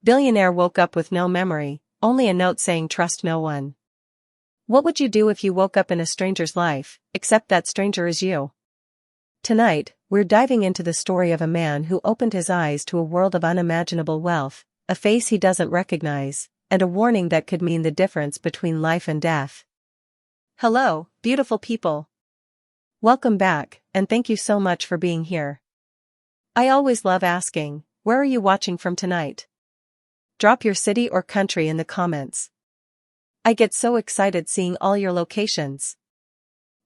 Billionaire woke up with no memory, only a note saying trust no one. What would you do if you woke up in a stranger's life, except that stranger is you? Tonight, we're diving into the story of a man who opened his eyes to a world of unimaginable wealth, a face he doesn't recognize, and a warning that could mean the difference between life and death. Hello, beautiful people. Welcome back, and thank you so much for being here. I always love asking, where are you watching from tonight? Drop your city or country in the comments. I get so excited seeing all your locations.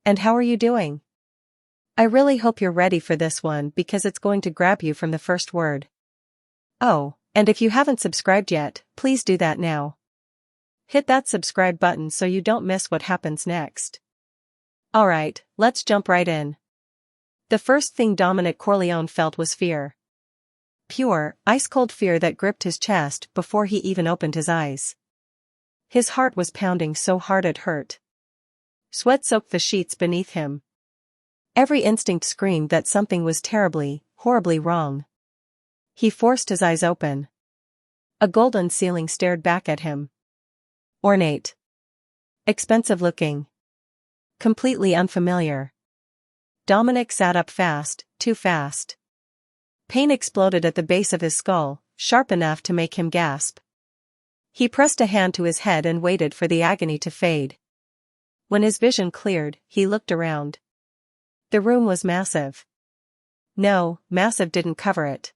And how are you doing? I really hope you're ready for this one because it's going to grab you from the first word. Oh, and if you haven't subscribed yet, please do that now. Hit that subscribe button so you don't miss what happens next. Alright, let's jump right in. The first thing Dominic Corleone felt was fear. Pure, ice-cold fear that gripped his chest before he even opened his eyes. His heart was pounding so hard it hurt. Sweat soaked the sheets beneath him. Every instinct screamed that something was terribly, horribly wrong. He forced his eyes open. A golden ceiling stared back at him. Ornate. Expensive-looking. Completely unfamiliar. Dominic sat up fast, too fast. Pain exploded at the base of his skull, sharp enough to make him gasp. He pressed a hand to his head and waited for the agony to fade. When his vision cleared, he looked around. The room was massive. No, massive didn't cover it.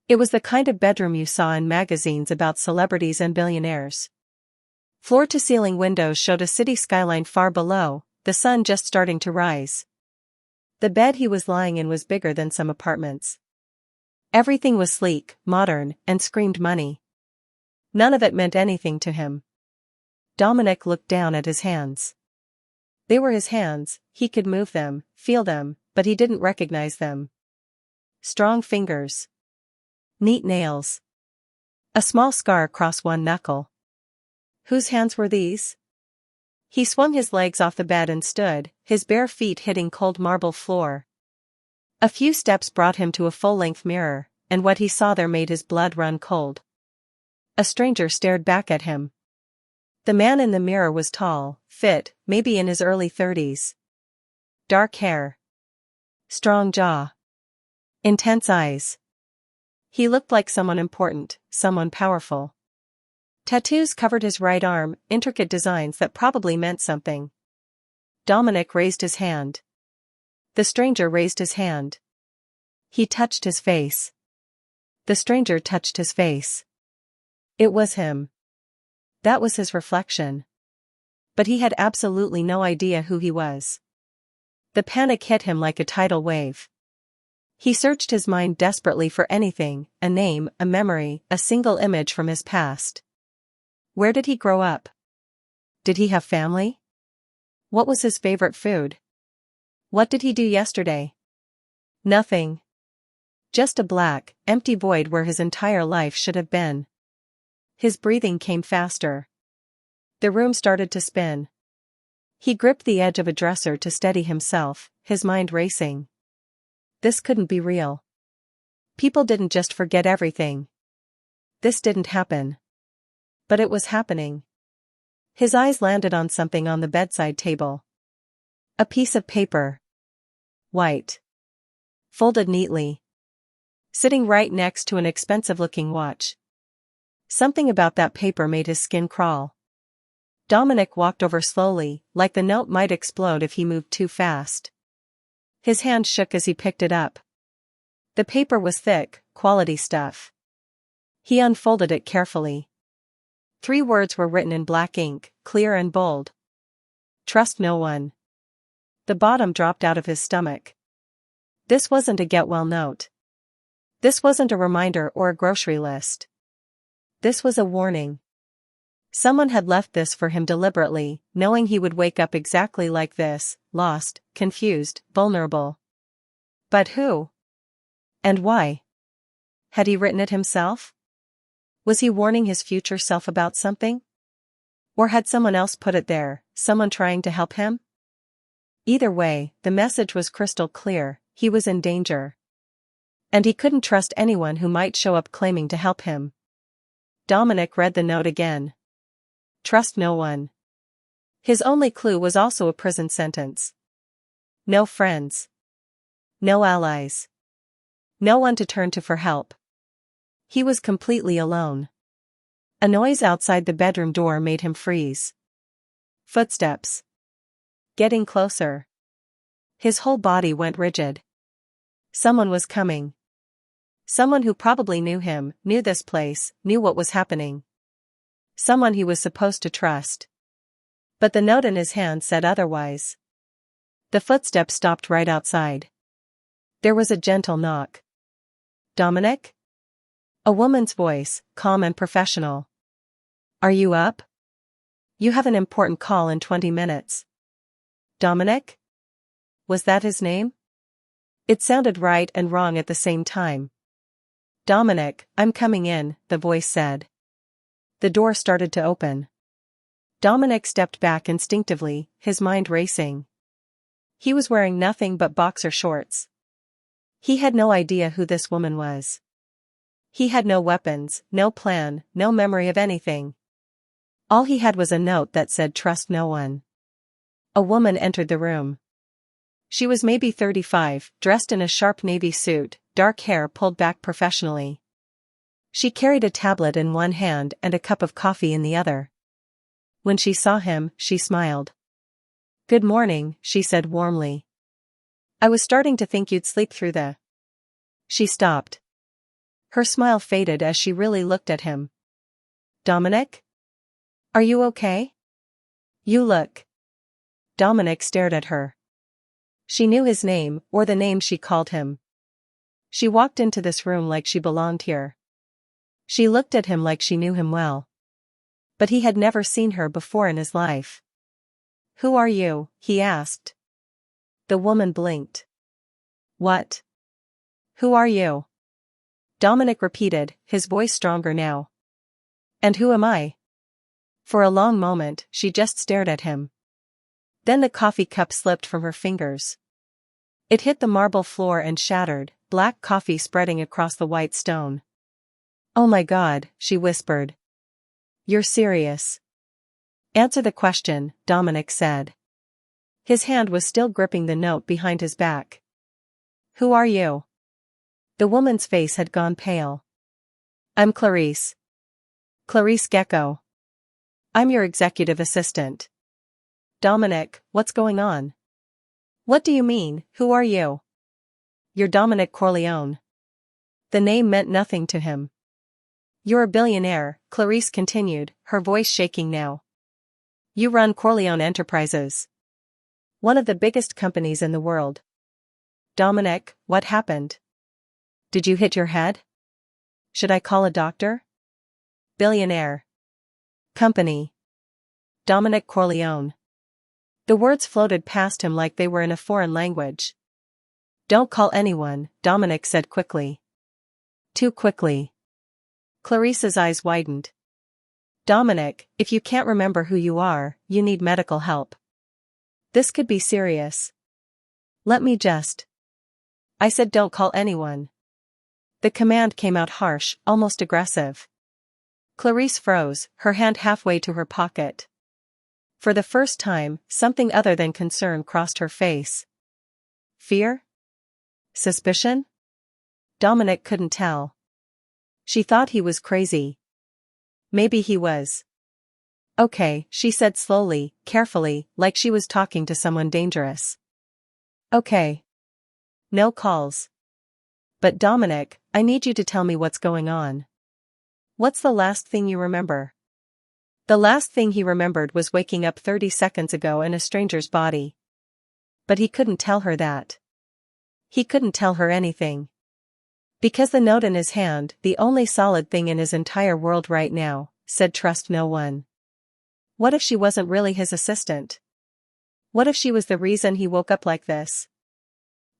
It was the kind of bedroom you saw in magazines about celebrities and billionaires. Floor-to-ceiling windows showed a city skyline far below, the sun just starting to rise. The bed he was lying in was bigger than some apartments. Everything was sleek, modern, and screamed money. None of it meant anything to him. Dominic looked down at his hands. They were his hands, he could move them, feel them, but he didn't recognize them. Strong fingers. Neat nails. A small scar across one knuckle. Whose hands were these? He swung his legs off the bed and stood, his bare feet hitting cold marble floor. A few steps brought him to a full-length mirror, and what he saw there made his blood run cold. A stranger stared back at him. The man in the mirror was tall, fit, maybe in his early 30s. Dark hair. Strong jaw. Intense eyes. He looked like someone important, someone powerful. Tattoos covered his right arm, intricate designs that probably meant something. Dominic raised his hand. The stranger raised his hand. He touched his face. The stranger touched his face. It was him. That was his reflection. But he had absolutely no idea who he was. The panic hit him like a tidal wave. He searched his mind desperately for anything, a name, a memory, a single image from his past. Where did he grow up? Did he have family? What was his favorite food? What did he do yesterday? Nothing. Just a black, empty void where his entire life should have been. His breathing came faster. The room started to spin. He gripped the edge of a dresser to steady himself, his mind racing. This couldn't be real. People didn't just forget everything. This didn't happen. But it was happening. His eyes landed on something on the bedside table. A piece of paper. White. Folded neatly. Sitting right next to an expensive-looking watch. Something about that paper made his skin crawl. Dominic walked over slowly, like the note might explode if he moved too fast. His hand shook as he picked it up. The paper was thick, quality stuff. He unfolded it carefully. 3 words were written in black ink, clear and bold. Trust no one. The bottom dropped out of his stomach. This wasn't a get-well note. This wasn't a reminder or a grocery list. This was a warning. Someone had left this for him deliberately, knowing he would wake up exactly like this, lost, confused, vulnerable. But who? And why? Had he written it himself? Was he warning his future self about something? Or had someone else put it there, someone trying to help him? Either way, the message was crystal clear, he was in danger. And he couldn't trust anyone who might show up claiming to help him. Dominic read the note again. Trust no one. His only clue was also a prison sentence. No friends. No allies. No one to turn to for help. He was completely alone. A noise outside the bedroom door made him freeze. Footsteps. Getting closer. His whole body went rigid. Someone was coming. Someone who probably knew him, knew this place, knew what was happening. Someone he was supposed to trust. But the note in his hand said otherwise. The footsteps stopped right outside. There was a gentle knock. Dominic? A woman's voice, calm and professional. Are you up? You have an important call in 20 minutes. Dominic? Was that his name? It sounded right and wrong at the same time. Dominic, I'm coming in, the voice said. The door started to open. Dominic stepped back instinctively, his mind racing. He was wearing nothing but boxer shorts. He had no idea who this woman was. He had no weapons, no plan, no memory of anything. All he had was a note that said trust no one. A woman entered the room. She was maybe 35, dressed in a sharp navy suit, dark hair pulled back professionally. She carried a tablet in one hand and a cup of coffee in the other. When she saw him, she smiled. Good morning, she said warmly. I was starting to think you'd sleep through the... She stopped. Her smile faded as she really looked at him. Dominic? Are you okay? You look... Dominic stared at her. She knew his name, or the name she called him. She walked into this room like she belonged here. She looked at him like she knew him well. But he had never seen her before in his life. Who are you? He asked. The woman blinked. What? Who are you? Dominic repeated, his voice stronger now. And who am I? For a long moment, she just stared at him. Then the coffee cup slipped from her fingers. It hit the marble floor and shattered, black coffee spreading across the white stone. Oh my God, she whispered. You're serious? Answer the question, Dominic said. His hand was still gripping the note behind his back. Who are you? The woman's face had gone pale. I'm Clarice. Clarice Gecko. I'm your executive assistant. Dominic, what's going on? What do you mean, who are you? You're Dominic Corleone. The name meant nothing to him. You're a billionaire, Clarice continued, her voice shaking now. You run Corleone Enterprises. One of the biggest companies in the world. Dominic, what happened? Did you hit your head? Should I call a doctor? Billionaire. Company. Dominic Corleone. The words floated past him like they were in a foreign language. Don't call anyone, Dominic said quickly. Too quickly. Clarice's eyes widened. Dominic, if you can't remember who you are, you need medical help. This could be serious. Let me just... I said don't call anyone. The command came out harsh, almost aggressive. Clarice froze, her hand halfway to her pocket. For the first time, something other than concern crossed her face. Fear? Suspicion? Dominic couldn't tell. She thought he was crazy. Maybe he was. Okay, she said slowly, carefully, like she was talking to someone dangerous. Okay. No calls. But Dominic, I need you to tell me what's going on. What's the last thing you remember? The last thing he remembered was waking up 30 seconds ago in a stranger's body. But he couldn't tell her that. He couldn't tell her anything. Because the note in his hand, the only solid thing in his entire world right now, said trust no one. What if she wasn't really his assistant? What if she was the reason he woke up like this?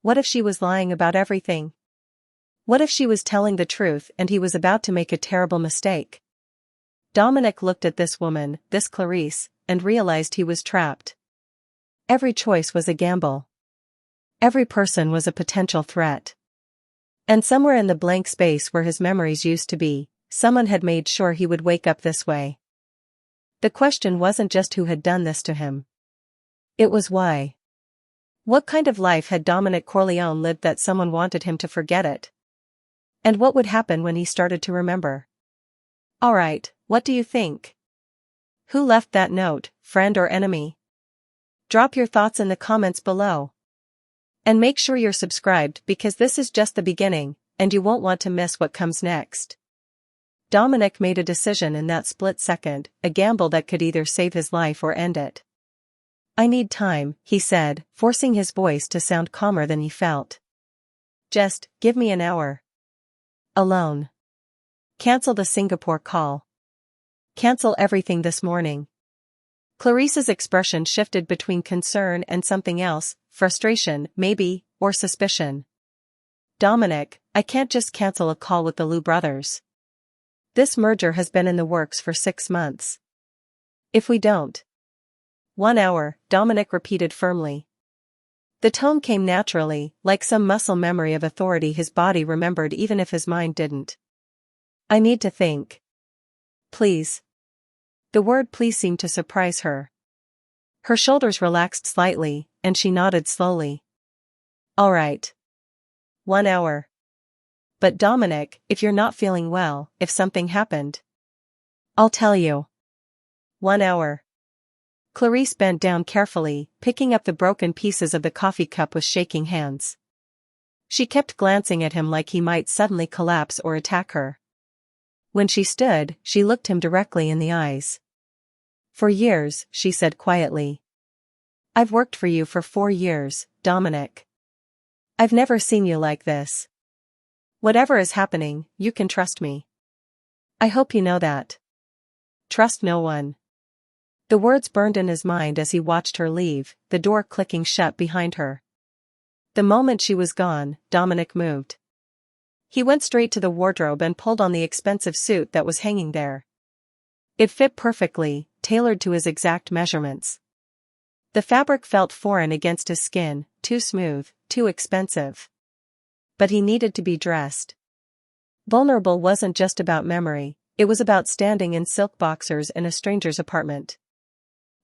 What if she was lying about everything? What if she was telling the truth and he was about to make a terrible mistake? Dominic looked at this woman, this Clarice, and realized he was trapped. Every choice was a gamble. Every person was a potential threat. And somewhere in the blank space where his memories used to be, someone had made sure he would wake up this way. The question wasn't just who had done this to him. It was why. What kind of life had Dominic Corleone lived that someone wanted him to forget it? And what would happen when he started to remember? Alright, what do you think? Who left that note, friend or enemy? Drop your thoughts in the comments below. And make sure you're subscribed because this is just the beginning, and you won't want to miss what comes next. Dominic made a decision in that split second, a gamble that could either save his life or end it. I need time, he said, forcing his voice to sound calmer than he felt. Just, give me an hour. Alone. Cancel the Singapore call. Cancel everything this morning. Clarice's expression shifted between concern and something else, frustration, maybe, or suspicion. Dominic, I can't just cancel a call with the Liu brothers. This merger has been in the works for 6 months. If we don't. 1 hour, Dominic repeated firmly. The tone came naturally, like some muscle memory of authority his body remembered even if his mind didn't. I need to think. Please. The word please seemed to surprise her. Her shoulders relaxed slightly, and she nodded slowly. All right. 1 hour. But Dominic, if you're not feeling well, if something happened. I'll tell you. 1 hour. Clarice bent down carefully, picking up the broken pieces of the coffee cup with shaking hands. She kept glancing at him like he might suddenly collapse or attack her. When she stood, she looked him directly in the eyes. For years, she said quietly. I've worked for you for 4 years, Dominic. I've never seen you like this. Whatever is happening, you can trust me. I hope you know that. Trust no one. The words burned in his mind as he watched her leave, the door clicking shut behind her. The moment she was gone, Dominic moved. He went straight to the wardrobe and pulled on the expensive suit that was hanging there. It fit perfectly, tailored to his exact measurements. The fabric felt foreign against his skin, too smooth, too expensive. But he needed to be dressed. Vulnerable wasn't just about memory, it was about standing in silk boxers in a stranger's apartment.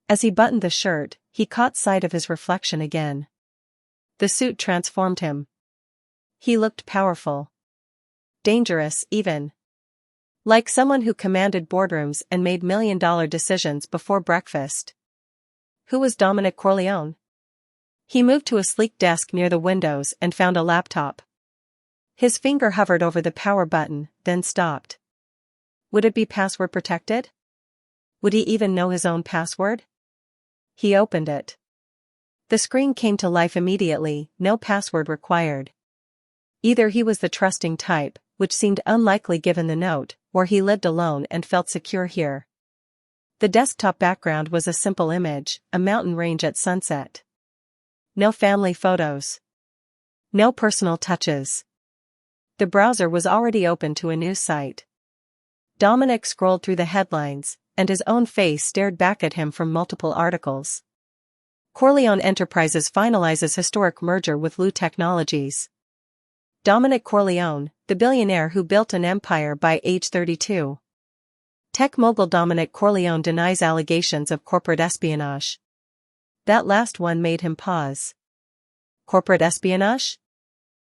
As he buttoned the shirt, he caught sight of his reflection again. The suit transformed him. He looked powerful. Dangerous, even. Like someone who commanded boardrooms and made million-dollar decisions before breakfast. Who was Dominic Corleone? He moved to a sleek desk near the windows and found a laptop. His finger hovered over the power button, then stopped. Would it be password protected? Would he even know his own password? He opened it. The screen came to life immediately, no password required. Either he was the trusting type, which seemed unlikely given the note, or he lived alone and felt secure here. The desktop background was a simple image, a mountain range at sunset. No family photos. No personal touches. The browser was already open to a news site. Dominic scrolled through the headlines, and his own face stared back at him from multiple articles. Corleone Enterprises finalizes historic merger with Liu Technologies. Dominic Corleone, the billionaire who built an empire by age 32. Tech mogul Dominic Corleone denies allegations of corporate espionage. That last one made him pause. Corporate espionage?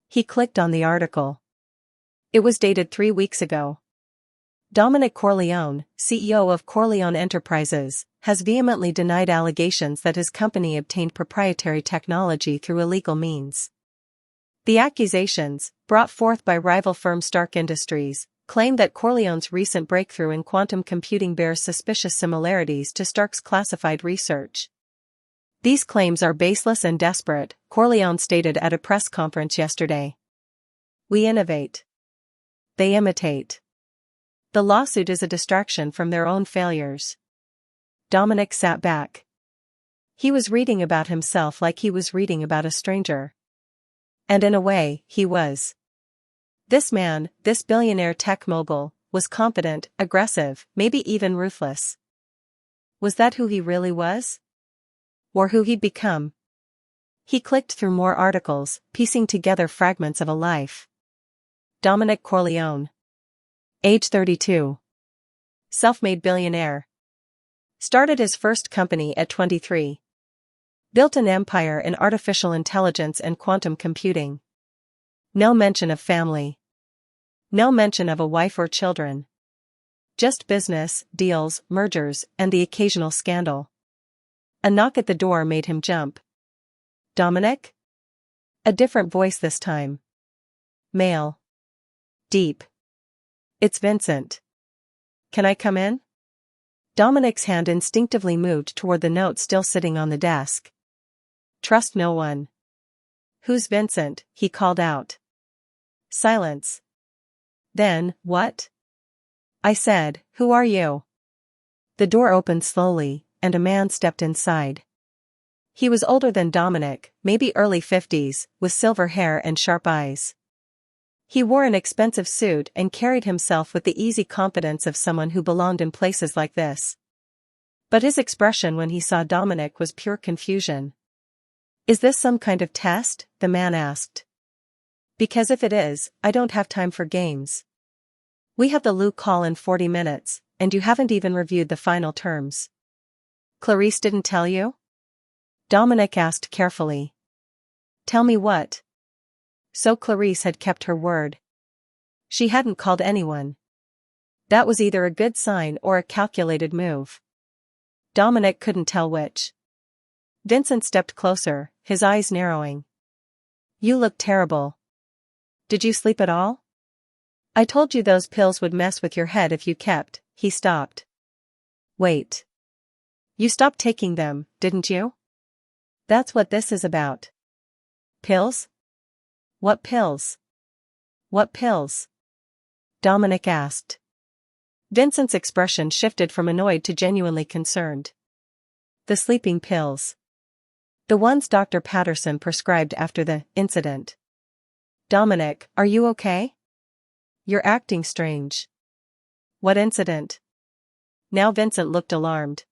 He clicked on the article. It was dated 3 weeks ago. Dominic Corleone, CEO of Corleone Enterprises, has vehemently denied allegations that his company obtained proprietary technology through illegal means. The accusations, brought forth by rival firm Stark Industries, claim that Corleone's recent breakthrough in quantum computing bears suspicious similarities to Stark's classified research. These claims are baseless and desperate, Corleone stated at a press conference yesterday. We innovate. They imitate. The lawsuit is a distraction from their own failures. Dominic sat back. He was reading about himself like he was reading about a stranger. And in a way, he was. This man, this billionaire tech mogul, was confident, aggressive, maybe even ruthless. Was that who he really was? Or who he'd become? He clicked through more articles, piecing together fragments of a life. Dominic Corleone. Age 32. Self-made billionaire. Started his first company at 23. Built an empire in artificial intelligence and quantum computing. No mention of family. No mention of a wife or children. Just business, deals, mergers, and the occasional scandal. A knock at the door made him jump. Dominic? A different voice this time. Male. Deep. It's Vincent. Can I come in? Dominic's hand instinctively moved toward the note still sitting on the desk. Trust no one. Who's Vincent? He called out. Silence. Then, what? I said, who are you? The door opened slowly, and a man stepped inside. He was older than Dominic, maybe early 50s, with silver hair and sharp eyes. He wore an expensive suit and carried himself with the easy confidence of someone who belonged in places like this. But his expression when he saw Dominic was pure confusion. Is this some kind of test? The man asked. Because if it is, I don't have time for games. We have the Lou call in 40 minutes, and you haven't even reviewed the final terms. Clarice didn't tell you? Dominic asked carefully. Tell me what? So Clarice had kept her word. She hadn't called anyone. That was either a good sign or a calculated move. Dominic couldn't tell which. Vincent stepped closer, his eyes narrowing. You look terrible. Did you sleep at all? I told you those pills would mess with your head if you kept. He stopped. Wait. You stopped taking them, didn't you? That's what this is about. Pills? What pills? What pills? Dominic asked. Vincent's expression shifted from annoyed to genuinely concerned. The sleeping pills. The ones Dr. Patterson prescribed after the incident. Dominic, are you okay? You're acting strange. What incident? Now Vincent looked alarmed.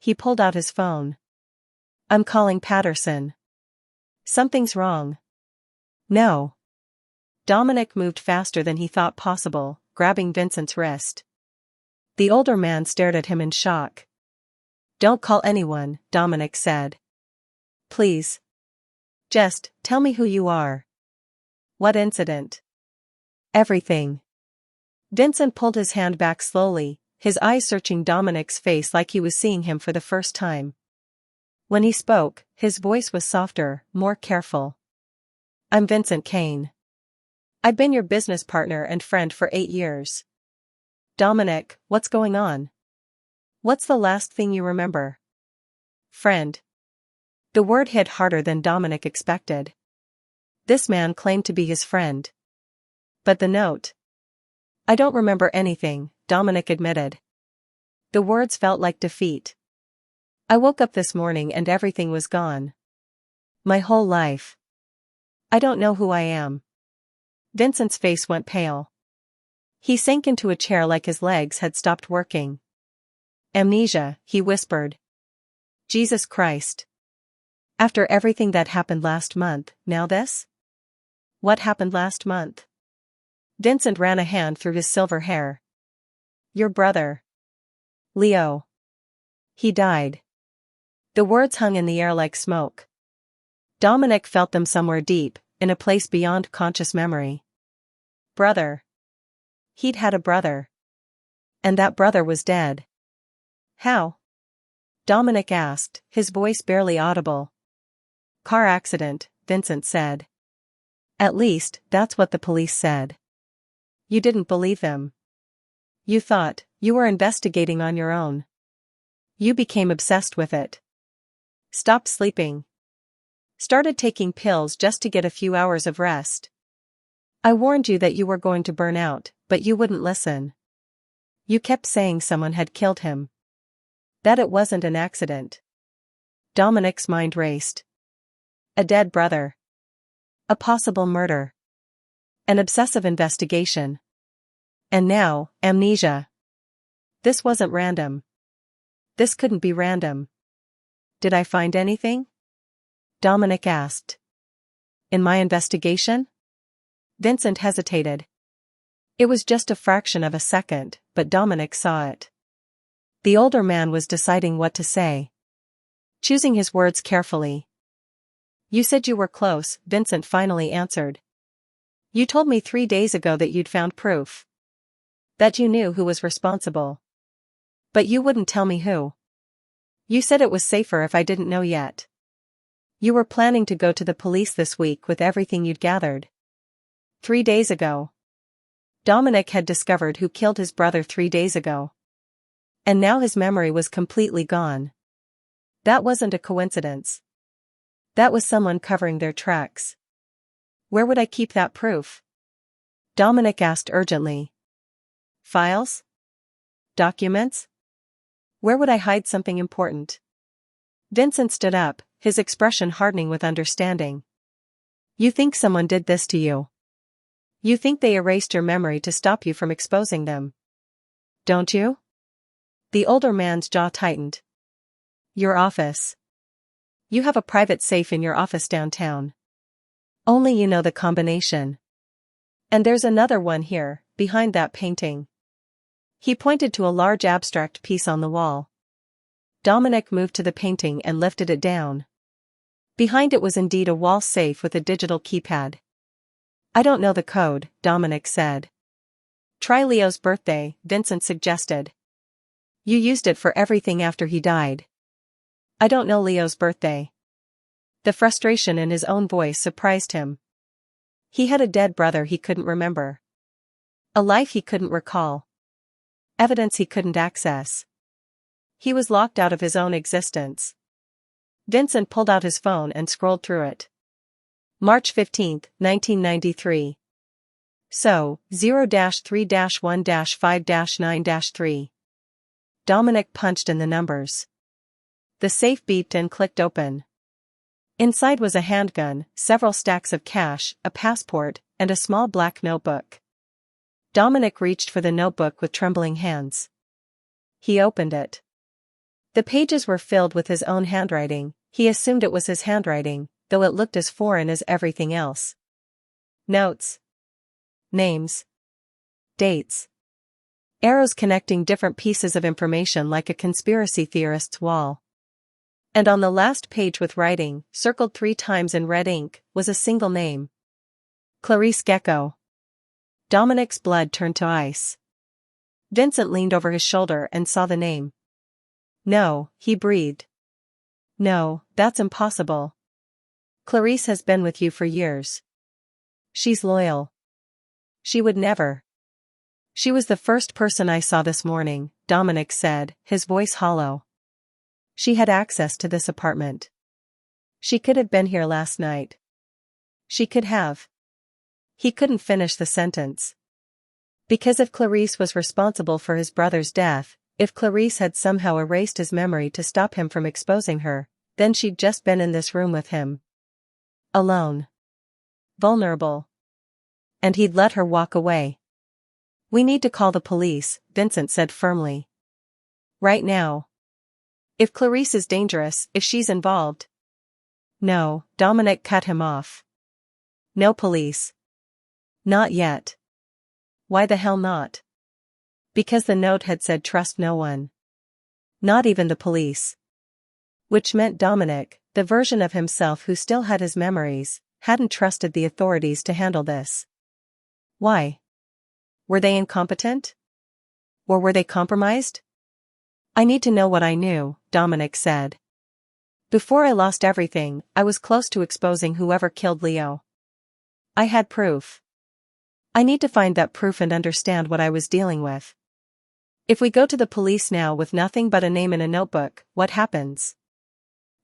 He pulled out his phone. I'm calling Patterson. Something's wrong. No. Dominic moved faster than he thought possible, grabbing Vincent's wrist. The older man stared at him in shock. Don't call anyone, Dominic said. Please. Just, tell me who you are. What incident? Everything. Vincent pulled his hand back slowly, his eyes searching Dominic's face like he was seeing him for the first time. When he spoke, his voice was softer, more careful. I'm Vincent Kane. I've been your business partner and friend for 8 years. Dominic, what's going on? What's the last thing you remember? Friend. The word hit harder than Dominic expected. This man claimed to be his friend. But the note. I don't remember anything, Dominic admitted. The words felt like defeat. I woke up this morning and everything was gone. My whole life. I don't know who I am. Vincent's face went pale. He sank into a chair like his legs had stopped working. Amnesia, he whispered. Jesus Christ. After everything that happened last month, now this? What happened last month? Vincent ran a hand through his silver hair. Your brother. Leo. He died. The words hung in the air like smoke. Dominic felt them somewhere deep, in a place beyond conscious memory. Brother. He'd had a brother. And that brother was dead. How? Dominic asked, his voice barely audible. Car accident, Vincent said. At least, that's what the police said. You didn't believe them. You thought you were investigating on your own. You became obsessed with it. Stopped sleeping. Started taking pills just to get a few hours of rest. I warned you that you were going to burn out, but you wouldn't listen. You kept saying someone had killed him. That it wasn't an accident. Dominic's mind raced. A dead brother. A possible murder. An obsessive investigation. And now, amnesia. This wasn't random. This couldn't be random. Did I find anything? Dominic asked. In my investigation? Vincent hesitated. It was just a fraction of a second, but Dominic saw it. The older man was deciding what to say. Choosing his words carefully. You said you were close, Vincent finally answered. You told me 3 days ago that you'd found proof. That you knew who was responsible. But you wouldn't tell me who. You said it was safer if I didn't know yet. You were planning to go to the police this week with everything you'd gathered. 3 days ago. Dominic had discovered who killed his brother 3 days ago. And now his memory was completely gone. That wasn't a coincidence. That was someone covering their tracks. Where would I keep that proof? Dominic asked urgently. Files? Documents? Where would I hide something important? Vincent stood up, his expression hardening with understanding. You think someone did this to you? You think they erased your memory to stop you from exposing them? Don't you? The older man's jaw tightened. Your office. You have a private safe in your office downtown. Only you know the combination. And there's another one here, behind that painting. He pointed to a large abstract piece on the wall. Dominic moved to the painting and lifted it down. Behind it was indeed a wall safe with a digital keypad. I don't know the code, Dominic said. Try Leo's birthday, Vincent suggested. You used it for everything after he died. I don't know Leo's birthday. The frustration in his own voice surprised him. He had a dead brother he couldn't remember. A life he couldn't recall. Evidence he couldn't access. He was locked out of his own existence. Vincent pulled out his phone and scrolled through it. March 15, 1993. So, 0-3-1-5-9-3. Dominic punched in the numbers. The safe beeped and clicked open. Inside was a handgun, several stacks of cash, a passport, and a small black notebook. Dominic reached for the notebook with trembling hands. He opened it. The pages were filled with his own handwriting. He assumed it was his handwriting, though it looked as foreign as everything else. Notes. Names. Dates. Arrows connecting different pieces of information like a conspiracy theorist's wall. And on the last page with writing, circled 3 times in red ink, was a single name. Clarice Gecko. Dominic's blood turned to ice. Vincent leaned over his shoulder and saw the name. No, he breathed. No, that's impossible. Clarice has been with you for years. She's loyal. She would never. She was the first person I saw this morning, Dominic said, his voice hollow. She had access to this apartment. She could have been here last night. She could have. He couldn't finish the sentence. Because if Clarice was responsible for his brother's death, if Clarice had somehow erased his memory to stop him from exposing her, then she'd just been in this room with him. Alone. Vulnerable. And he'd let her walk away. We need to call the police, Vincent said firmly. Right now. If Clarice is dangerous, if she's involved. No, Dominic cut him off. No police. Not yet. Why the hell not? Because the note had said trust no one. Not even the police. Which meant Dominic, the version of himself who still had his memories, hadn't trusted the authorities to handle this. Why? Were they incompetent? Or were they compromised? I need to know what I knew, Dominic said. Before I lost everything, I was close to exposing whoever killed Leo. I had proof. I need to find that proof and understand what I was dealing with. If we go to the police now with nothing but a name in a notebook, what happens?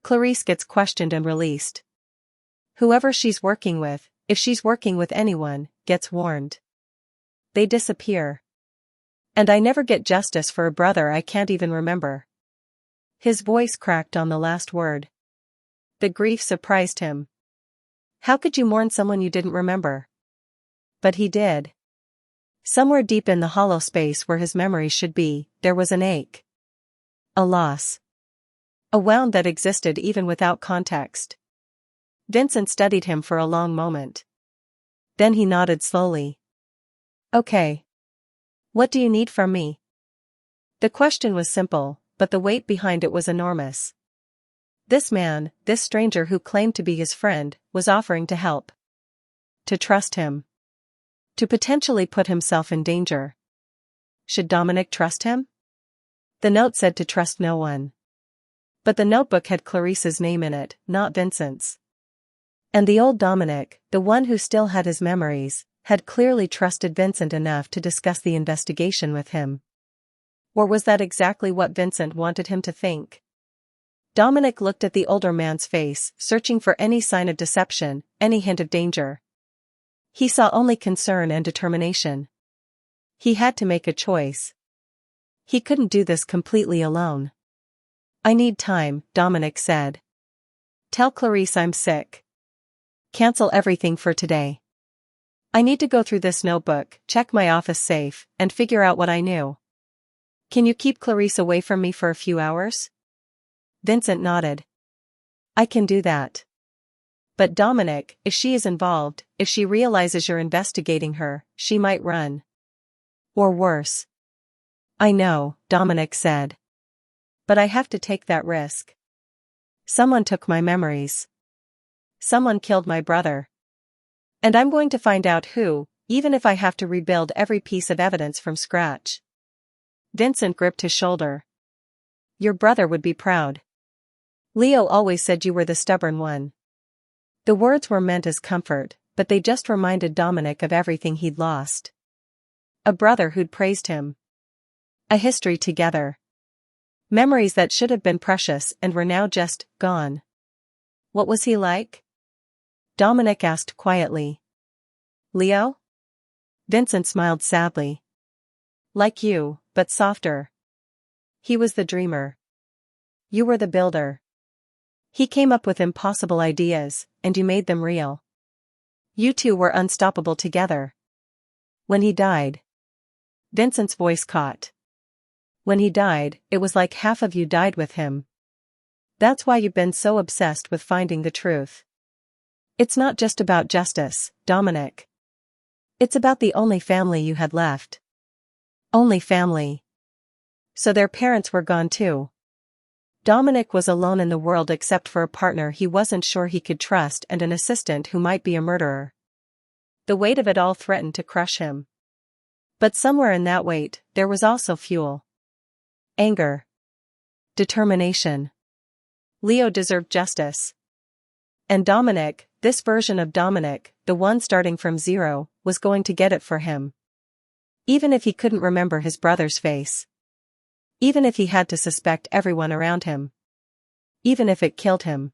Clarice gets questioned and released. Whoever she's working with, if she's working with anyone, gets warned. They disappear. And I never get justice for a brother I can't even remember. His voice cracked on the last word. The grief surprised him. How could you mourn someone you didn't remember? But he did. Somewhere deep in the hollow space where his memory should be, there was an ache. A loss. A wound that existed even without context. Vincent studied him for a long moment. Then he nodded slowly. Okay. What do you need from me? The question was simple, but the weight behind it was enormous. This man, this stranger who claimed to be his friend, was offering to help. To trust him. To potentially put himself in danger. Should Dominic trust him? The note said to trust no one. But the notebook had Clarice's name in it, not Vincent's. And the old Dominic, the one who still had his memories, had clearly trusted Vincent enough to discuss the investigation with him. Or was that exactly what Vincent wanted him to think? Dominic looked at the older man's face, searching for any sign of deception, any hint of danger. He saw only concern and determination. He had to make a choice. He couldn't do this completely alone. I need time, Dominic said. Tell Clarice I'm sick. Cancel everything for today. I need to go through this notebook, check my office safe, and figure out what I knew. Can you keep Clarice away from me for a few hours? Vincent nodded. I can do that. But Dominic, if she is involved, if she realizes you're investigating her, she might run. Or worse. I know, Dominic said. But I have to take that risk. Someone took my memories. Someone killed my brother. And I'm going to find out who, even if I have to rebuild every piece of evidence from scratch. Vincent gripped his shoulder. Your brother would be proud. Leo always said you were the stubborn one. The words were meant as comfort, but they just reminded Dominic of everything he'd lost. A brother who'd praised him. A history together. Memories that should have been precious and were now just gone. What was he like? Dominic asked quietly. Leo? Vincent smiled sadly. Like you, but softer. He was the dreamer. You were the builder. He came up with impossible ideas, and you made them real. You two were unstoppable together. When he died. Vincent's voice caught. When he died, it was like half of you died with him. That's why you've been so obsessed with finding the truth. It's not just about justice, Dominic. It's about the only family you had left. Only family. So their parents were gone too. Dominic was alone in the world except for a partner he wasn't sure he could trust and an assistant who might be a murderer. The weight of it all threatened to crush him. But somewhere in that weight, there was also fuel. Anger. Determination. Leo deserved justice. And Dominic, this version of Dominic, the one starting from zero, was going to get it for him. Even if he couldn't remember his brother's face. Even if he had to suspect everyone around him. Even if it killed him.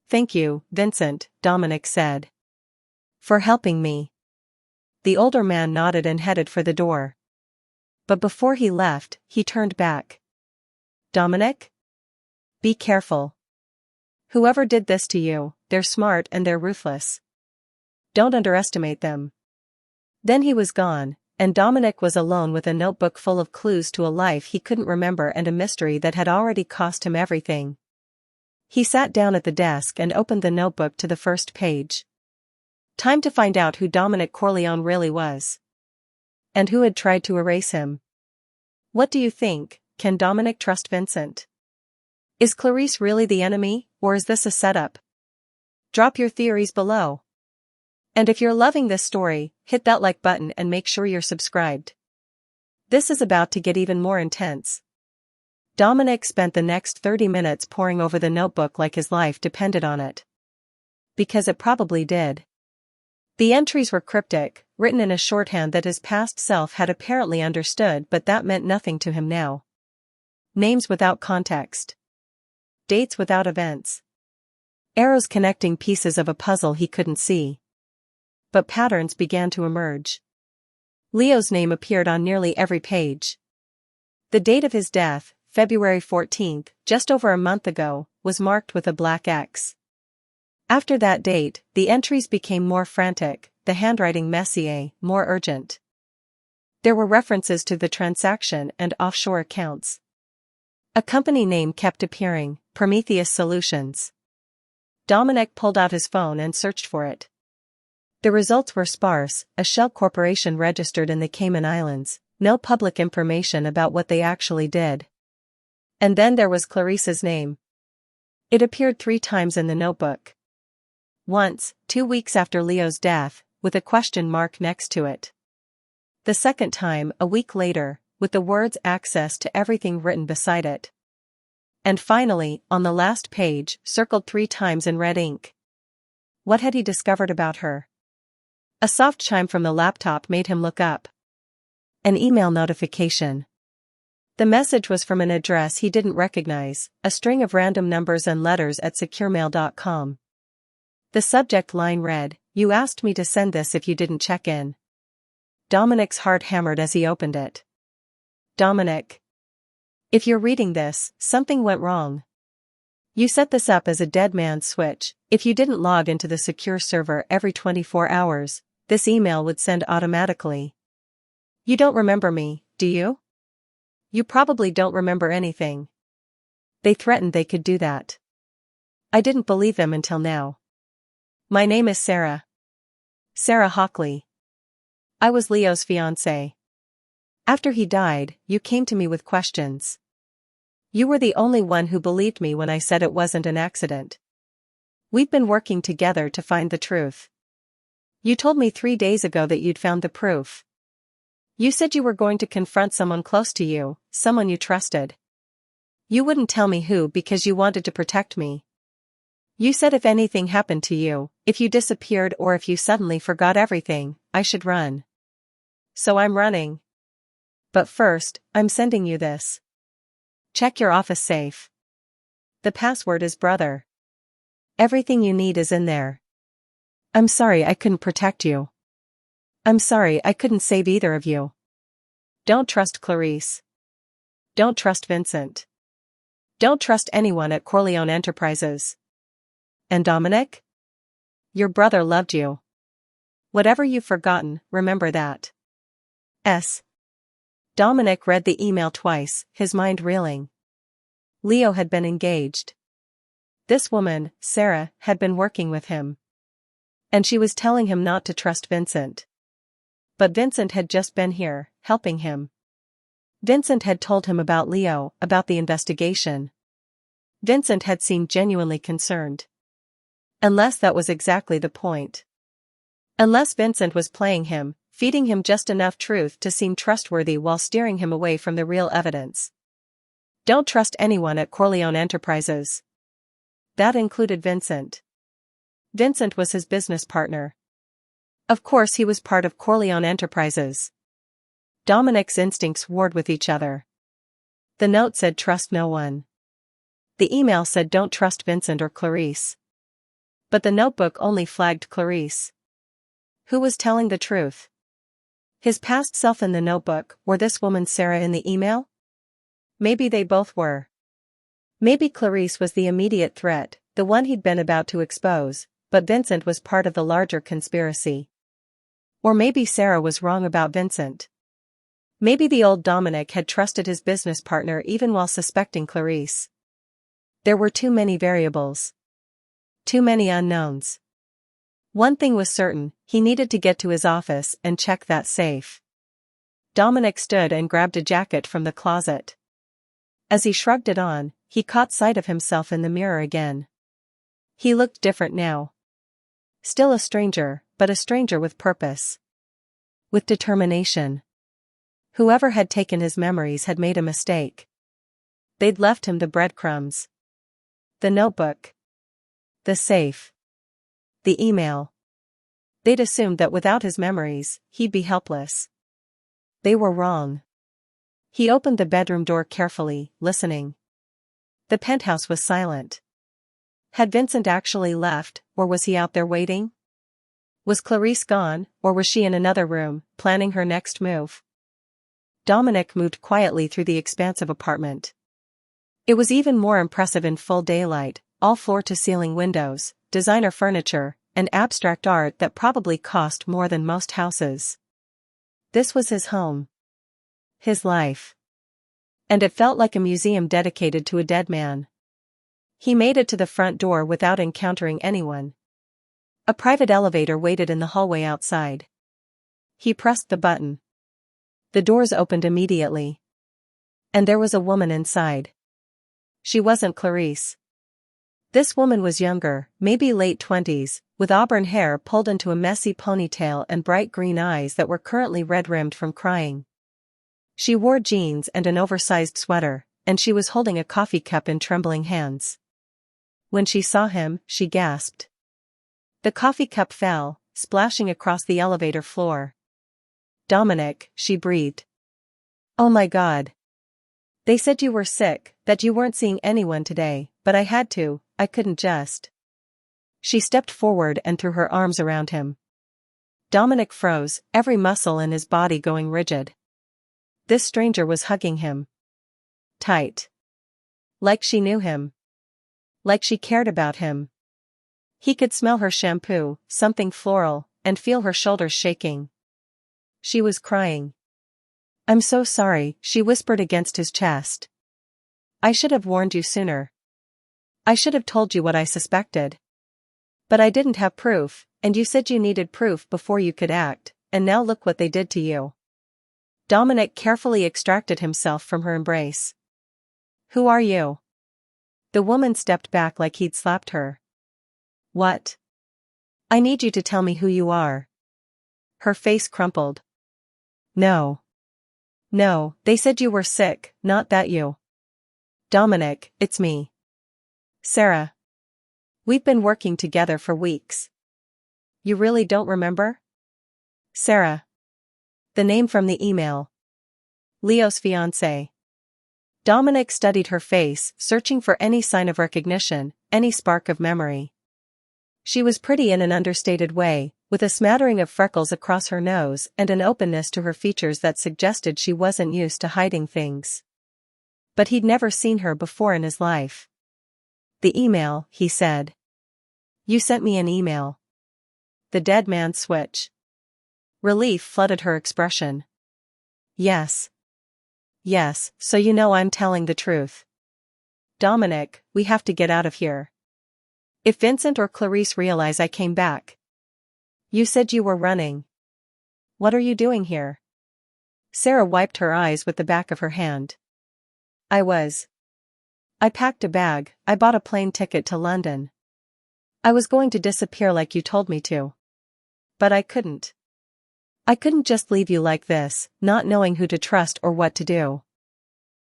Thank you, Vincent, Dominic said. For helping me. The older man nodded and headed for the door. But before he left, he turned back. Dominic? Be careful. Whoever did this to you, they're smart and they're ruthless. Don't underestimate them. Then he was gone, and Dominic was alone with a notebook full of clues to a life he couldn't remember and a mystery that had already cost him everything. He sat down at the desk and opened the notebook to the first page. Time to find out who Dominic Corleone really was. And who had tried to erase him. What do you think? Can Dominic trust Vincent? Is Clarice really the enemy, or is this a setup? Drop your theories below. And if you're loving this story, hit that like button and make sure you're subscribed. This is about to get even more intense. Dominic spent the next 30 minutes poring over the notebook like his life depended on it. Because it probably did. The entries were cryptic, written in a shorthand that his past self had apparently understood, but that meant nothing to him now. Names without context. Dates without events. Arrows connecting pieces of a puzzle he couldn't see. But patterns began to emerge. Leo's name appeared on nearly every page. The date of his death, February 14th, just over a month ago, was marked with a black X. After that date, the entries became more frantic, the handwriting messier, more urgent. There were references to the transaction and offshore accounts. A company name kept appearing, Prometheus Solutions. Dominic pulled out his phone and searched for it. The results were sparse: a shell corporation registered in the Cayman Islands, no public information about what they actually did. And then there was Clarice's name. It appeared 3 times in the notebook. Once, 2 weeks after Leo's death, with a question mark next to it. The second time, a week later, with the words "access to everything" written beside it. And finally, on the last page, circled 3 times in red ink. What had he discovered about her? A soft chime from the laptop made him look up. An email notification. The message was from an address he didn't recognize, a string of random numbers and letters at securemail.com. The subject line read, "You asked me to send this if you didn't check in." Dominic's heart hammered as he opened it. Dominic. If you're reading this, something went wrong. You set this up as a dead man's switch. If you didn't log into the secure server every 24 hours, this email would send automatically. You don't remember me, do you? You probably don't remember anything. They threatened they could do that. I didn't believe them until now. My name is Sarah. Sarah Hockley. I was Leo's fiancée. After he died, you came to me with questions. You were the only one who believed me when I said it wasn't an accident. We've been working together to find the truth. You told me 3 days ago that you'd found the proof. You said you were going to confront someone close to you, someone you trusted. You wouldn't tell me who because you wanted to protect me. You said if anything happened to you, if you disappeared or if you suddenly forgot everything, I should run. So I'm running. But first, I'm sending you this. Check your office safe. The password is brother. Everything you need is in there. I'm sorry I couldn't protect you. I'm sorry I couldn't save either of you. Don't trust Clarice. Don't trust Vincent. Don't trust anyone at Corleone Enterprises. And Dominic? Your brother loved you. Whatever you've forgotten, remember that. S. Dominic read the email twice, his mind reeling. Leo had been engaged. This woman, Sarah, had been working with him. And she was telling him not to trust Vincent. But Vincent had just been here, helping him. Vincent had told him about Leo, about the investigation. Vincent had seemed genuinely concerned. Unless that was exactly the point. Unless Vincent was playing him, feeding him just enough truth to seem trustworthy while steering him away from the real evidence. Don't trust anyone at Corleone Enterprises. That included Vincent. Vincent was his business partner. Of course he was part of Corleone Enterprises. Dominic's instincts warred with each other. The note said trust no one. The email said don't trust Vincent or Clarice. But the notebook only flagged Clarice. Who was telling the truth? His past self in the notebook, or this woman Sarah in the email? Maybe they both were. Maybe Clarice was the immediate threat, the one he'd been about to expose, but Vincent was part of the larger conspiracy. Or maybe Sarah was wrong about Vincent. Maybe the old Dominic had trusted his business partner even while suspecting Clarice. There were too many variables. Too many unknowns. One thing was certain, he needed to get to his office and check that safe. Dominic stood and grabbed a jacket from the closet. As he shrugged it on, he caught sight of himself in the mirror again. He looked different now. Still a stranger, but a stranger with purpose. With determination. Whoever had taken his memories had made a mistake. They'd left him the breadcrumbs. The notebook. The safe. The email. They'd assumed that without his memories, he'd be helpless. They were wrong. He opened the bedroom door carefully, listening. The penthouse was silent. Had Vincent actually left, or was he out there waiting? Was Clarice gone, or was she in another room, planning her next move? Dominic moved quietly through the expansive apartment. It was even more impressive in full daylight, all floor-to-ceiling windows, designer furniture, and abstract art that probably cost more than most houses. This was his home. His life. And it felt like a museum dedicated to a dead man. He made it to the front door without encountering anyone. A private elevator waited in the hallway outside. He pressed the button. The doors opened immediately. And there was a woman inside. She wasn't Clarice. This woman was younger, maybe late 20s, with auburn hair pulled into a messy ponytail and bright green eyes that were currently red-rimmed from crying. She wore jeans and an oversized sweater, and she was holding a coffee cup in trembling hands. When she saw him, she gasped. The coffee cup fell, splashing across the elevator floor. "Dominic," she breathed. "Oh my God. They said you were sick, that you weren't seeing anyone today, but I had to, I couldn't just." She stepped forward and threw her arms around him. Dominic froze, every muscle in his body going rigid. This stranger was hugging him. Tight. Like she knew him. Like she cared about him. He could smell her shampoo, something floral, and feel her shoulders shaking. She was crying. "I'm so sorry," she whispered against his chest. "I should have warned you sooner. I should have told you what I suspected. But I didn't have proof, and you said you needed proof before you could act, and now look what they did to you." Dominic carefully extracted himself from her embrace. "Who are you?" The woman stepped back like he'd slapped her. "What?" "I need you to tell me who you are." Her face crumpled. "No. No, they said you were sick, not that you." "Dominic, it's me. Sarah. We've been working together for weeks. You really don't remember?" Sarah. The name from the email. Leo's fiancée. Dominic studied her face, searching for any sign of recognition, any spark of memory. She was pretty in an understated way, with a smattering of freckles across her nose and an openness to her features that suggested she wasn't used to hiding things. But he'd never seen her before in his life. "The email," he said. "You sent me an email." The dead man's switch. Relief flooded her expression. "Yes. Yes, so you know I'm telling the truth." "Dominic, we have to get out of here. If Vincent or Clarice realize I came back." "You said you were running. What are you doing here?" Sarah wiped her eyes with the back of her hand. I packed a bag, I bought a plane ticket to London. I was going to disappear like you told me to. But I couldn't. I couldn't just leave you like this, not knowing who to trust or what to do.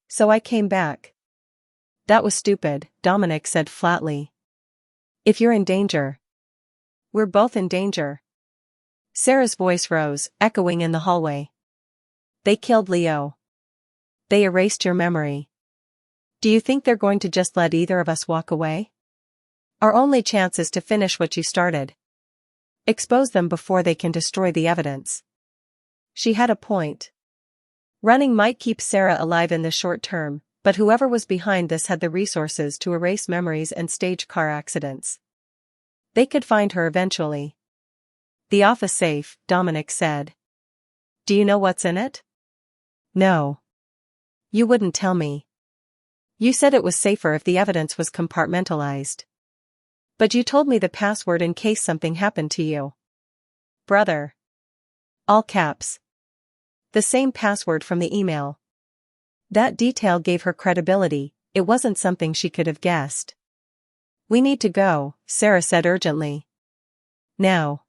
So I came back." "That was stupid," Dominic said flatly. "If you're in danger." "We're both in danger." Sarah's voice rose, echoing in the hallway. "They killed Leo. They erased your memory. Do you think they're going to just let either of us walk away? Our only chance is to finish what you started. Expose them before they can destroy the evidence." She had a point. Running might keep Sarah alive in the short term, but whoever was behind this had the resources to erase memories and stage car accidents. They could find her eventually. "The office safe," Dominic said. "Do you know what's in it?" "No. You wouldn't tell me. You said it was safer if the evidence was compartmentalized. But you told me the password in case something happened to you." "Brother." All caps. The same password from the email. That detail gave her credibility, it wasn't something she could have guessed. "We need to go," Sarah said urgently. "Now.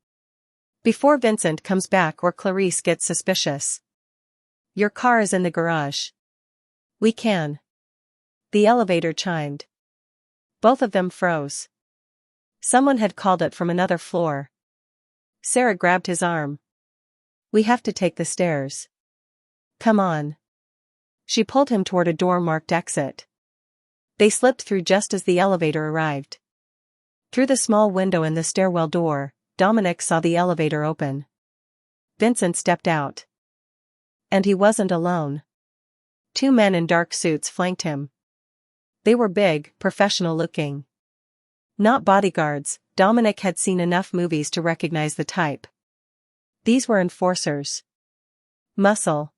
Before Vincent comes back or Clarice gets suspicious. Your car is in the garage. We can." The elevator chimed. Both of them froze. Someone had called it from another floor. Sarah grabbed his arm. "We have to take the stairs. Come on." She pulled him toward a door marked exit. They slipped through just as the elevator arrived. Through the small window in the stairwell door, Dominic saw the elevator open. Vincent stepped out. And he wasn't alone. Two men in dark suits flanked him. They were big, professional-looking. Not bodyguards, Dominic had seen enough movies to recognize the type. These were enforcers. Muscle.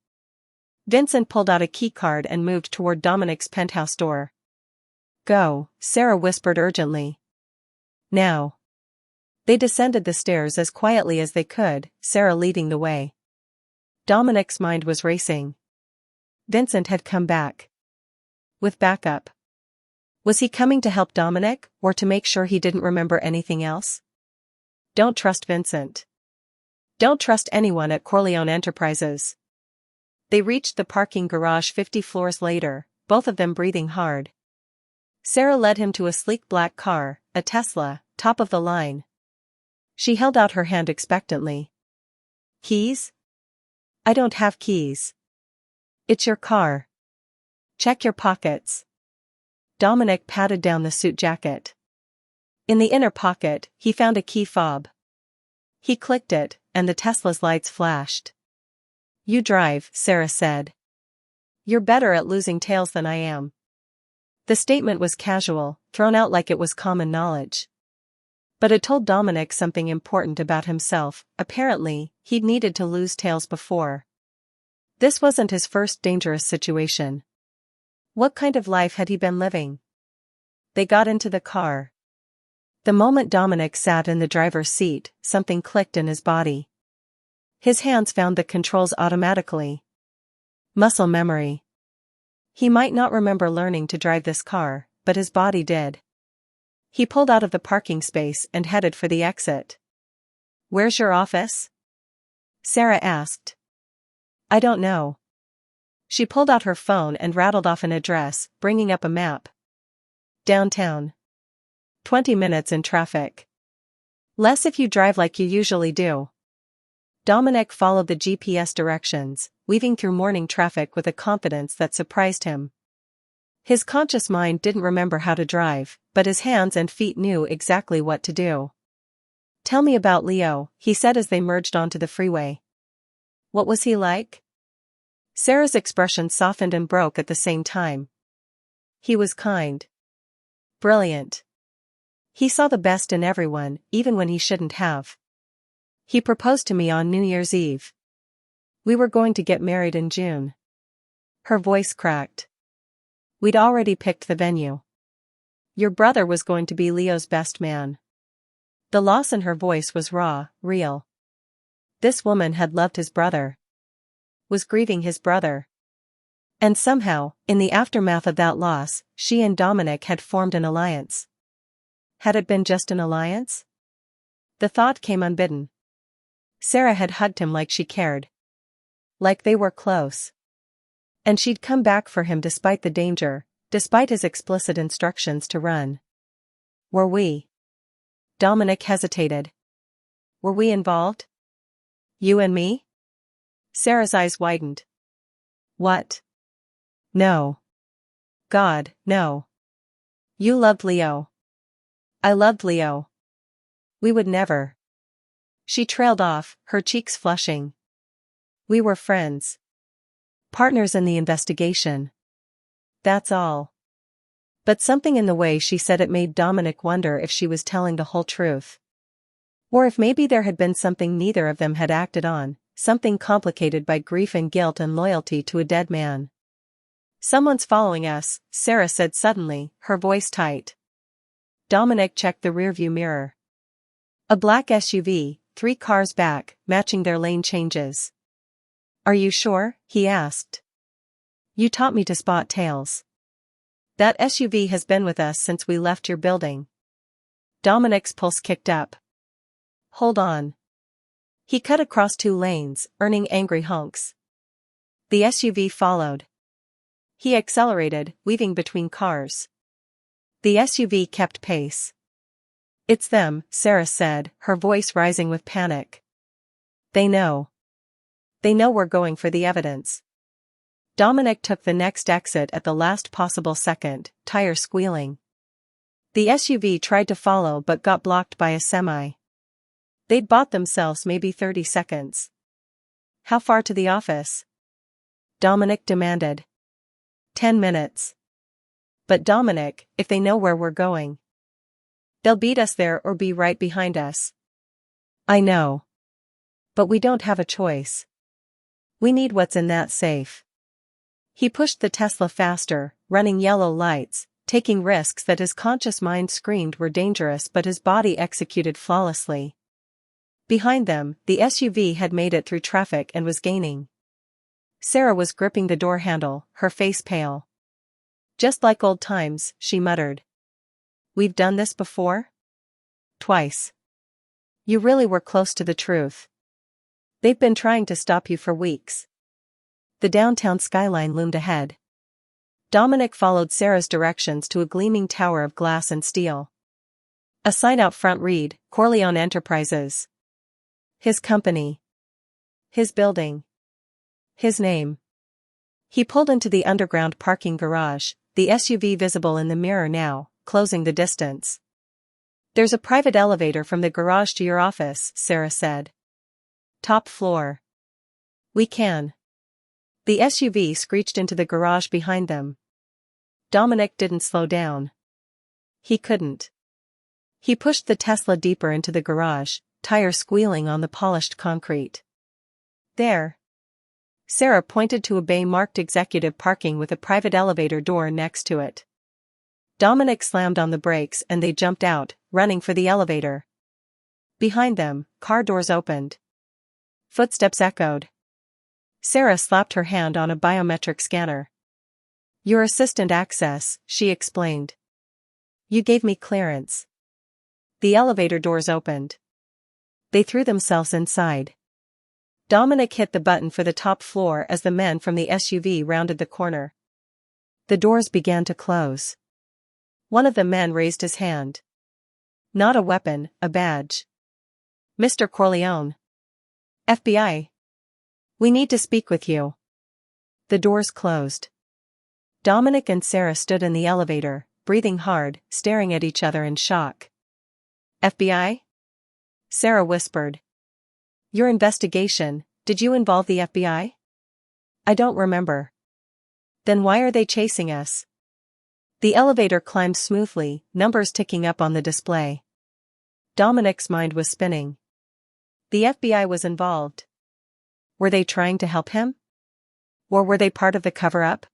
Vincent pulled out a keycard and moved toward Dominic's penthouse door. "Go," Sarah whispered urgently. "Now." They descended the stairs as quietly as they could, Sarah leading the way. Dominic's mind was racing. Vincent had come back. With backup. Was he coming to help Dominic, or to make sure he didn't remember anything else? Don't trust Vincent. Don't trust anyone at Corleone Enterprises. They reached the parking garage 50 floors later, both of them breathing hard. Sarah led him to a sleek black car, a Tesla, top of the line. She held out her hand expectantly. Keys? I don't have keys. It's your car. Check your pockets. Dominic patted down the suit jacket. In the inner pocket, he found a key fob. He clicked it, and the Tesla's lights flashed. You drive, Sarah said. You're better at losing tails than I am. The statement was casual, thrown out like it was common knowledge. But it told Dominic something important about himself. Apparently, he'd needed to lose tails before. This wasn't his first dangerous situation. What kind of life had he been living? They got into the car. The moment Dominic sat in the driver's seat, something clicked in his body. His hands found the controls automatically. Muscle memory. He might not remember learning to drive this car, but his body did. He pulled out of the parking space and headed for the exit. Where's your office? Sarah asked. I don't know. She pulled out her phone and rattled off an address, bringing up a map. Downtown. 20 minutes in traffic. Less if you drive like you usually do. Dominic followed the GPS directions, weaving through morning traffic with a confidence that surprised him. His conscious mind didn't remember how to drive, but his hands and feet knew exactly what to do. Tell me about Leo, he said as they merged onto the freeway. What was he like? Sarah's expression softened and broke at the same time. He was kind. Brilliant. He saw the best in everyone, even when he shouldn't have. He proposed to me on New Year's Eve. We were going to get married in June. Her voice cracked. We'd already picked the venue. Your brother was going to be Leo's best man. The loss in her voice was raw, real. This woman had loved his brother. Was grieving his brother. And somehow, in the aftermath of that loss, she and Dominic had formed an alliance. Had it been just an alliance? The thought came unbidden. Sarah had hugged him like she cared. Like they were close. And she'd come back for him despite the danger, despite his explicit instructions to run. Were we? Dominic hesitated. Were we involved? You and me? Sarah's eyes widened. What? No. God, no. You loved Leo. I loved Leo. We would never. She trailed off, her cheeks flushing. We were friends. Partners in the investigation. That's all. But something in the way she said it made Dominic wonder if she was telling the whole truth. Or if maybe there had been something neither of them had acted on, something complicated by grief and guilt and loyalty to a dead man. Someone's following us, Sarah said suddenly, her voice tight. Dominic checked the rearview mirror. A black SUV, 3 cars back, matching their lane changes. Are you sure? He asked. You taught me to spot tails. That SUV has been with us since we left your building. Dominic's pulse kicked up. Hold on. He cut across 2 lanes, earning angry honks. The SUV followed. He accelerated, weaving between cars. The SUV kept pace. It's them, Sarah said, her voice rising with panic. They know. They know we're going for the evidence. Dominic took the next exit at the last possible second, tire squealing. The SUV tried to follow but got blocked by a semi. They'd bought themselves maybe 30 seconds. How far to the office? Dominic demanded. 10 minutes. But Dominic, if they know where we're going, they'll beat us there or be right behind us. I know. But we don't have a choice. We need what's in that safe. He pushed the Tesla faster, running yellow lights, taking risks that his conscious mind screamed were dangerous but his body executed flawlessly. Behind them, the SUV had made it through traffic and was gaining. Sarah was gripping the door handle, her face pale. "Just like old times," she muttered. "We've done this before?" "Twice. You really were close to the truth. They've been trying to stop you for weeks." The downtown skyline loomed ahead. Dominic followed Sarah's directions to a gleaming tower of glass and steel. A sign out front read, "Corleone Enterprises." His company. His building. His name. He pulled into the underground parking garage, the SUV visible in the mirror now, closing the distance. "There's a private elevator from the garage to your office," Sarah said. "Top floor." "We can." The SUV screeched into the garage behind them. Dominic didn't slow down. He couldn't. He pushed the Tesla deeper into the garage, tires squealing on the polished concrete. "There." Sarah pointed to a bay marked executive parking with a private elevator door next to it. Dominic slammed on the brakes and they jumped out, running for the elevator. Behind them, car doors opened. Footsteps echoed. Sarah slapped her hand on a biometric scanner. "Your assistant access," she explained. "You gave me clearance." The elevator doors opened. They threw themselves inside. Dominic hit the button for the top floor as the men from the SUV rounded the corner. The doors began to close. One of the men raised his hand. Not a weapon, a badge. "Mr. Corleone. FBI. We need to speak with you." The doors closed. Dominic and Sarah stood in the elevator, breathing hard, staring at each other in shock. "FBI?" Sarah whispered. "Your investigation, did you involve the FBI?" "I don't remember." "Then why are they chasing us?" The elevator climbed smoothly, numbers ticking up on the display. Dominic's mind was spinning. The FBI was involved. Were they trying to help him? Or were they part of the cover-up?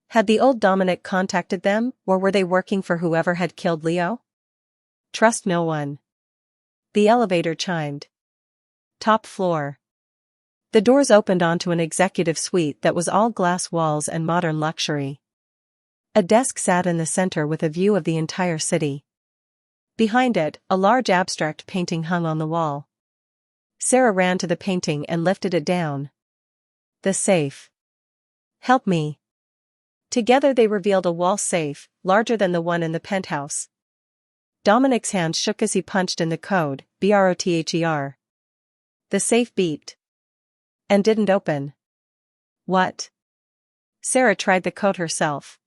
Had the old Dominic contacted them, or were they working for whoever had killed Leo? Trust no one. The elevator chimed. Top floor. The doors opened onto an executive suite that was all glass walls and modern luxury. A desk sat in the center with a view of the entire city. Behind it, a large abstract painting hung on the wall. Sarah ran to the painting and lifted it down. The safe. "Help me." Together they revealed a wall safe, larger than the one in the penthouse. Dominic's hand shook as he punched in the code, BROTHER. The safe beeped. And didn't open. What? Sarah tried the code herself.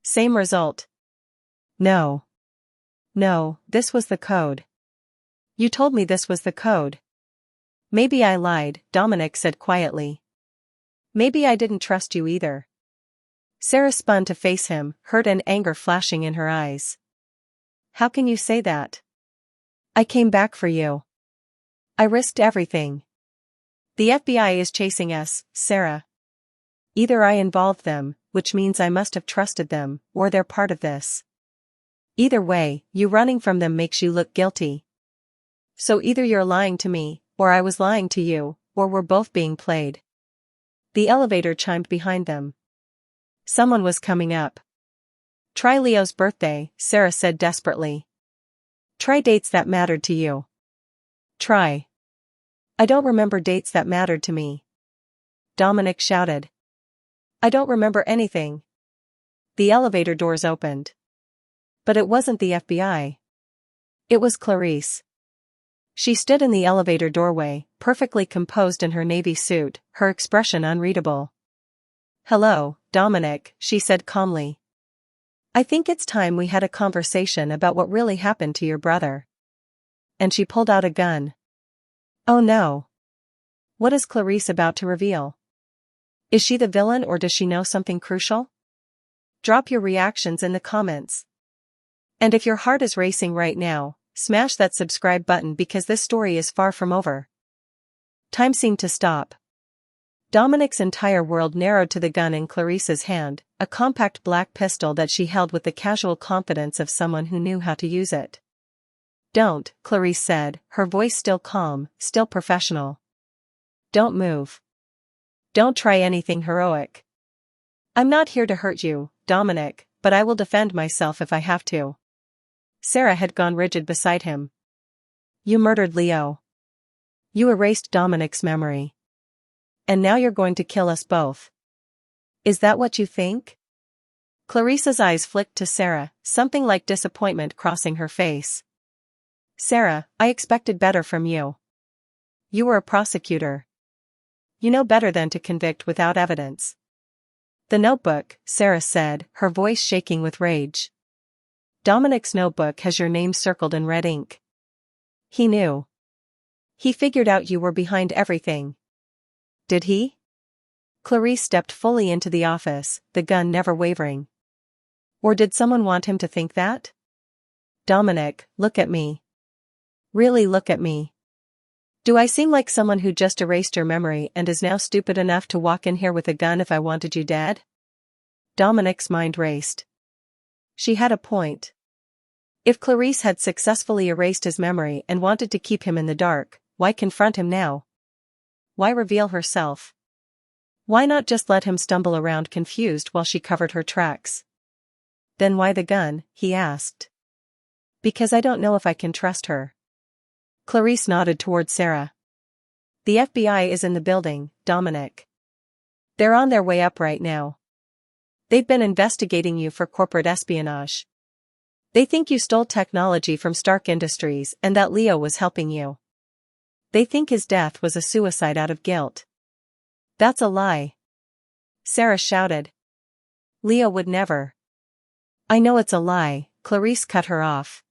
Same result. No. No, this was the code. You told me this was the code. Maybe I lied, Dominic said quietly. Maybe I didn't trust you either. Sarah spun to face him, hurt and anger flashing in her eyes. How can you say that? I came back for you. I risked everything. The FBI is chasing us, Sarah. Either I involved them, which means I must have trusted them, or they're part of this. Either way, you running from them makes you look guilty. So either you're lying to me, or I was lying to you, or we're both being played. The elevator chimed behind them. Someone was coming up. Try Leo's birthday, Sarah said desperately. Try dates that mattered to you. Try. I don't remember dates that mattered to me. Dominic shouted. I don't remember anything. The elevator doors opened. But it wasn't the FBI. It was Clarice. She stood in the elevator doorway, perfectly composed in her navy suit, her expression unreadable. Hello, Dominic, she said calmly. I think it's time we had a conversation about what really happened to your brother. And she pulled out a gun. Oh no. What is Clarice about to reveal? Is she the villain or does she know something crucial? Drop your reactions in the comments. And if your heart is racing right now, smash that subscribe button because this story is far from over. Time seemed to stop. Dominic's entire world narrowed to the gun in Clarice's hand, a compact black pistol that she held with the casual confidence of someone who knew how to use it. "Don't," Clarice said, her voice still calm, still professional. "Don't move. Don't try anything heroic. I'm not here to hurt you, Dominic, but I will defend myself if I have to." Sarah had gone rigid beside him. "You murdered Leo. You erased Dominic's memory. And now you're going to kill us both. Is that what you think?" Clarice's eyes flicked to Sarah, something like disappointment crossing her face. "Sarah, I expected better from you. You were a prosecutor. You know better than to convict without evidence." "The notebook," Sarah said, her voice shaking with rage. "Dominic's notebook has your name circled in red ink. He knew. He figured out you were behind everything." "Did he?" Clarice stepped fully into the office, the gun never wavering. "Or did someone want him to think that? Dominic, look at me. Really look at me. Do I seem like someone who just erased your memory and is now stupid enough to walk in here with a gun if I wanted you dead?" Dominic's mind raced. She had a point. If Clarice had successfully erased his memory and wanted to keep him in the dark, why confront him now? Why reveal herself? Why not just let him stumble around confused while she covered her tracks? "Then why the gun?" he asked. "Because I don't know if I can trust her." Clarice nodded toward Sarah. "The FBI is in the building, Dominic. They're on their way up right now. They've been investigating you for corporate espionage. They think you stole technology from Stark Industries and that Leo was helping you. They think his death was a suicide out of guilt." "That's a lie," Sarah shouted. "Leo would never." "I know it's a lie," Clarice cut her off.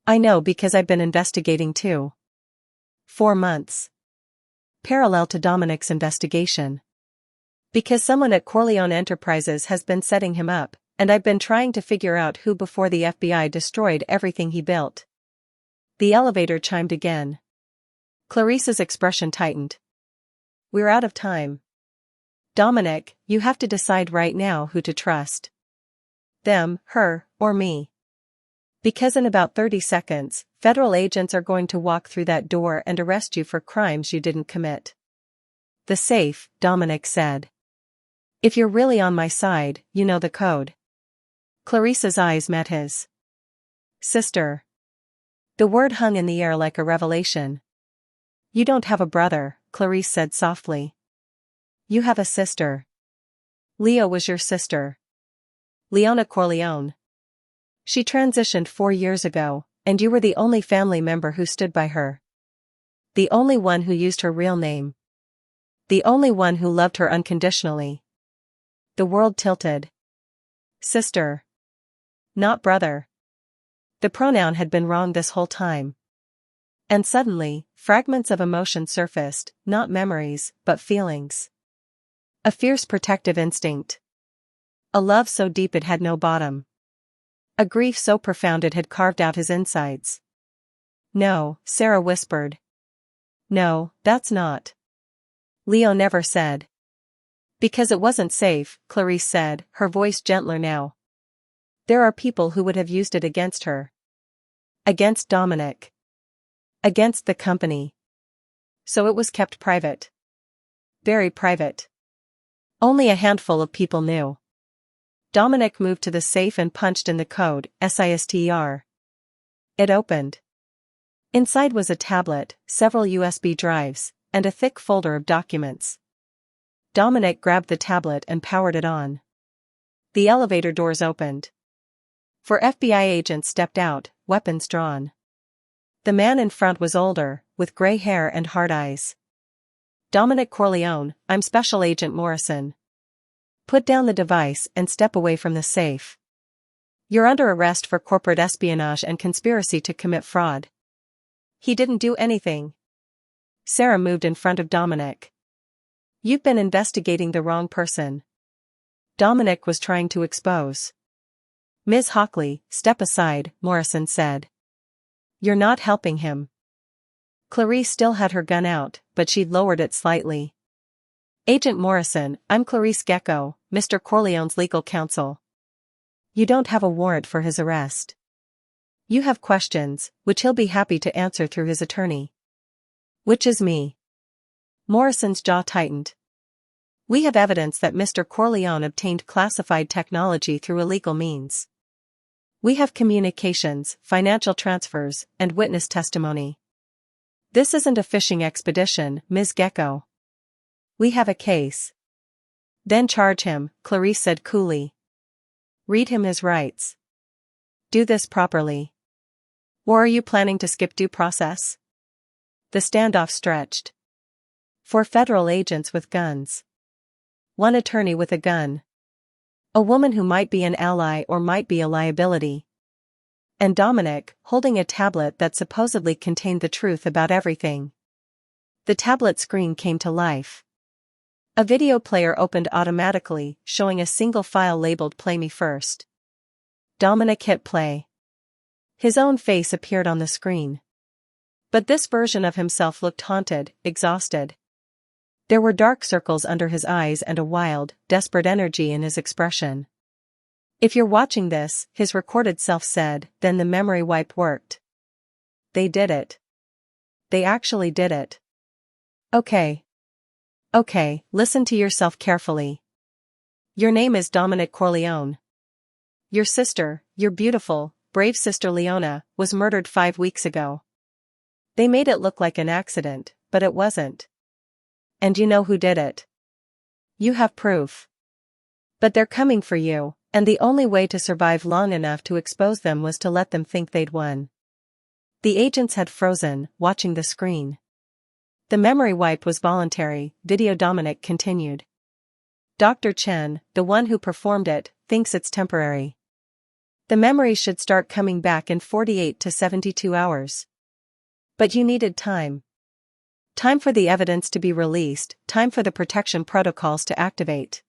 "I know because I've been investigating too. 4 months. Parallel to Dominic's investigation. Because someone at Corleone Enterprises has been setting him up, and I've been trying to figure out who before the FBI destroyed everything he built." The elevator chimed again. Clarice's expression tightened. "We're out of time. Dominic, you have to decide right now who to trust. Them, her, or me. Because in about 30 seconds, federal agents are going to walk through that door and arrest you for crimes you didn't commit." "The safe," Dominic said. "If you're really on my side, you know the code." Clarice's eyes met his. "Sister." The word hung in the air like a revelation. "You don't have a brother," Clarice said softly. "You have a sister. Leo was your sister. Leona Corleone. She transitioned 4 years ago, and you were the only family member who stood by her. The only one who used her real name. The only one who loved her unconditionally." The world tilted. Sister. Not brother. The pronoun had been wrong this whole time. And suddenly, fragments of emotion surfaced, not memories, but feelings. A fierce protective instinct. A love so deep it had no bottom. A grief so profound it had carved out his insides. "No," Sarah whispered. "No, that's not. Leo never said." "Because it wasn't safe," Clarice said, her voice gentler now. "There are people who would have used it against her. Against Dominic. Against the company. So it was kept private. Very private. Only a handful of people knew." Dominic moved to the safe and punched in the code, SISTER. It opened. Inside was a tablet, several USB drives, and a thick folder of documents. Dominic grabbed the tablet and powered it on. The elevator doors opened. 4 FBI agents stepped out, weapons drawn. The man in front was older, with gray hair and hard eyes. "Dominic Corleone, I'm Special Agent Morrison. Put down the device and step away from the safe. You're under arrest for corporate espionage and conspiracy to commit fraud." "He didn't do anything." Sarah moved in front of Dominic. "You've been investigating the wrong person." Dominic was trying to expose. "Ms. Hockley, step aside," Morrison said. "You're not helping him." Clarice still had her gun out, but she'd lowered it slightly. Agent Morrison, I'm Clarice Gecko, Mr. Corleone's legal counsel. You don't have a warrant for his arrest. You have questions, which he'll be happy to answer through his attorney. Which is me. Morrison's jaw tightened. We have evidence that Mr. Corleone obtained classified technology through illegal means. We have communications, financial transfers, and witness testimony. This isn't a fishing expedition, Ms. Gecko. We have a case. Then charge him, Clarice said coolly. Read him his rights. Do this properly. Or are you planning to skip due process? The standoff stretched. 4 federal agents with guns. 1 attorney with a gun. A woman who might be an ally or might be a liability. And Dominic, holding a tablet that supposedly contained the truth about everything. The tablet screen came to life. A video player opened automatically, showing a single file labeled Play Me First. Dominic hit play. His own face appeared on the screen. But this version of himself looked haunted, exhausted. There were dark circles under his eyes and a wild, desperate energy in his expression. If you're watching this, his recorded self said, then the memory wipe worked. They did it. They actually did it. Okay. Okay, listen to yourself carefully. Your name is Dominic Corleone. Your sister, your beautiful, brave sister Leona, was murdered 5 weeks ago. They made it look like an accident, but it wasn't. And you know who did it. You have proof. But they're coming for you, and the only way to survive long enough to expose them was to let them think they'd won. The agents had frozen, watching the screen. The memory wipe was voluntary, Video Dominic continued. Dr. Chen, the one who performed it, thinks it's temporary. The memory should start coming back in 48 to 72 hours. But you needed time. Time for the evidence to be released, time for the protection protocols to activate.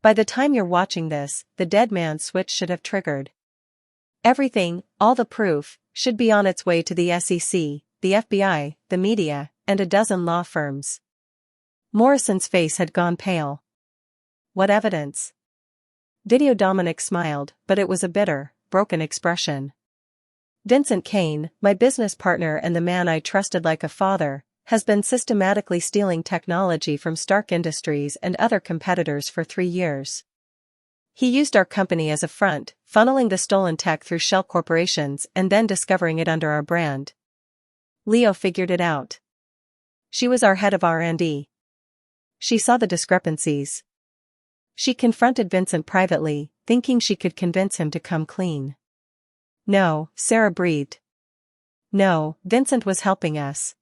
By the time you're watching this, the dead man's switch should have triggered. Everything, all the proof, should be on its way to the SEC, the FBI, the media, and a dozen law firms. Morrison's face had gone pale. What evidence? Video Dominic smiled, but it was a bitter, broken expression. Vincent Kane, my business partner and the man I trusted like a father, has been systematically stealing technology from Stark Industries and other competitors for 3 years. He used our company as a front, funneling the stolen tech through shell corporations and then discovering it under our brand. Leo figured it out. She was our head of R&D. She saw the discrepancies. She confronted Vincent privately, thinking she could convince him to come clean. No, Sarah breathed. No, Vincent was helping us.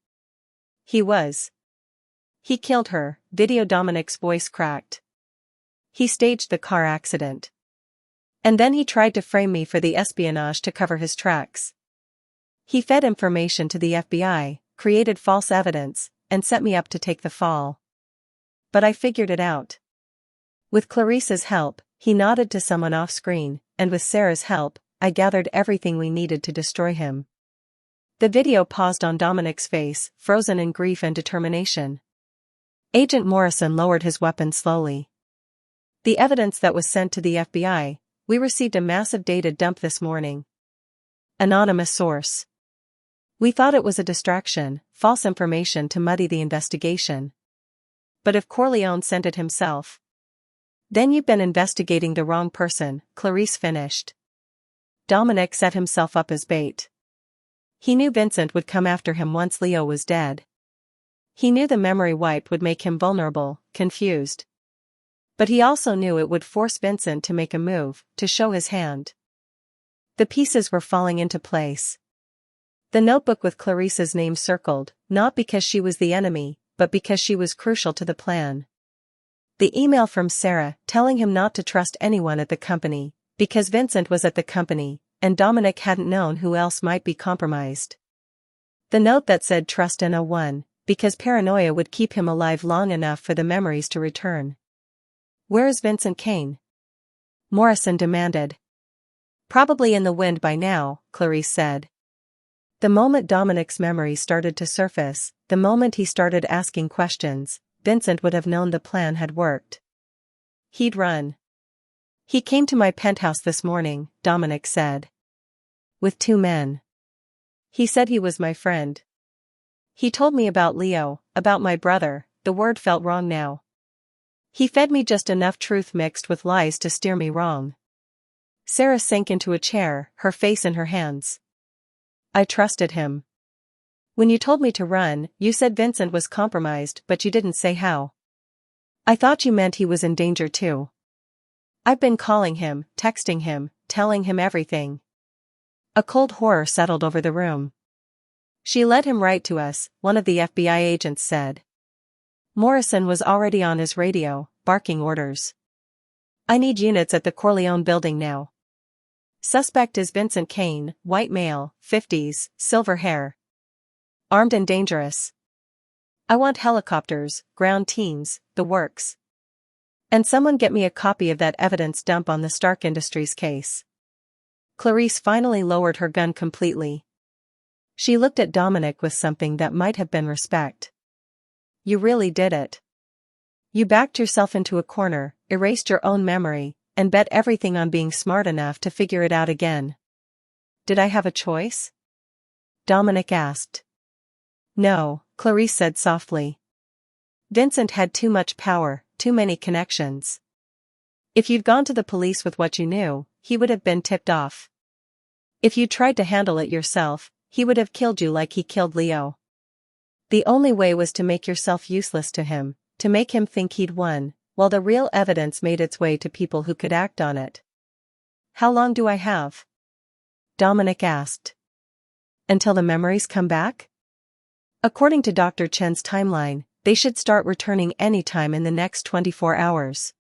He was. He killed her, Video Dominic's voice cracked. He staged the car accident. And then he tried to frame me for the espionage to cover his tracks. He fed information to the FBI, created false evidence, and set me up to take the fall. But I figured it out. With Clarice's help, he nodded to someone off-screen, and with Sarah's help, I gathered everything we needed to destroy him. The video paused on Dominic's face, frozen in grief and determination. Agent Morrison lowered his weapon slowly. The evidence that was sent to the FBI, we received a massive data dump this morning. Anonymous source. We thought it was a distraction, false information to muddy the investigation. But if Corleone sent it himself, then you've been investigating the wrong person, Clarice finished. Dominic set himself up as bait. He knew Vincent would come after him once Leo was dead. He knew the memory wipe would make him vulnerable, confused. But he also knew it would force Vincent to make a move, to show his hand. The pieces were falling into place. The notebook with Clarice's name circled, not because she was the enemy, but because she was crucial to the plan. The email from Sarah, telling him not to trust anyone at the company, because Vincent was at the company, and Dominic hadn't known who else might be compromised. The note that said trust no1, because paranoia would keep him alive long enough for the memories to return. Where is Vincent Kane? Morrison demanded. Probably in the wind by now, Clarice said. The moment Dominic's memory started to surface, the moment he started asking questions, Vincent would have known the plan had worked. He'd run. He came to my penthouse this morning, Dominic said. With 2 men. He said he was my friend. He told me about Leo, about my brother. The word felt wrong now. He fed me just enough truth mixed with lies to steer me wrong. Sarah sank into a chair, her face in her hands. I trusted him. When you told me to run, you said Vincent was compromised, but you didn't say how. I thought you meant he was in danger too. I've been calling him, texting him, telling him everything. A cold horror settled over the room. She led him right to us, one of the FBI agents said. Morrison was already on his radio, barking orders. I need units at the Corleone building now. Suspect is Vincent Kane, white male, 50s, silver hair. Armed and dangerous. I want helicopters, ground teams, the works. And someone get me a copy of that evidence dump on the Stark Industries case. Clarice finally lowered her gun completely. She looked at Dominic with something that might have been respect. You really did it. You backed yourself into a corner, erased your own memory, and bet everything on being smart enough to figure it out again. Did I have a choice? Dominic asked. No, Clarice said softly. Vincent had too much power, too many connections. If you'd gone to the police with what you knew, he would have been tipped off. If you tried to handle it yourself, he would have killed you like he killed Leo. The only way was to make yourself useless to him, to make him think he'd won, while the real evidence made its way to people who could act on it. How long do I have? Dominic asked. Until the memories come back? According to Dr. Chen's timeline, they should start returning any time in the next 24 hours.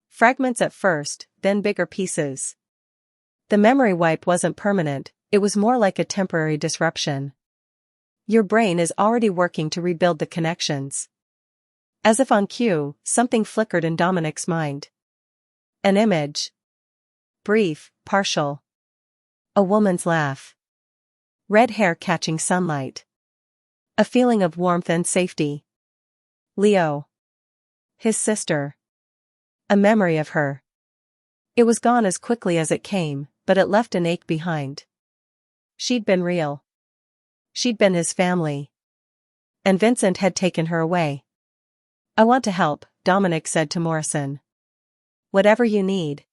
Fragments at first, then bigger pieces. The memory wipe wasn't permanent, it was more like a temporary disruption. Your brain is already working to rebuild the connections. As if on cue, something flickered in Dominic's mind. An image. Brief, partial. A woman's laugh. Red hair catching sunlight. A feeling of warmth and safety. Leo. His sister. A memory of her. It was gone as quickly as it came, but it left an ache behind. She'd been real. She'd been his family. And Vincent had taken her away. I want to help, Dominic said to Morrison. Whatever you need.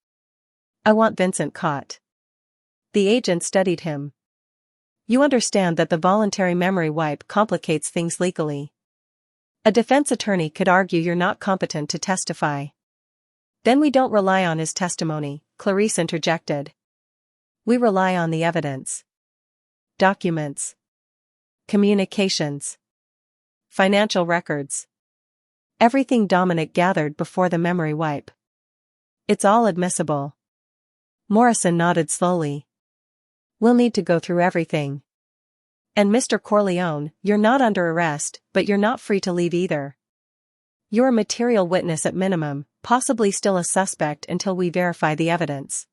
I want Vincent caught. The agent studied him. You understand that the voluntary memory wipe complicates things legally. A defense attorney could argue you're not competent to testify. Then we don't rely on his testimony, Clarice interjected. We rely on the evidence. Documents. Communications. Financial records. Everything Dominic gathered before the memory wipe. It's all admissible. Morrison nodded slowly. We'll need to go through everything. And Mr. Corleone, you're not under arrest, but you're not free to leave either. You're a material witness at minimum, possibly still a suspect until we verify the evidence.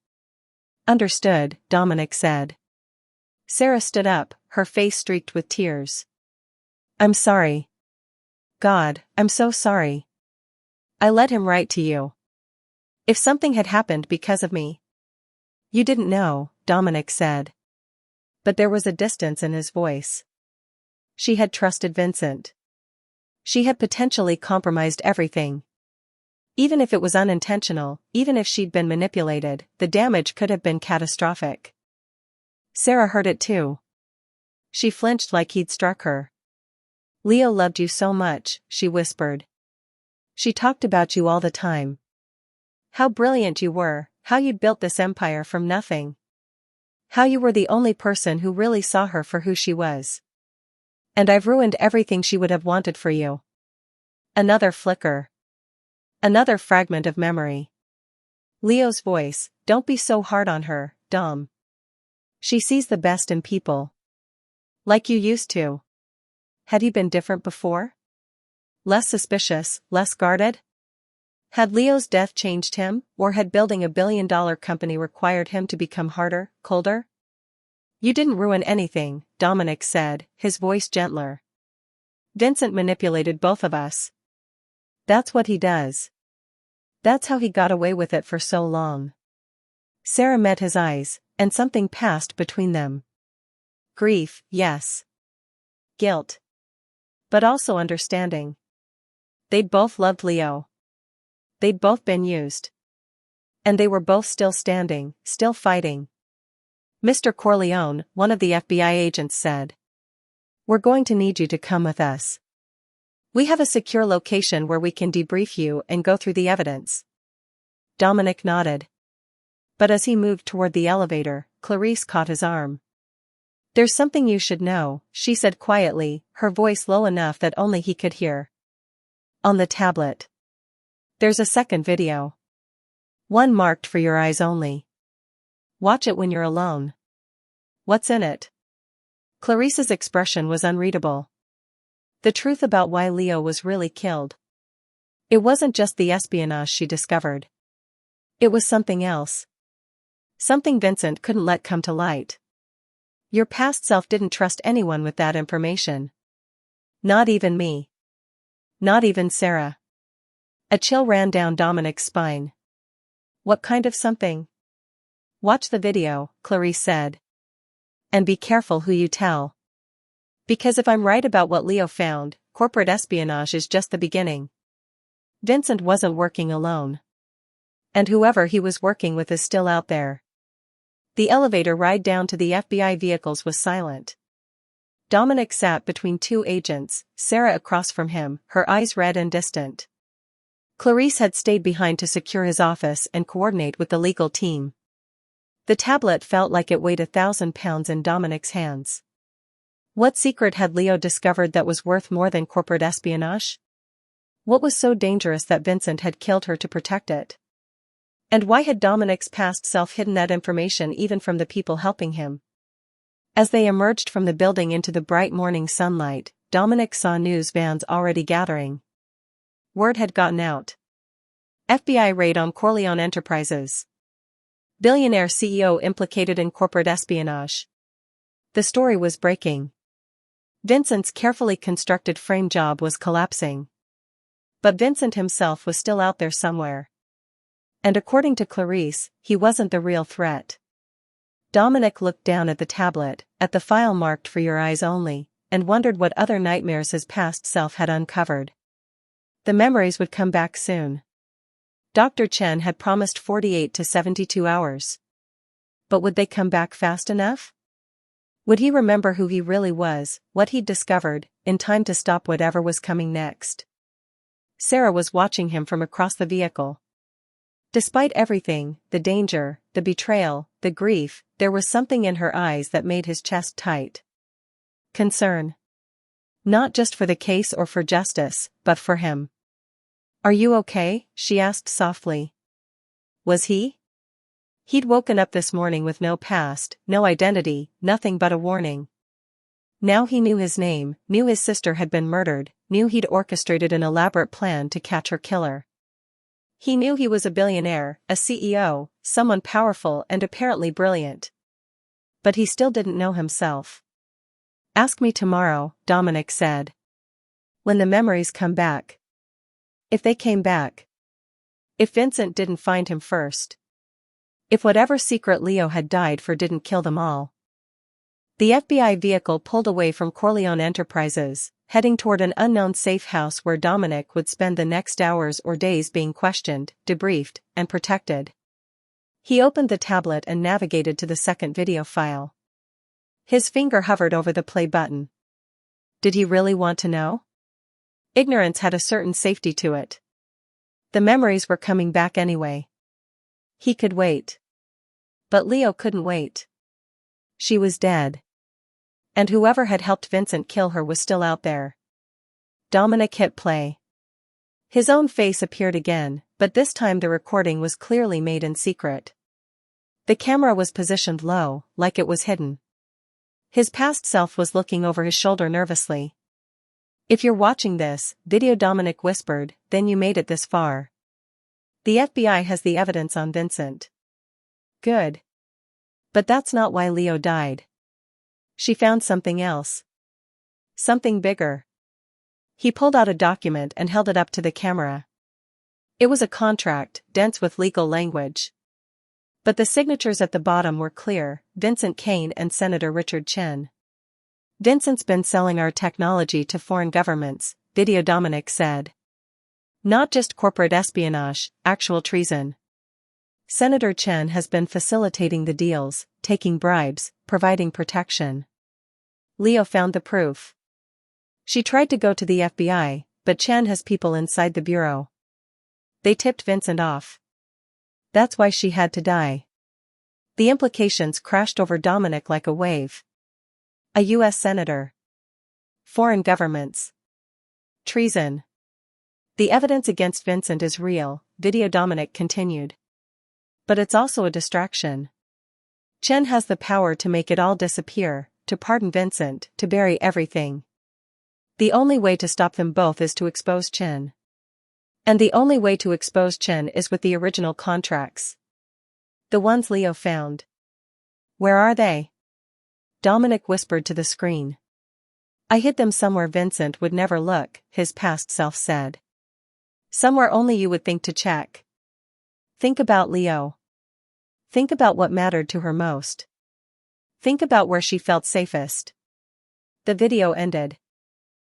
Understood, Dominic said. Sarah stood up, her face streaked with tears. I'm sorry. God, I'm so sorry. I led him right to you. If something had happened because of me. You didn't know, Dominic said. But there was a distance in his voice. She had trusted Vincent. She had potentially compromised everything. Even if it was unintentional, even if she'd been manipulated, the damage could have been catastrophic. Sarah heard it too. She flinched like he'd struck her. Leo loved you so much, she whispered. She talked about you all the time. How brilliant you were, how you'd built this empire from nothing. How you were the only person who really saw her for who she was. And I've ruined everything she would have wanted for you. Another flicker. Another fragment of memory. Leo's voice, don't be so hard on her, Dom. She sees the best in people. Like you used to. Had he been different before? Less suspicious, less guarded? Had Leo's death changed him, or had building a billion-dollar company required him to become harder, colder? You didn't ruin anything, Dominic said, his voice gentler. Vincent manipulated both of us. That's what he does. That's how he got away with it for so long. Sarah met his eyes, and something passed between them. Grief, yes. Guilt. But also understanding. They'd both loved Leo. They'd both been used. And they were both still standing, still fighting. Mr. Corleone, one of the FBI agents said. We're going to need you to come with us. We have a secure location where we can debrief you and go through the evidence. Dominic nodded. But as he moved toward the elevator, Clarice caught his arm. There's something you should know, she said quietly, her voice low enough that only he could hear. On the tablet. There's a second video. One marked for your eyes only. Watch it when you're alone. What's in it? Clarice's expression was unreadable. The truth about why Leo was really killed. It wasn't just the espionage she discovered. It was something else. Something Vincent couldn't let come to light. Your past self didn't trust anyone with that information. Not even me. Not even Sarah. A chill ran down Dominic's spine. What kind of something? Watch the video, Clarice said. And be careful who you tell. Because if I'm right about what Leo found, corporate espionage is just the beginning. Vincent wasn't working alone. And whoever he was working with is still out there. The elevator ride down to the FBI vehicles was silent. Dominic sat between two agents, Sarah across from him, her eyes red and distant. Clarice had stayed behind to secure his office and coordinate with the legal team. The tablet felt like it weighed 1,000 pounds in Dominic's hands. What secret had Leo discovered that was worth more than corporate espionage? What was so dangerous that Vincent had killed her to protect it? And why had Dominic's past self hidden that information even from the people helping him? As they emerged from the building into the bright morning sunlight, Dominic saw news vans already gathering. Word had gotten out. FBI raid on Corleone Enterprises. Billionaire CEO implicated in corporate espionage. The story was breaking. Vincent's carefully constructed frame job was collapsing. But Vincent himself was still out there somewhere. And according to Clarice, he wasn't the real threat. Dominic looked down at the tablet, at the file marked for your eyes only, and wondered what other nightmares his past self had uncovered. The memories would come back soon. Dr. Chen had promised 48 to 72 hours. But would they come back fast enough? Would he remember who he really was, what he'd discovered, in time to stop whatever was coming next? Sarah was watching him from across the vehicle. Despite everything, the danger, the betrayal, the grief, there was something in her eyes that made his chest tight. Concern. Not just for the case or for justice, but for him. Are you okay? She asked softly. Was he? He'd woken up this morning with no past, no identity, nothing but a warning. Now he knew his name, knew his sister had been murdered, knew he'd orchestrated an elaborate plan to catch her killer. He knew he was a billionaire, a CEO, someone powerful and apparently brilliant. But he still didn't know himself. Ask me tomorrow, Dominic said. When the memories come back. If they came back. If Vincent didn't find him first. If whatever secret Leo had died for didn't kill them all. The FBI vehicle pulled away from Corleone Enterprises, heading toward an unknown safe house where Dominic would spend the next hours or days being questioned, debriefed, and protected. He opened the tablet and navigated to the second video file. His finger hovered over the play button. Did he really want to know? Ignorance had a certain safety to it. The memories were coming back anyway. He could wait. But Leo couldn't wait. She was dead. And whoever had helped Vincent kill her was still out there. Dominic hit play. His own face appeared again, but this time the recording was clearly made in secret. The camera was positioned low, like it was hidden. His past self was looking over his shoulder nervously. If you're watching this video, Dominic whispered, then you made it this far. The FBI has the evidence on Vincent. Good. But that's not why Leo died. She found something else. Something bigger. He pulled out a document and held it up to the camera. It was a contract, dense with legal language. But the signatures at the bottom were clear: Vincent Kane and Senator Richard Chen. Vincent's been selling our technology to foreign governments, Video Dominic said. Not just corporate espionage, actual treason. Senator Chen has been facilitating the deals, taking bribes, providing protection. Leo found the proof. She tried to go to the FBI, but Chen has people inside the bureau. They tipped Vincent off. That's why she had to die. The implications crashed over Dominic like a wave. A U.S. senator. Foreign governments. Treason. The evidence against Vincent is real, Video Dominic continued. But it's also a distraction. Chen has the power to make it all disappear, to pardon Vincent, to bury everything. The only way to stop them both is to expose Chen. And the only way to expose Chen is with the original contracts. The ones Leo found. Where are they? Dominic whispered to the screen. I hid them somewhere Vincent would never look, his past self said. Somewhere only you would think to check. Think about Leo. Think about what mattered to her most. Think about where she felt safest. The video ended.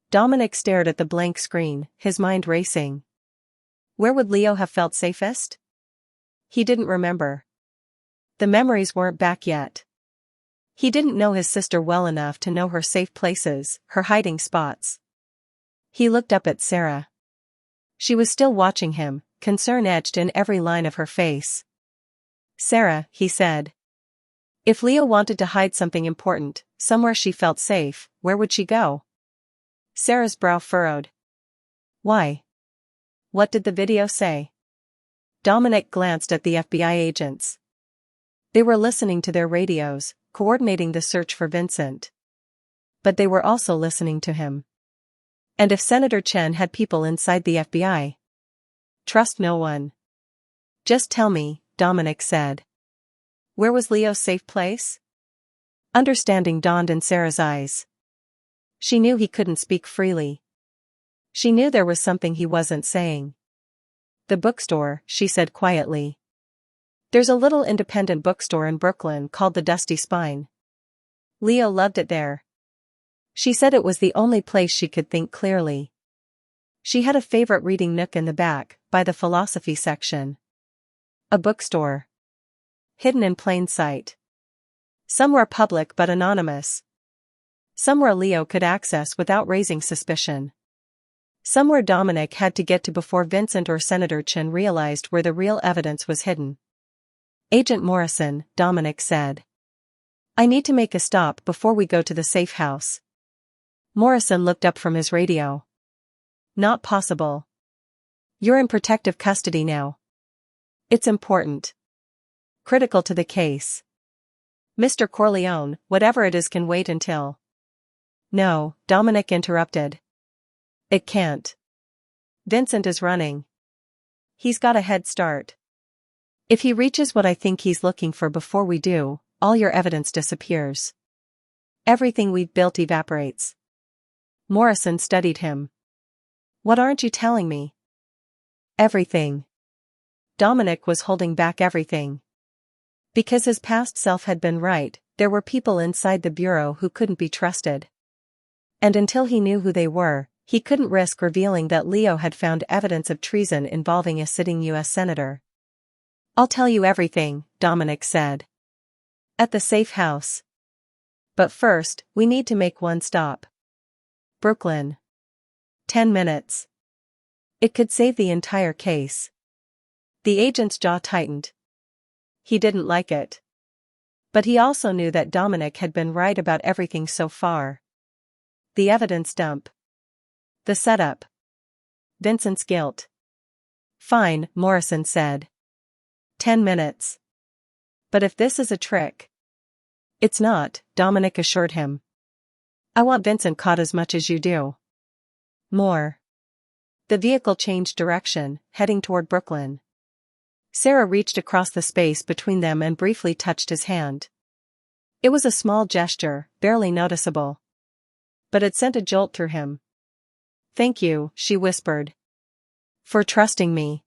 Dominic stared at the blank screen, his mind racing. Where would Leo have felt safest? He didn't remember. The memories weren't back yet. He didn't know his sister well enough to know her safe places, her hiding spots. He looked up at Sarah. She was still watching him, concern etched in every line of her face. Sarah, he said. If Leo wanted to hide something important, somewhere she felt safe, where would she go? Sarah's brow furrowed. Why? What did the video say? Dominic glanced at the FBI agents. They were listening to their radios, coordinating the search for Vincent. But they were also listening to him. And if Senator Chen had people inside the FBI? Trust no one. Just tell me, Dominic said. Where was Leo's safe place? Understanding dawned in Sarah's eyes. She knew he couldn't speak freely. She knew there was something he wasn't saying. The bookstore, she said quietly. There's a little independent bookstore in Brooklyn called the Dusty Spine. Leo loved it there. She said it was the only place she could think clearly. She had a favorite reading nook in the back, by the philosophy section. A bookstore. Hidden in plain sight. Somewhere public but anonymous. Somewhere Leo could access without raising suspicion. Somewhere Dominic had to get to before Vincent or Senator Chen realized where the real evidence was hidden. Agent Morrison, Dominic said. I need to make a stop before we go to the safe house. Morrison looked up from his radio. Not possible. You're in protective custody now. It's important. Critical to the case. Mr. Corleone, whatever it is can wait until. No, Dominic interrupted. It can't. Vincent is running. He's got a head start. If he reaches what I think he's looking for before we do, all your evidence disappears. Everything we've built evaporates. Morrison studied him. What aren't you telling me? Everything. Dominic was holding back everything. Because his past self had been right, there were people inside the bureau who couldn't be trusted. And until he knew who they were, he couldn't risk revealing that Leo had found evidence of treason involving a sitting U.S. senator. I'll tell you everything, Dominic said. At the safe house. But first, we need to make one stop. Brooklyn. 10 minutes. It could save the entire case. The agent's jaw tightened. He didn't like it. But he also knew that Dominic had been right about everything so far. The evidence dump. The setup. Vincent's guilt. Fine, Morrison said. 10 minutes. But if this is a trick. It's not, Dominic assured him. I want Vincent caught as much as you do. More. The vehicle changed direction, heading toward Brooklyn. Sarah reached across the space between them and briefly touched his hand. It was a small gesture, barely noticeable. But it sent a jolt through him. Thank you, she whispered. For trusting me.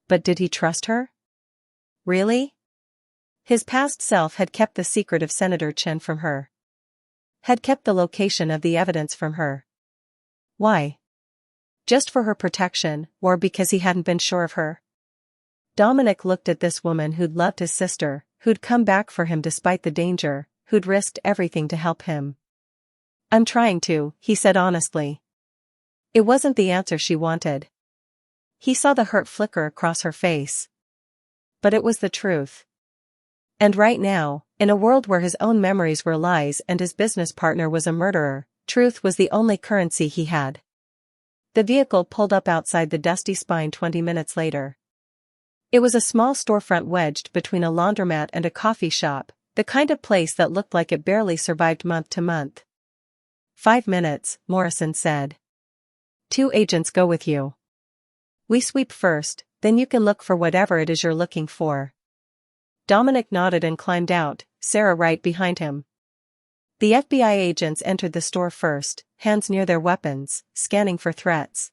But did he trust her? Really? His past self had kept the secret of Senator Chen from her. Had kept the location of the evidence from her. Why? Just for her protection, or because he hadn't been sure of her? Dominic looked at this woman who'd loved his sister, who'd come back for him despite the danger, who'd risked everything to help him. I'm trying to, he said honestly. It wasn't the answer she wanted. He saw the hurt flicker across her face. But it was the truth. And right now, in a world where his own memories were lies and his business partner was a murderer, truth was the only currency he had. The vehicle pulled up outside the Dusty Spine 20 minutes later. It was a small storefront wedged between a laundromat and a coffee shop, the kind of place that looked like it barely survived month to month. 5 minutes, Morrison said. 2 agents go with you. We sweep first, then you can look for whatever it is you're looking for. Dominic nodded and climbed out, Sarah right behind him. The FBI agents entered the store first, hands near their weapons, scanning for threats.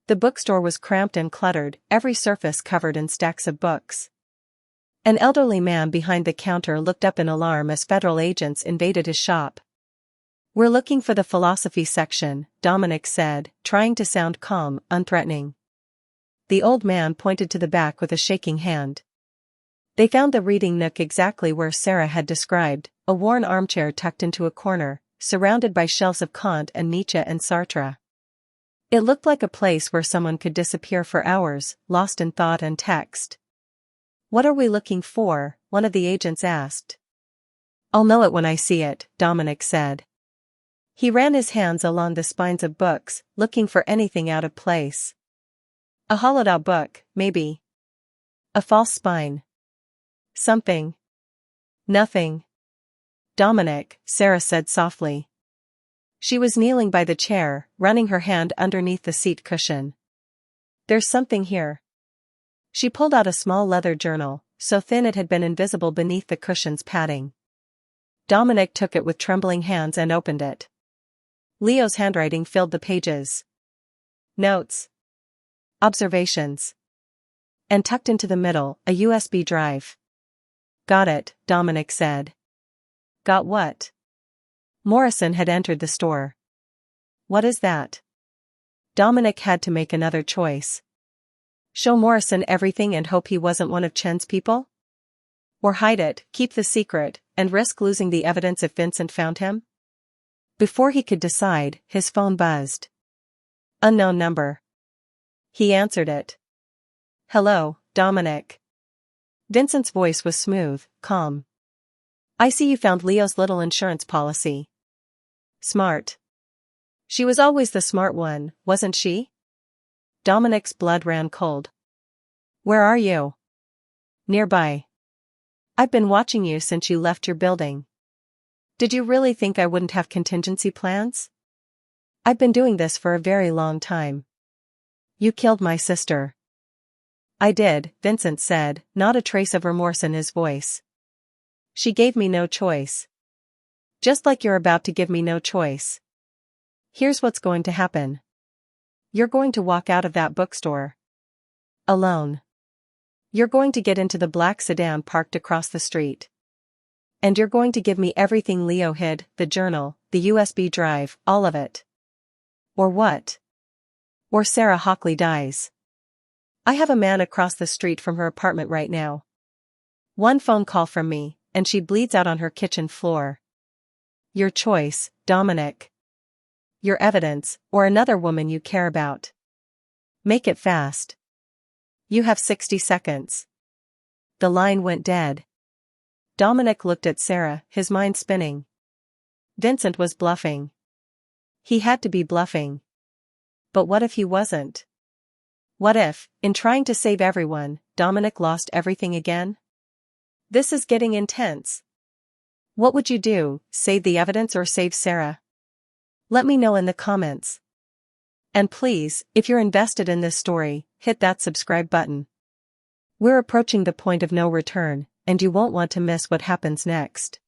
The bookstore was cramped and cluttered, every surface covered in stacks of books. An elderly man behind the counter looked up in alarm as federal agents invaded his shop. We're looking for the philosophy section, Dominic said, trying to sound calm, unthreatening. The old man pointed to the back with a shaking hand. They found the reading nook exactly where Sarah had described, a worn armchair tucked into a corner, surrounded by shelves of Kant and Nietzsche and Sartre. It looked like a place where someone could disappear for hours, lost in thought and text. What are we looking for? One of the agents asked. I'll know it when I see it, Dominic said. He ran his hands along the spines of books, looking for anything out of place. A hollowed-out book, maybe. A false spine. Something. Nothing. Dominic, Sarah said softly. She was kneeling by the chair, running her hand underneath the seat cushion. There's something here. She pulled out a small leather journal, so thin it had been invisible beneath the cushion's padding. Dominic took it with trembling hands and opened it. Leo's handwriting filled the pages. Notes. Observations. And tucked into the middle, a USB drive. Got it, Dominic said. Got what? Morrison had entered the store. What is that? Dominic had to make another choice. Show Morrison everything and hope he wasn't one of Chen's people? Or hide it, keep the secret, and risk losing the evidence if Vincent found him? Before he could decide, his phone buzzed. Unknown number. He answered it. Hello, Dominic. Vincent's voice was smooth, calm. I see you found Leo's little insurance policy. Smart. She was always the smart one, wasn't she? Dominic's blood ran cold. Where are you? Nearby. I've been watching you since you left your building. Did you really think I wouldn't have contingency plans? I've been doing this for a very long time. You killed my sister. I did, Vincent said, not a trace of remorse in his voice. She gave me no choice. Just like you're about to give me no choice. Here's what's going to happen. You're going to walk out of that bookstore. Alone. You're going to get into the black sedan parked across the street. And you're going to give me everything Leo hid, the journal, the USB drive, all of it. Or what? Or Sarah Hockley dies. I have a man across the street from her apartment right now. One phone call from me, and she bleeds out on her kitchen floor. Your choice, Dominic. Your evidence, or another woman you care about. Make it fast. You have 60 seconds. The line went dead. Dominic looked at Sarah, his mind spinning. Vincent was bluffing. He had to be bluffing. But what if he wasn't? What if, in trying to save everyone, Dominic lost everything again? This is getting intense. What would you do, save the evidence or save Sarah? Let me know in the comments. And please, if you're invested in this story, hit that subscribe button. We're approaching the point of no return, and you won't want to miss what happens next.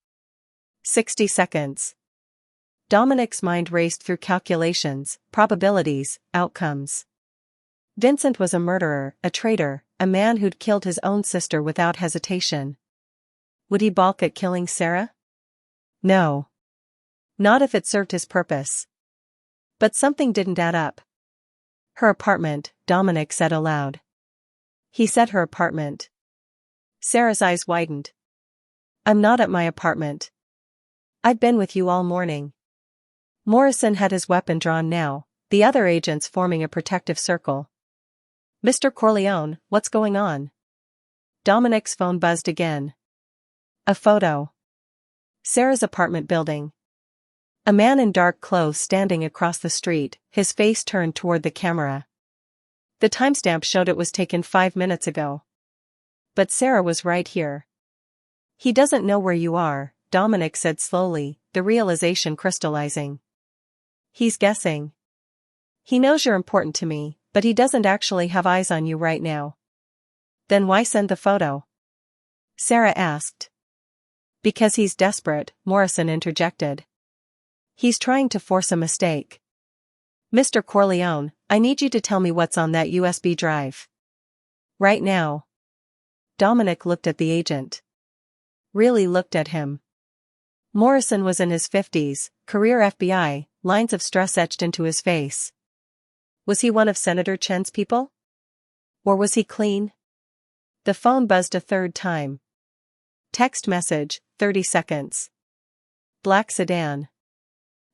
60 seconds. Dominic's mind raced through calculations, probabilities, outcomes. Vincent was a murderer, a traitor, a man who'd killed his own sister without hesitation. Would he balk at killing Sarah? No. Not if it served his purpose. But something didn't add up. Her apartment, Dominic said aloud. He said her apartment. Sarah's eyes widened. I'm not at my apartment. I've been with you all morning. Morrison had his weapon drawn now, the other agents forming a protective circle. Mr. Corleone, what's going on? Dominic's phone buzzed again. A photo. Sarah's apartment building. A man in dark clothes standing across the street, his face turned toward the camera. The timestamp showed it was taken 5 minutes ago. But Sarah was right here. He doesn't know where you are, Dominic said slowly, the realization crystallizing. He's guessing. He knows you're important to me, but he doesn't actually have eyes on you right now. Then why send the photo? Sarah asked. Because he's desperate, Morrison interjected. He's trying to force a mistake. Mr. Corleone, I need you to tell me what's on that USB drive. Right now. Dominic looked at the agent. Really looked at him. Morrison was in his 50s, career FBI, lines of stress etched into his face. Was he one of Senator Chen's people? Or was he clean? The phone buzzed a third time. Text message, 30 seconds. Black sedan.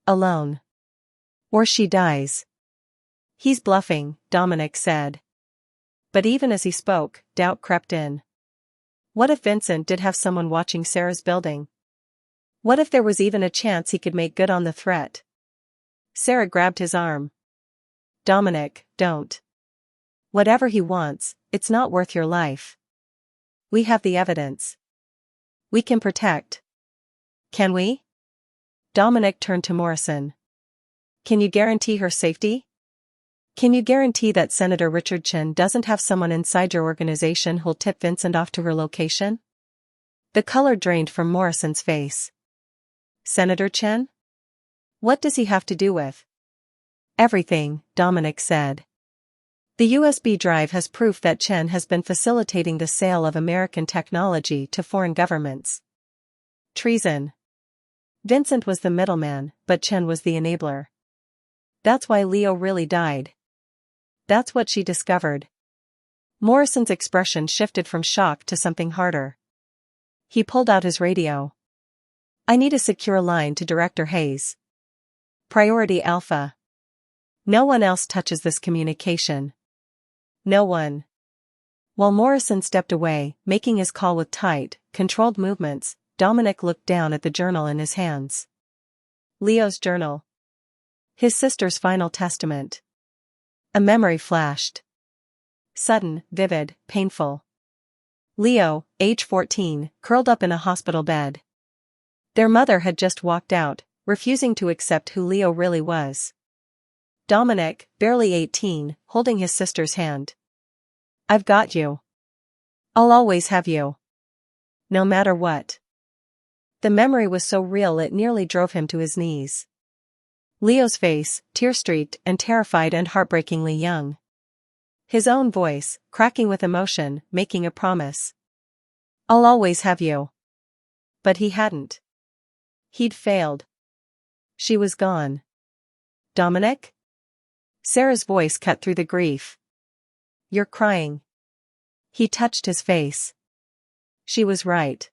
Alone. Or she dies. He's bluffing, Dominic said. But even as he spoke, doubt crept in. What if Vincent did have someone watching Sarah's building? What if there was even a chance he could make good on the threat? Sarah grabbed his arm. Dominic, don't. Whatever he wants, it's not worth your life. We have the evidence. We can protect. Can we? Dominic turned to Morrison. Can you guarantee her safety? Can you guarantee that Senator Richard Chen doesn't have someone inside your organization who'll tip Vincent off to her location? The color drained from Morrison's face. Senator Chen? What does he have to do with? Everything, Dominic said. The USB drive has proof that Chen has been facilitating the sale of American technology to foreign governments. Treason. Vincent was the middleman, but Chen was the enabler. That's why Leo really died. That's what she discovered. Morrison's expression shifted from shock to something harder. He pulled out his radio. I need a secure line to Director Hayes. Priority Alpha. No one else touches this communication. No one. While Morrison stepped away, making his call with tight, controlled movements, Dominic looked down at the journal in his hands. Leo's journal. His sister's final testament. A memory flashed. Sudden, vivid, painful. Leo, age 14, curled up in a hospital bed. Their mother had just walked out, refusing to accept who Leo really was. Dominic, barely 18, holding his sister's hand. I've got you. I'll always have you. No matter what. The memory was so real it nearly drove him to his knees. Leo's face, tear-streaked and terrified and heartbreakingly young. His own voice, cracking with emotion, making a promise. I'll always have you. But he hadn't. He'd failed. She was gone. Dominic? Sarah's voice cut through the grief. You're crying. He touched his face. She was right.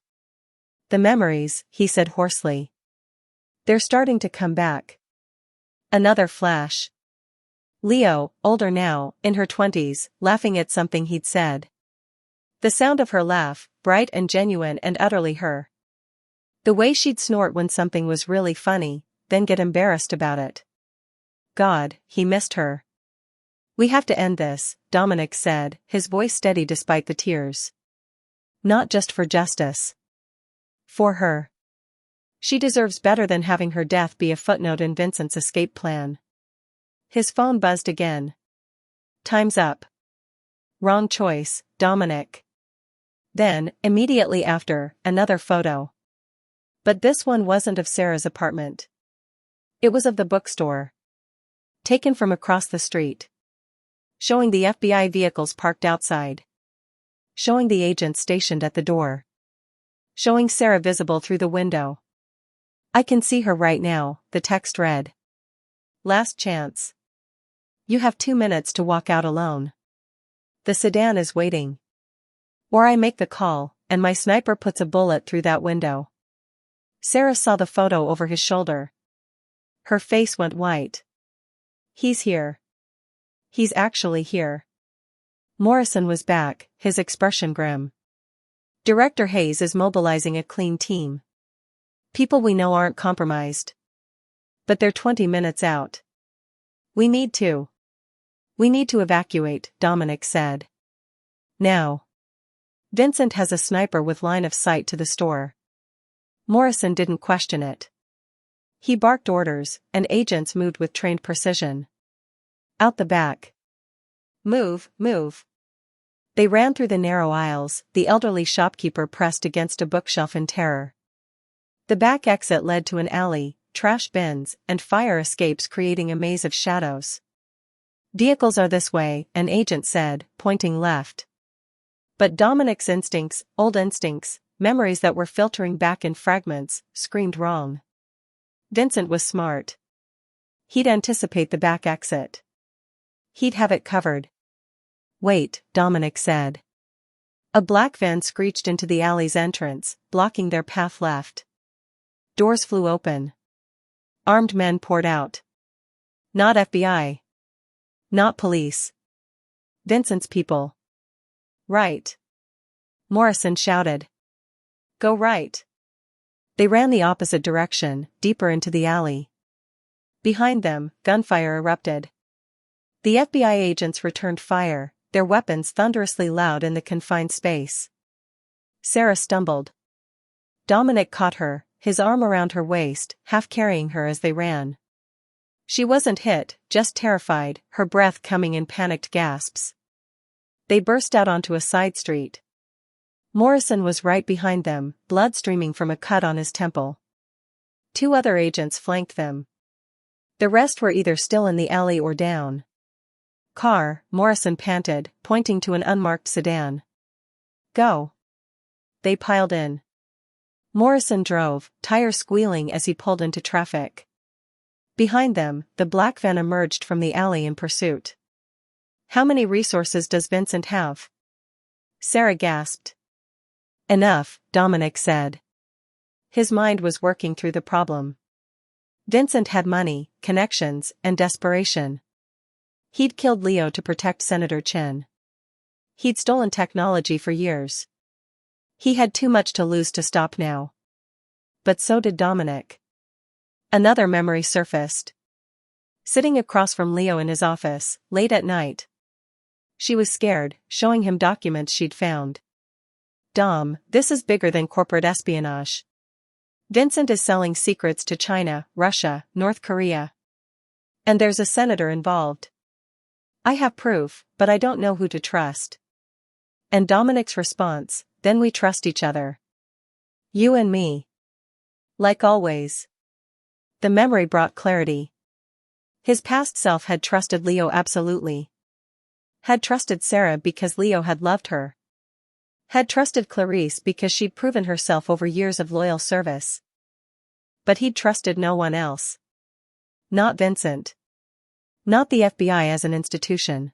The memories, he said hoarsely. They're starting to come back. Another flash. Leo, older now, in her 20s, laughing at something he'd said. The sound of her laugh, bright and genuine and utterly her. The way she'd snort when something was really funny, then get embarrassed about it. God, he missed her. We have to end this, Dominic said, his voice steady despite the tears. Not just for justice. For her. She deserves better than having her death be a footnote in Vincent's escape plan. His phone buzzed again. Time's up. Wrong choice, Dominic. Then, immediately after, another photo. But this one wasn't of Sarah's apartment. It was of the bookstore. Taken from across the street. Showing the FBI vehicles parked outside. Showing the agents stationed at the door. Showing Sarah visible through the window. I can see her right now, the text read. Last chance. You have 2 minutes to walk out alone. The sedan is waiting. Or I make the call, and my sniper puts a bullet through that window. Sarah saw the photo over his shoulder. Her face went white. He's here. He's actually here. Morrison was back, his expression grim. Director Hayes is mobilizing a clean team. People we know aren't compromised. But they're 20 minutes out. We need to evacuate, Dominic said. Now. Vincent has a sniper with line of sight to the store. Morrison didn't question it. He barked orders, and agents moved with trained precision. Out the back. Move, move. They ran through the narrow aisles, the elderly shopkeeper pressed against a bookshelf in terror. The back exit led to an alley, trash bins, and fire escapes creating a maze of shadows. Vehicles are this way, an agent said, pointing left. But Dominic's instincts, old instincts, memories that were filtering back in fragments, screamed wrong. Vincent was smart. He'd anticipate the back exit. He'd have it covered. Wait, Dominic said. A black van screeched into the alley's entrance, blocking their path left. Doors flew open. Armed men poured out. Not FBI. Not police. Vincent's people. Right. Morrison shouted. Go right. They ran the opposite direction, deeper into the alley. Behind them, gunfire erupted. The FBI agents returned fire, their weapons thunderously loud in the confined space. Sarah stumbled. Dominic caught her, his arm around her waist, half carrying her as they ran. She wasn't hit, just terrified, her breath coming in panicked gasps. They burst out onto a side street. Morrison was right behind them, blood streaming from a cut on his temple. 2 other agents flanked them. The rest were either still in the alley or down. Car, Morrison panted, pointing to an unmarked sedan. Go. They piled in. Morrison drove, tires squealing as he pulled into traffic. Behind them, the black van emerged from the alley in pursuit. How many resources does Vincent have? Sarah gasped. Enough, Dominic said. His mind was working through the problem. Vincent had money, connections, and desperation. He'd killed Leo to protect Senator Chen. He'd stolen technology for years. He had too much to lose to stop now. But so did Dominic. Another memory surfaced. Sitting across from Leo in his office, late at night. She was scared, showing him documents she'd found. Dom, this is bigger than corporate espionage. Vincent is selling secrets to China, Russia, North Korea. And there's a senator involved. I have proof, but I don't know who to trust. And Dominic's response, then we trust each other. You and me. Like always. The memory brought clarity. His past self had trusted Leo absolutely. Had trusted Sarah because Leo had loved her. Had trusted Clarice because she'd proven herself over years of loyal service. But he'd trusted no one else. Not Vincent. Not the FBI as an institution.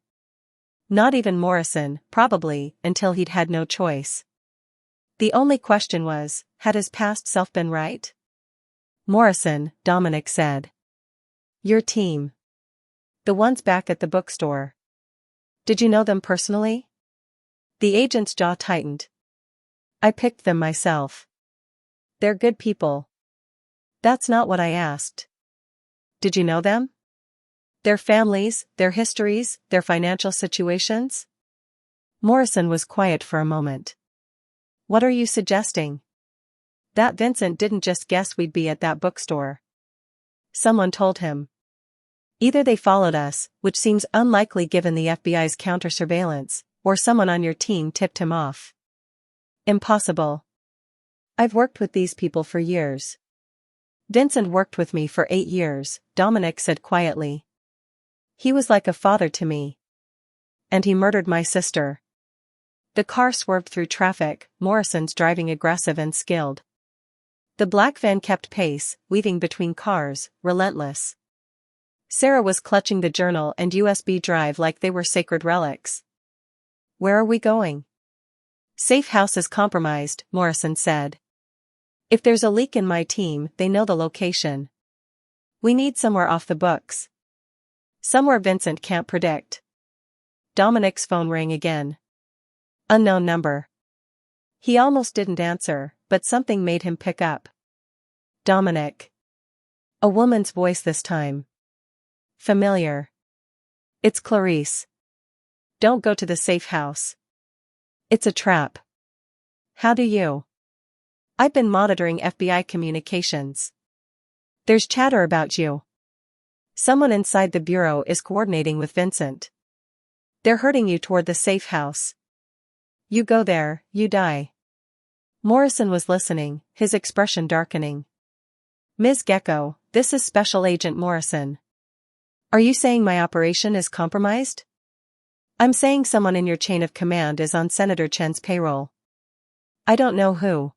Not even Morrison, probably, until he'd had no choice. The only question was, had his past self been right? Morrison, Dominic said. Your team. The ones back at the bookstore. Did you know them personally? The agent's jaw tightened. I picked them myself. They're good people. That's not what I asked. Did you know them? Their families, their histories, their financial situations? Morrison was quiet for a moment. What are you suggesting? That Vincent didn't just guess we'd be at that bookstore. Someone told him. Either they followed us, which seems unlikely given the FBI's counter-surveillance, or someone on your team tipped him off. Impossible. I've worked with these people for years. Vincent worked with me for 8 years, Dominic said quietly. He was like a father to me. And he murdered my sister. The car swerved through traffic, Morrison's driving aggressive and skilled. The black van kept pace, weaving between cars, relentless. Sarah was clutching the journal and USB drive like they were sacred relics. Where are we going? Safe house is compromised, Morrison said. If there's a leak in my team, they know the location. We need somewhere off the books. Somewhere Vincent can't predict. Dominic's phone rang again. Unknown number. He almost didn't answer, but something made him pick up. Dominic. A woman's voice this time. Familiar. It's Clarice. Don't go to the safe house. It's a trap. How do you? I've been monitoring FBI communications. There's chatter about you. Someone inside the bureau is coordinating with Vincent. They're herding you toward the safe house. You go there, you die. Morrison was listening, his expression darkening. Ms. Gecko, this is Special Agent Morrison. Are you saying my operation is compromised? I'm saying someone in your chain of command is on Senator Chen's payroll. I don't know who.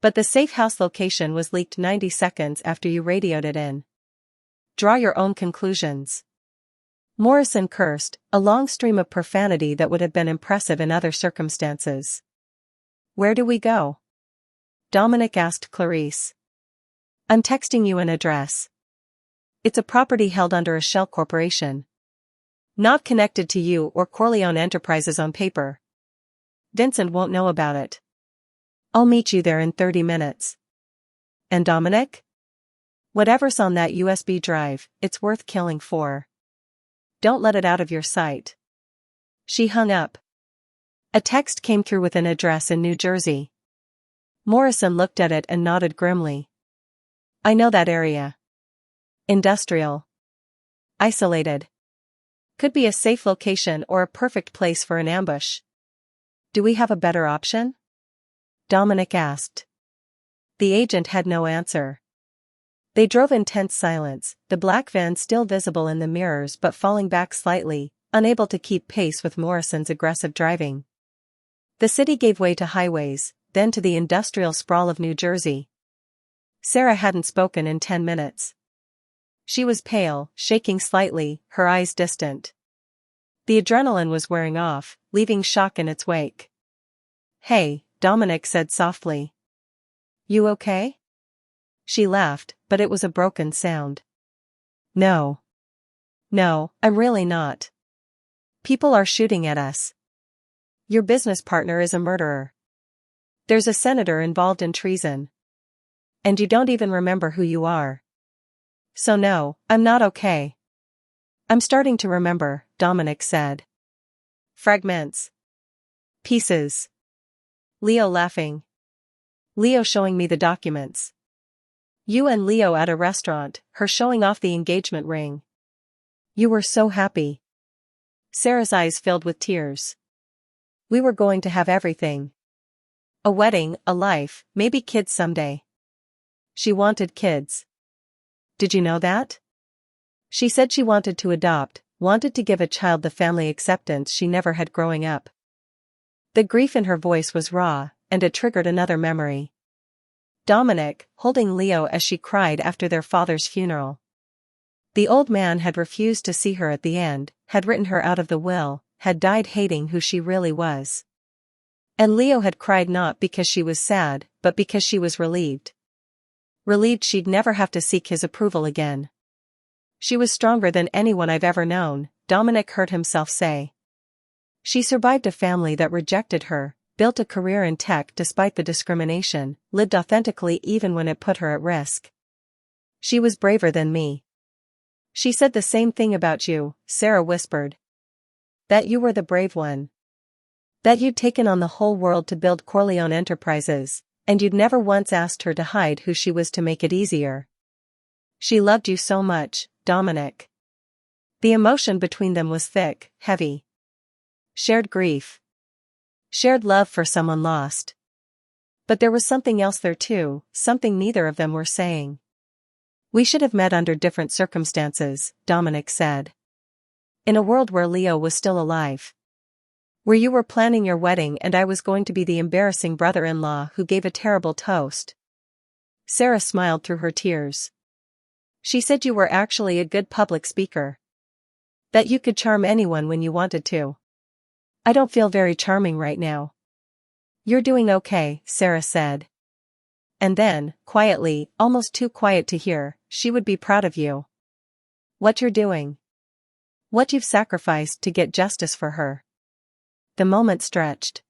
But the safe house location was leaked 90 seconds after you radioed it in. Draw your own conclusions. Morrison cursed, a long stream of profanity that would have been impressive in other circumstances. Where do we go? Dominic asked Clarice. I'm texting you an address. It's a property held under a shell corporation. Not connected to you or Corleone Enterprises on paper. Vincent won't know about it. I'll meet you there in 30 minutes. And Dominic? Whatever's on that USB drive, it's worth killing for. Don't let it out of your sight. She hung up. A text came through with an address in New Jersey. Morrison looked at it and nodded grimly. I know that area. Industrial. Isolated. Could be a safe location or a perfect place for an ambush. Do we have a better option? Dominic asked. The agent had no answer. They drove in tense silence, the black van still visible in the mirrors but falling back slightly, unable to keep pace with Morrison's aggressive driving. The city gave way to highways, then to the industrial sprawl of New Jersey. Sarah hadn't spoken in 10 minutes. She was pale, shaking slightly, her eyes distant. The adrenaline was wearing off, leaving shock in its wake. Hey, Dominic said softly. You okay? She laughed, but it was a broken sound. No. No, I'm really not. People are shooting at us. Your business partner is a murderer. There's a senator involved in treason. And you don't even remember who you are. So no, I'm not okay. I'm starting to remember, Dominic said. Fragments. Pieces. Leo laughing. Leo showing me the documents. You and Leo at a restaurant, her showing off the engagement ring. You were so happy. Sarah's eyes filled with tears. We were going to have everything. A wedding, a life, maybe kids someday. She wanted kids. Did you know that? She said she wanted to adopt, wanted to give a child the family acceptance she never had growing up. The grief in her voice was raw, and it triggered another memory. Dominic, holding Leo as she cried after their father's funeral. The old man had refused to see her at the end, had written her out of the will, had died hating who she really was. And Leo had cried not because she was sad, but because she was relieved. Relieved she'd never have to seek his approval again. She was stronger than anyone I've ever known, Dominic heard himself say. She survived a family that rejected her, built a career in tech despite the discrimination, lived authentically even when it put her at risk. She was braver than me. She said the same thing about you, Sarah whispered. That you were the brave one. That you'd taken on the whole world to build Corleone Enterprises, and you'd never once asked her to hide who she was to make it easier. She loved you so much, Dominic. The emotion between them was thick, heavy. Shared grief. Shared love for someone lost. But there was something else there too, something neither of them were saying. We should have met under different circumstances, Dominic said. In a world where Leo was still alive. Where you were planning your wedding and I was going to be the embarrassing brother-in-law who gave a terrible toast. Sarah smiled through her tears. She said you were actually a good public speaker. That you could charm anyone when you wanted to. I don't feel very charming right now. You're doing okay, Sarah said. And then, quietly, almost too quiet to hear, she would be proud of you. What you're doing. What you've sacrificed to get justice for her. The moment stretched.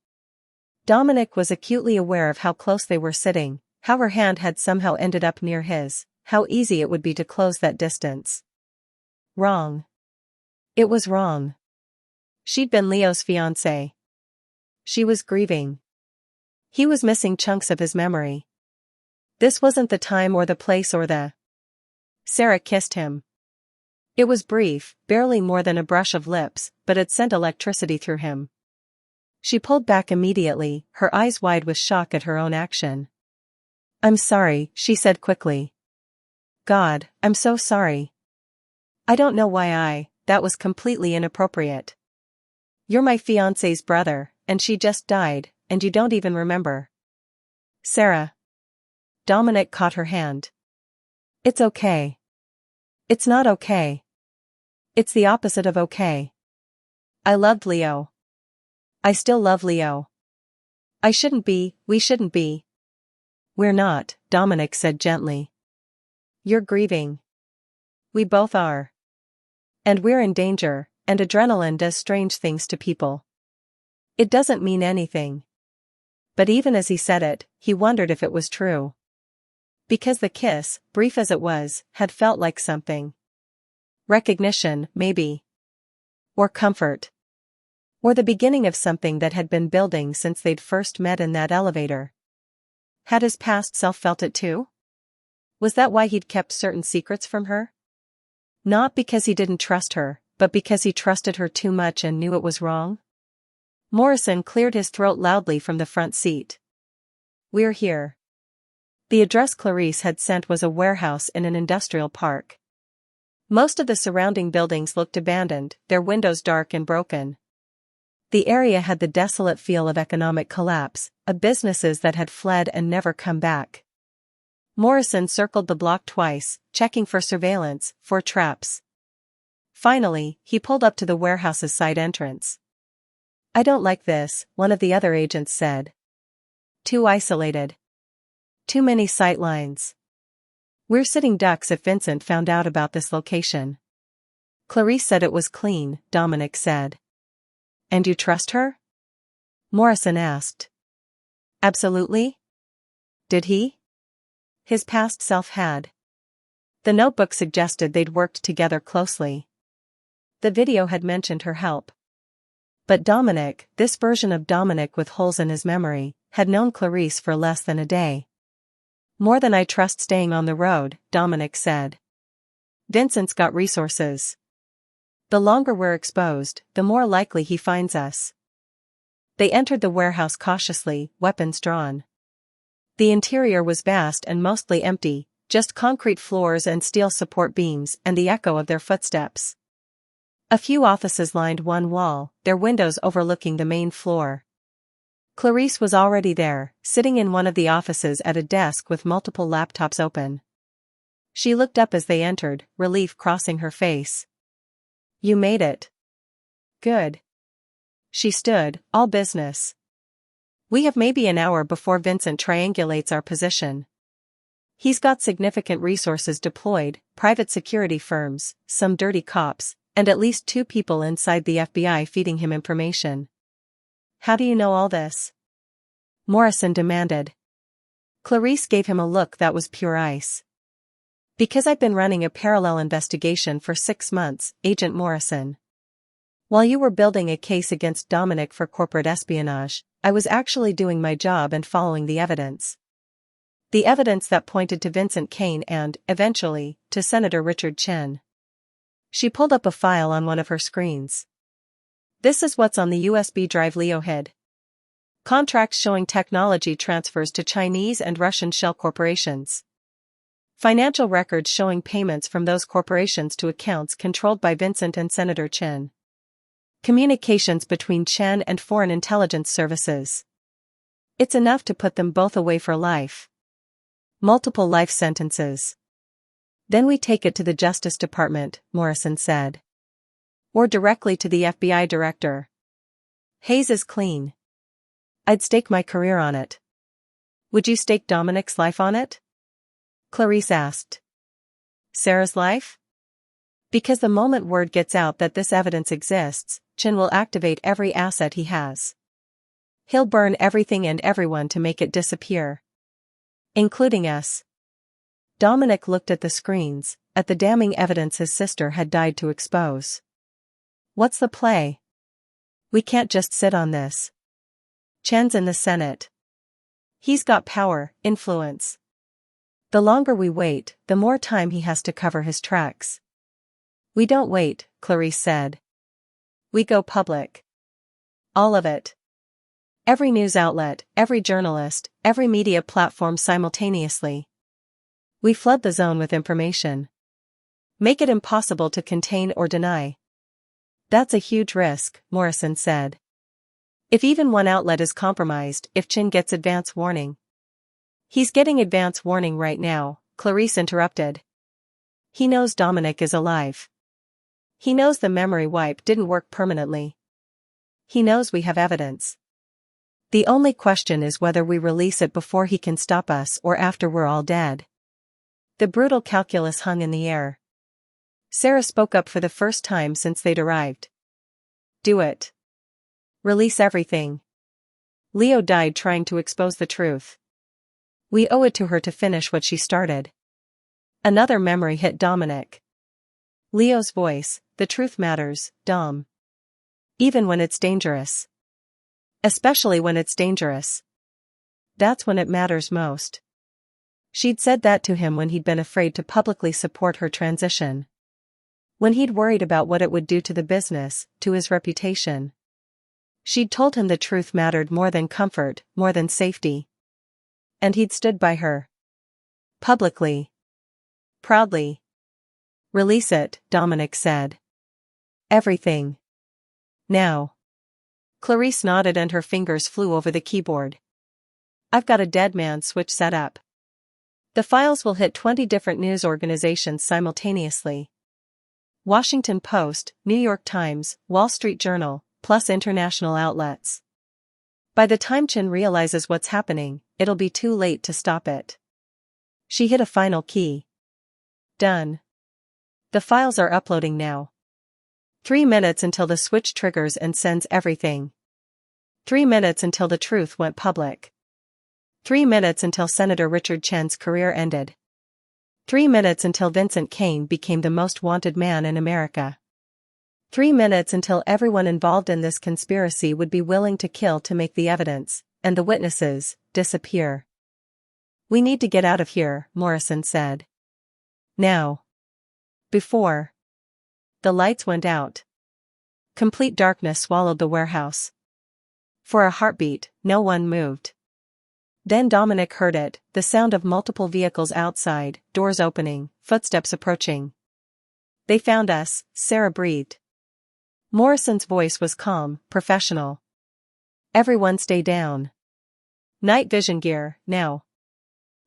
Dominic was acutely aware of how close they were sitting, how her hand had somehow ended up near his, how easy it would be to close that distance. Wrong. It was wrong. She'd been Leo's fiancée. She was grieving. He was missing chunks of his memory. This wasn't the time or the place or the... Sarah kissed him. It was brief, barely more than a brush of lips, but it sent electricity through him. She pulled back immediately, her eyes wide with shock at her own action. I'm sorry, she said quickly. God, I'm so sorry. I don't know why that was completely inappropriate. You're my fiancé's brother, and she just died, and you don't even remember. Sarah. Dominic caught her hand. It's okay. It's not okay. It's the opposite of okay. I loved Leo. I still love Leo. We shouldn't be. We're not, Dominic said gently. You're grieving. We both are. And we're in danger, and adrenaline does strange things to people. It doesn't mean anything. But even as he said it, he wondered if it was true. Because the kiss, brief as it was, had felt like something. Recognition, maybe. Or comfort. Or the beginning of something that had been building since they'd first met in that elevator. Had his past self felt it too? Was that why he'd kept certain secrets from her? Not because he didn't trust her, but because he trusted her too much and knew it was wrong? Morrison cleared his throat loudly from the front seat. We're here. The address Clarice had sent was a warehouse in an industrial park. Most of the surrounding buildings looked abandoned, their windows dark and broken. The area had the desolate feel of economic collapse, of businesses that had fled and never come back. Morrison circled the block twice, checking for surveillance, for traps. Finally, he pulled up to the warehouse's side entrance. I don't like this, one of the other agents said. Too isolated. Too many sight lines. We're sitting ducks if Vincent found out about this location. Clarice said it was clean, Dominic said. And you trust her? Morrison asked. Absolutely. Did he? His past self had. The notebook suggested they'd worked together closely. The video had mentioned her help. But Dominic, this version of Dominic with holes in his memory, had known Clarice for less than a day. More than I trust staying on the road, Dominic said. Vincent's got resources. The longer we're exposed, the more likely he finds us. They entered the warehouse cautiously, weapons drawn. The interior was vast and mostly empty, just concrete floors and steel support beams and the echo of their footsteps. A few offices lined one wall, their windows overlooking the main floor. Clarice was already there, sitting in one of the offices at a desk with multiple laptops open. She looked up as they entered, relief crossing her face. You made it. Good. She stood, all business. We have maybe an hour before Vincent triangulates our position. He's got significant resources deployed, private security firms, some dirty cops, and at least 2 people inside the FBI feeding him information. How do you know all this? Morrison demanded. Clarice gave him a look that was pure ice. Because I've been running a parallel investigation for 6 months, Agent Morrison. While you were building a case against Dominic for corporate espionage, I was actually doing my job and following the evidence. The evidence that pointed to Vincent Kane and, eventually, to Senator Richard Chen. She pulled up a file on one of her screens. This is what's on the USB drive Leo hid. Contracts showing technology transfers to Chinese and Russian shell corporations. Financial records showing payments from those corporations to accounts controlled by Vincent and Senator Chen. Communications between Chen and foreign intelligence services. It's enough to put them both away for life. Multiple life sentences. Then we take it to the Justice Department, Morrison said. Or directly to the FBI director. Hayes is clean. I'd stake my career on it. Would you stake Dominic's life on it? Clarice asked. Sarah's life? Because the moment word gets out that this evidence exists, Chen will activate every asset he has. He'll burn everything and everyone to make it disappear. Including us. Dominic looked at the screens, at the damning evidence his sister had died to expose. What's the play? We can't just sit on this. Chen's in the Senate. He's got power, influence. The longer we wait, the more time he has to cover his tracks. We don't wait, Clarice said. We go public. All of it. Every news outlet, every journalist, every media platform simultaneously. We flood the zone with information. Make it impossible to contain or deny. That's a huge risk, Morrison said. If even one outlet is compromised, if Chen gets advance warning. He's getting advance warning right now, Clarice interrupted. He knows Dominic is alive. He knows the memory wipe didn't work permanently. He knows we have evidence. The only question is whether we release it before he can stop us or after we're all dead. The brutal calculus hung in the air. Sarah spoke up for the first time since they'd arrived. Do it. Release everything. Leo died trying to expose the truth. We owe it to her to finish what she started. Another memory hit Dominic. Leo's voice, the truth matters, Dom. Even when it's dangerous. Especially when it's dangerous. That's when it matters most. She'd said that to him when he'd been afraid to publicly support her transition. When he'd worried about what it would do to the business, to his reputation. She'd told him the truth mattered more than comfort, more than safety. And he'd stood by her. Publicly. Proudly. Release it, Dominic said. Everything. Now. Clarice nodded and her fingers flew over the keyboard. I've got a dead man switch set up. The files will hit 20 different news organizations simultaneously. Washington Post, New York Times, Wall Street Journal, plus international outlets. By the time Chen realizes what's happening, it'll be too late to stop it. She hit a final key. Done. The files are uploading now. 3 minutes until the switch triggers and sends everything. 3 minutes until the truth went public. 3 minutes until Senator Richard Chen's career ended. 3 minutes until Vincent Kane became the most wanted man in America. 3 minutes until everyone involved in this conspiracy would be willing to kill to make the evidence, and the witnesses, disappear. We need to get out of here, Morrison said. Now. Before. The lights went out. Complete darkness swallowed the warehouse. For a heartbeat, no one moved. Then Dominic heard it, the sound of multiple vehicles outside, doors opening, footsteps approaching. They found us, Sarah breathed. Morrison's voice was calm, professional. Everyone stay down. Night vision gear, now.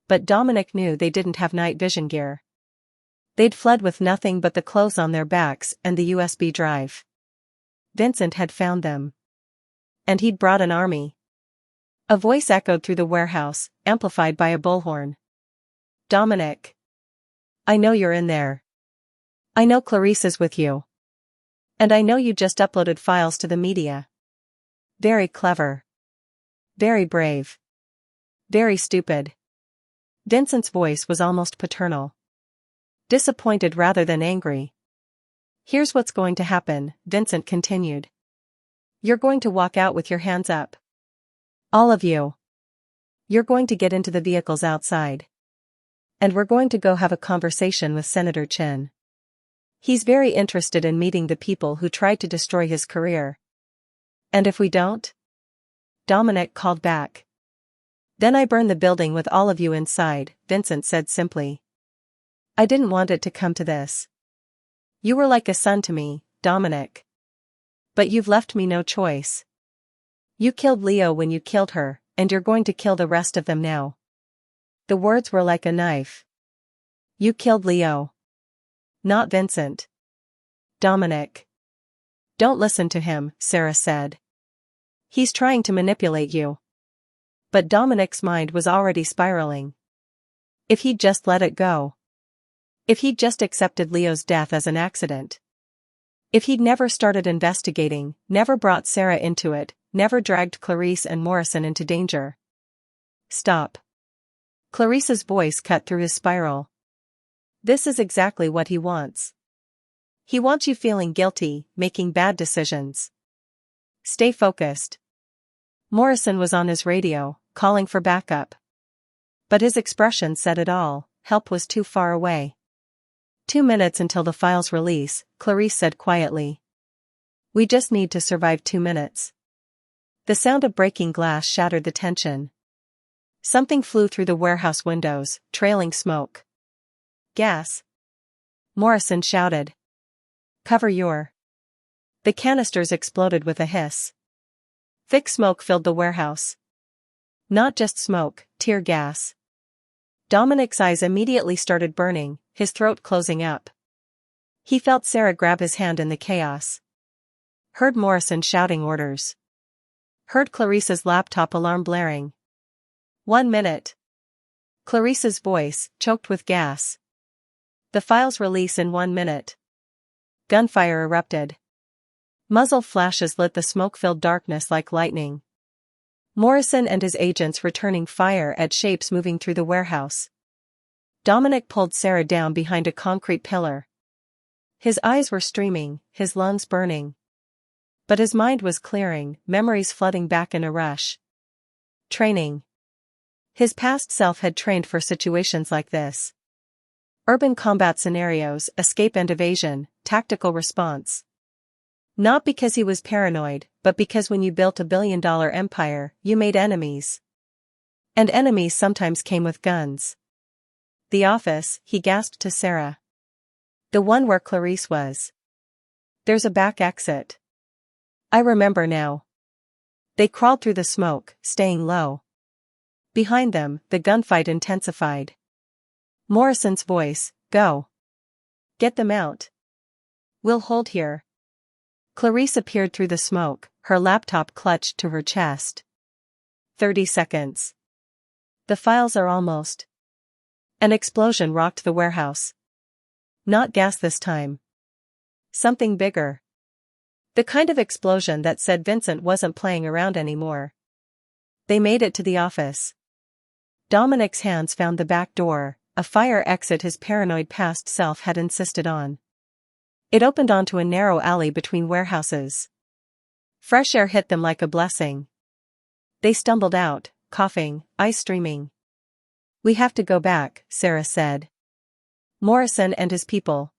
But Dominic knew they didn't have night vision gear. They'd fled with nothing but the clothes on their backs and the USB drive. Vincent had found them. And he'd brought an army. A voice echoed through the warehouse, amplified by a bullhorn. Dominic. I know you're in there. I know Clarice is with you. And I know you just uploaded files to the media. Very clever. Very brave. Very stupid. Vincent's voice was almost paternal. Disappointed rather than angry. Here's what's going to happen, Vincent continued. You're going to walk out with your hands up. All of you. You're going to get into the vehicles outside. And we're going to go have a conversation with Senator Chen. He's very interested in meeting the people who tried to destroy his career. And if we don't? Dominic called back. Then I burn the building with all of you inside, Vincent said simply. I didn't want it to come to this. You were like a son to me, Dominic. But you've left me no choice. You killed Leo when you killed her, and you're going to kill the rest of them now. The words were like a knife. You killed Leo. Not Vincent. Dominic. Don't listen to him, Sarah said. He's trying to manipulate you. But Dominic's mind was already spiraling. If he'd just let it go. If he'd just accepted Leo's death as an accident. If he'd never started investigating, never brought Sarah into it, never dragged Clarice and Morrison into danger. Stop. Clarice's voice cut through his spiral. This is exactly what he wants. He wants you feeling guilty, making bad decisions. Stay focused. Morrison was on his radio, calling for backup. But his expression said it all, help was too far away. 2 minutes until the file's release, Clarice said quietly. We just need to survive 2 minutes. The sound of breaking glass shattered the tension. Something flew through the warehouse windows, trailing smoke. Gas. Morrison shouted. Cover your. The canisters exploded with a hiss. Thick smoke filled the warehouse. Not just smoke, tear gas. Dominic's eyes immediately started burning, his throat closing up. He felt Sarah grab his hand in the chaos. Heard Morrison shouting orders. Heard Clarice's laptop alarm blaring. 1 minute. Clarice's voice, choked with gas. The file's release in 1 minute. Gunfire erupted. Muzzle flashes lit the smoke-filled darkness like lightning. Morrison and his agents returning fire at shapes moving through the warehouse. Dominic pulled Sarah down behind a concrete pillar. His eyes were streaming, his lungs burning. But his mind was clearing, memories flooding back in a rush. Training. His past self had trained for situations like this. Urban combat scenarios, escape and evasion, tactical response. Not because he was paranoid, but because when you built a billion-dollar empire, you made enemies. And enemies sometimes came with guns. The office, he gasped to Sarah. The one where Clarice was. There's a back exit. I remember now. They crawled through the smoke, staying low. Behind them, the gunfight intensified. Morrison's voice, go. Get them out. We'll hold here. Clarice appeared through the smoke, her laptop clutched to her chest. 30 seconds. The files are almost. An explosion rocked the warehouse. Not gas this time. Something bigger. The kind of explosion that said Vincent wasn't playing around anymore. They made it to the office. Dominic's hands found the back door, a fire exit his paranoid past self had insisted on. It opened onto a narrow alley between warehouses. Fresh air hit them like a blessing. They stumbled out, coughing, eyes streaming. We have to go back, Sarah said. Morrison and his people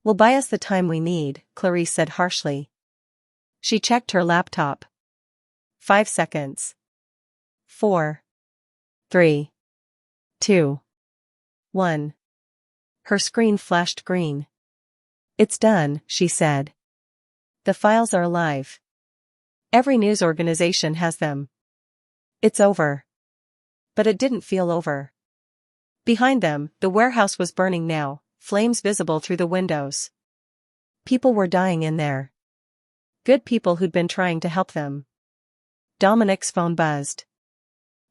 will buy us the time we need, Clarice said harshly. She checked her laptop. 5 seconds. 4. 3. 2. 1. Her screen flashed green. It's done, she said. The files are alive. Every news organization has them. It's over. But it didn't feel over. Behind them, the warehouse was burning now, flames visible through the windows. People were dying in there. Good people who'd been trying to help them. Dominic's phone buzzed.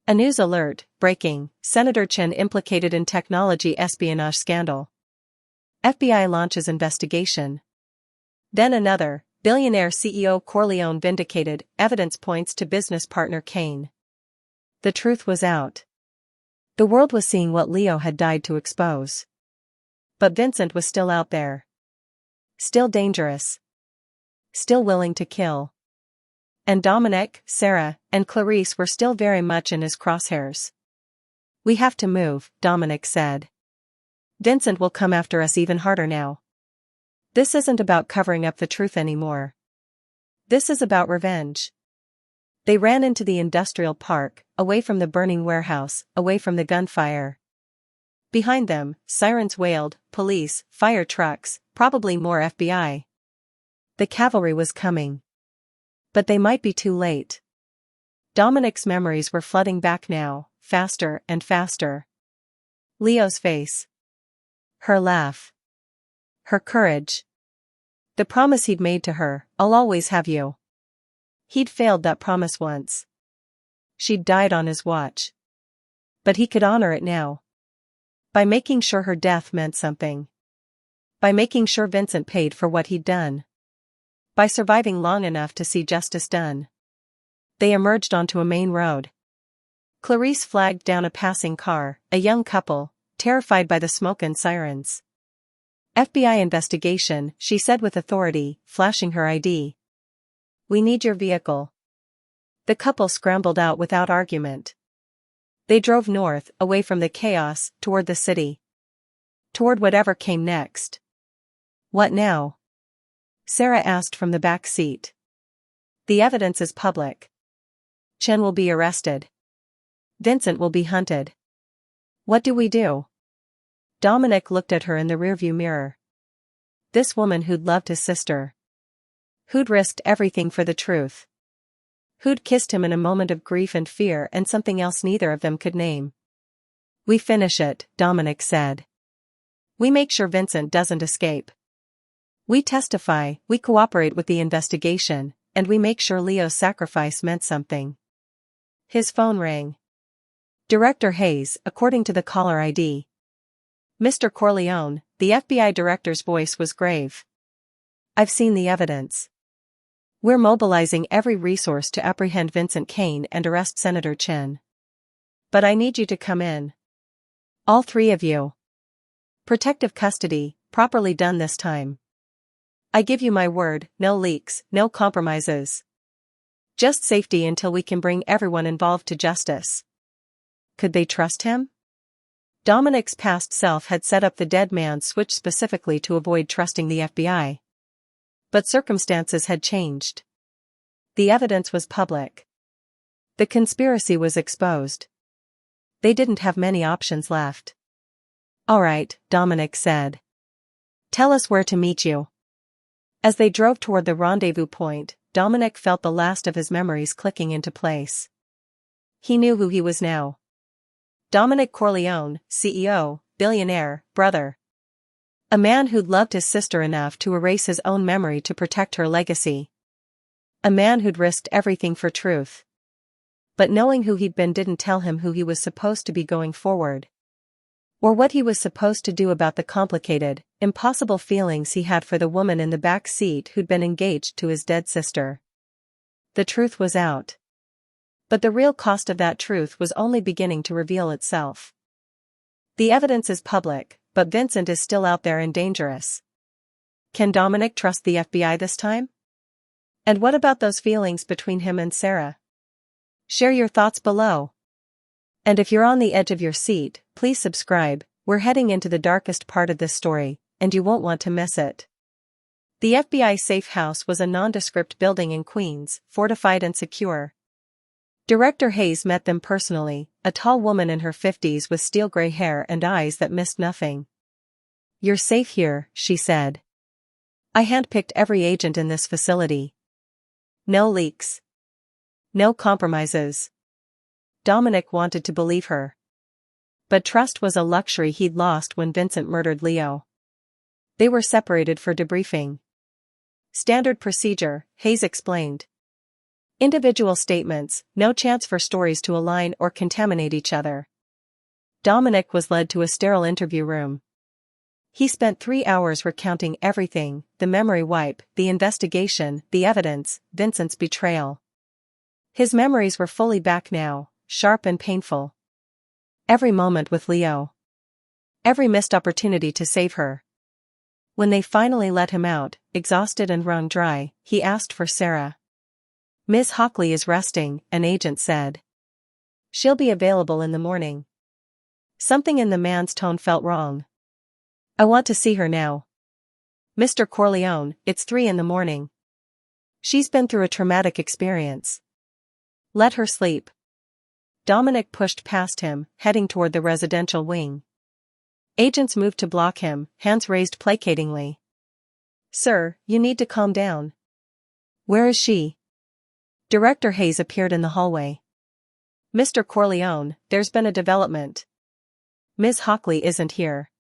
A news alert, breaking, Senator Chin implicated in technology espionage scandal. FBI launches investigation. Then another, Billionaire CEO Corleone vindicated, evidence points to business partner Kane. The truth was out. The world was seeing what Leo had died to expose. But Vincent was still out there. Still dangerous. Still willing to kill. And Dominic, Sarah, and Clarice were still very much in his crosshairs. We have to move, Dominic said. Vincent will come after us even harder now. This isn't about covering up the truth anymore. This is about revenge. They ran into the industrial park, away from the burning warehouse, away from the gunfire. Behind them, sirens wailed, police, fire trucks, probably more FBI. The cavalry was coming. But they might be too late. Dominic's memories were flooding back now, faster and faster. Leo's face. Her laugh. Her courage. The promise he'd made to her, "I'll always have you." He'd failed that promise once. She'd died on his watch. But he could honor it now. By making sure her death meant something. By making sure Vincent paid for what he'd done. By surviving long enough to see justice done. They emerged onto a main road. Clarice flagged down a passing car, a young couple, terrified by the smoke and sirens. "FBI investigation," she said with authority, flashing her ID. "We need your vehicle." The couple scrambled out without argument. They drove north, away from the chaos, toward the city. Toward whatever came next. "What now?" Sarah asked from the back seat. "The evidence is public. Chen will be arrested. Vincent will be hunted. What do we do?" Dominic looked at her in the rearview mirror. This woman who'd loved his sister. Who'd risked everything for the truth. Who'd kissed him in a moment of grief and fear and something else neither of them could name. "We finish it," Dominic said. "We make sure Vincent doesn't escape. We testify, we cooperate with the investigation, and we make sure Leo's sacrifice meant something." His phone rang. Director Hayes, according to the caller ID. "Mr. Corleone," the FBI director's voice was grave. "I've seen the evidence. We're mobilizing every resource to apprehend Vincent Kane and arrest Senator Chen. But I need you to come in. All three of you. Protective custody, properly done this time. I give you my word, no leaks, no compromises. Just safety until we can bring everyone involved to justice." Could they trust him? Dominic's past self had set up the dead man's switch specifically to avoid trusting the FBI. But circumstances had changed. The evidence was public. The conspiracy was exposed. They didn't have many options left. "All right," Dominic said. "Tell us where to meet you." As they drove toward the rendezvous point, Dominic felt the last of his memories clicking into place. He knew who he was now. Dominic Corleone, CEO, billionaire, brother. A man who'd loved his sister enough to erase his own memory to protect her legacy. A man who'd risked everything for truth. But knowing who he'd been didn't tell him who he was supposed to be going forward. Or what he was supposed to do about the complicated, impossible feelings he had for the woman in the back seat who'd been engaged to his dead sister. The truth was out. But the real cost of that truth was only beginning to reveal itself. The evidence is public, but Vincent is still out there and dangerous. Can Dominic trust the FBI this time? And what about those feelings between him and Sarah? Share your thoughts below. And if you're on the edge of your seat, please subscribe. We're heading into the darkest part of this story, and you won't want to miss it. The FBI safe house was a nondescript building in Queens, fortified and secure. Director Hayes met them personally, a tall woman in her 50s with steel gray hair and eyes that missed nothing. "You're safe here," she said. "I handpicked every agent in this facility. No leaks. No compromises." Dominic wanted to believe her. But trust was a luxury he'd lost when Vincent murdered Leo. They were separated for debriefing. "Standard procedure," Hayes explained. "Individual statements, no chance for stories to align or contaminate each other." Dominic was led to a sterile interview room. He spent 3 hours recounting everything: the memory wipe, the investigation, the evidence, Vincent's betrayal. His memories were fully back now, sharp and painful. Every moment with Leo. Every missed opportunity to save her. When they finally let him out, exhausted and wrung dry, he asked for Sarah. "Ms. Hockley is resting," an agent said. "She'll be available in the morning." Something in the man's tone felt wrong. "I want to see her now." "Mr. Corleone, it's 3 in the morning. She's been through a traumatic experience. Let her sleep." Dominic pushed past him, heading toward the residential wing. Agents moved to block him, hands raised placatingly. Sir, you need to calm down. Where is she? Director Hayes appeared in the hallway. Mr. Corleone, there's been a development. Ms. Hockley isn't here.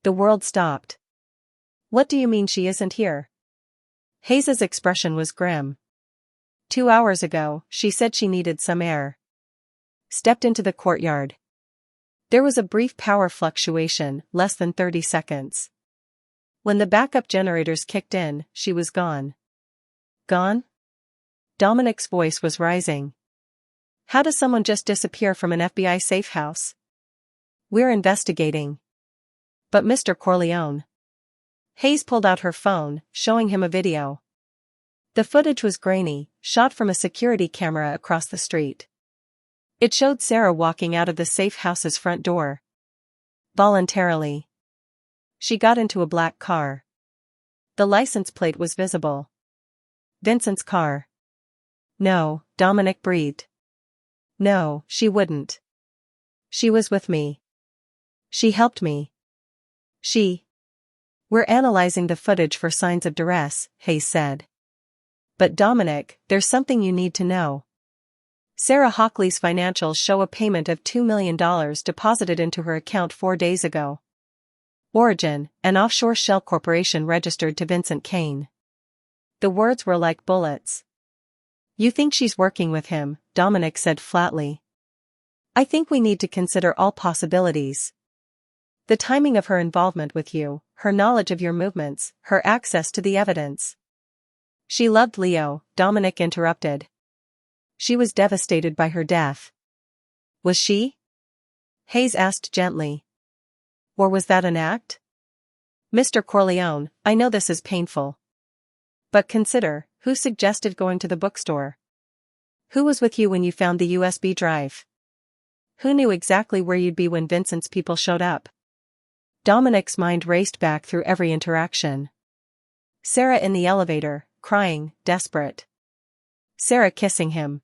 The world stopped. What do you mean she isn't here? Hayes's expression was grim. 2 hours ago, she said she needed some air. Stepped into the courtyard. There was a brief power fluctuation, less than 30 seconds. When the backup generators kicked in, she was gone. Gone? Dominic's voice was rising. How does someone just disappear from an FBI safe house? We're investigating. But Mr. Corleone. Hayes pulled out her phone, showing him a video. The footage was grainy, shot from a security camera across the street. It showed Sarah walking out of the safe house's front door. Voluntarily. She got into a black car. The license plate was visible. Vincent's car. No, Dominic breathed. No, she wouldn't. She was with me. She helped me. We're analyzing the footage for signs of duress, Hayes said. But Dominic, there's something you need to know. Sarah Hockley's financials show a payment of $2 million deposited into her account 4 days ago. Origin, an offshore shell corporation registered to Vincent Kane. The words were like bullets. You think she's working with him, Dominic said flatly. I think we need to consider all possibilities. The timing of her involvement with you, her knowledge of your movements, her access to the evidence. She loved Leo, Dominic interrupted. She was devastated by her death. Was she? Hayes asked gently. Or was that an act? Mr. Corleone, I know this is painful. But consider, who suggested going to the bookstore? Who was with you when you found the USB drive? Who knew exactly where you'd be when Vincent's people showed up? Dominic's mind raced back through every interaction. Sarah in the elevator, crying, desperate. Sarah kissing him.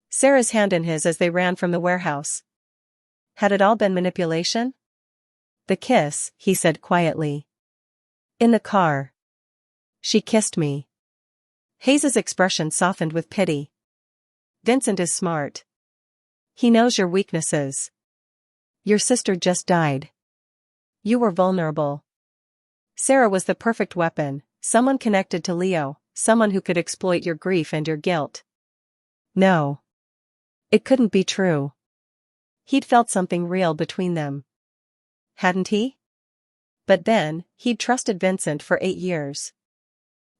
Sarah's hand in his as they ran from the warehouse. Had it all been manipulation? The kiss, he said quietly. In the car. She kissed me. Hayes's expression softened with pity. Vincent is smart. He knows your weaknesses. Your sister just died. You were vulnerable. Sarah was the perfect weapon, someone connected to Leo, someone who could exploit your grief and your guilt. No. It couldn't be true. He'd felt something real between them. Hadn't he? But then, he'd trusted Vincent for 8 years.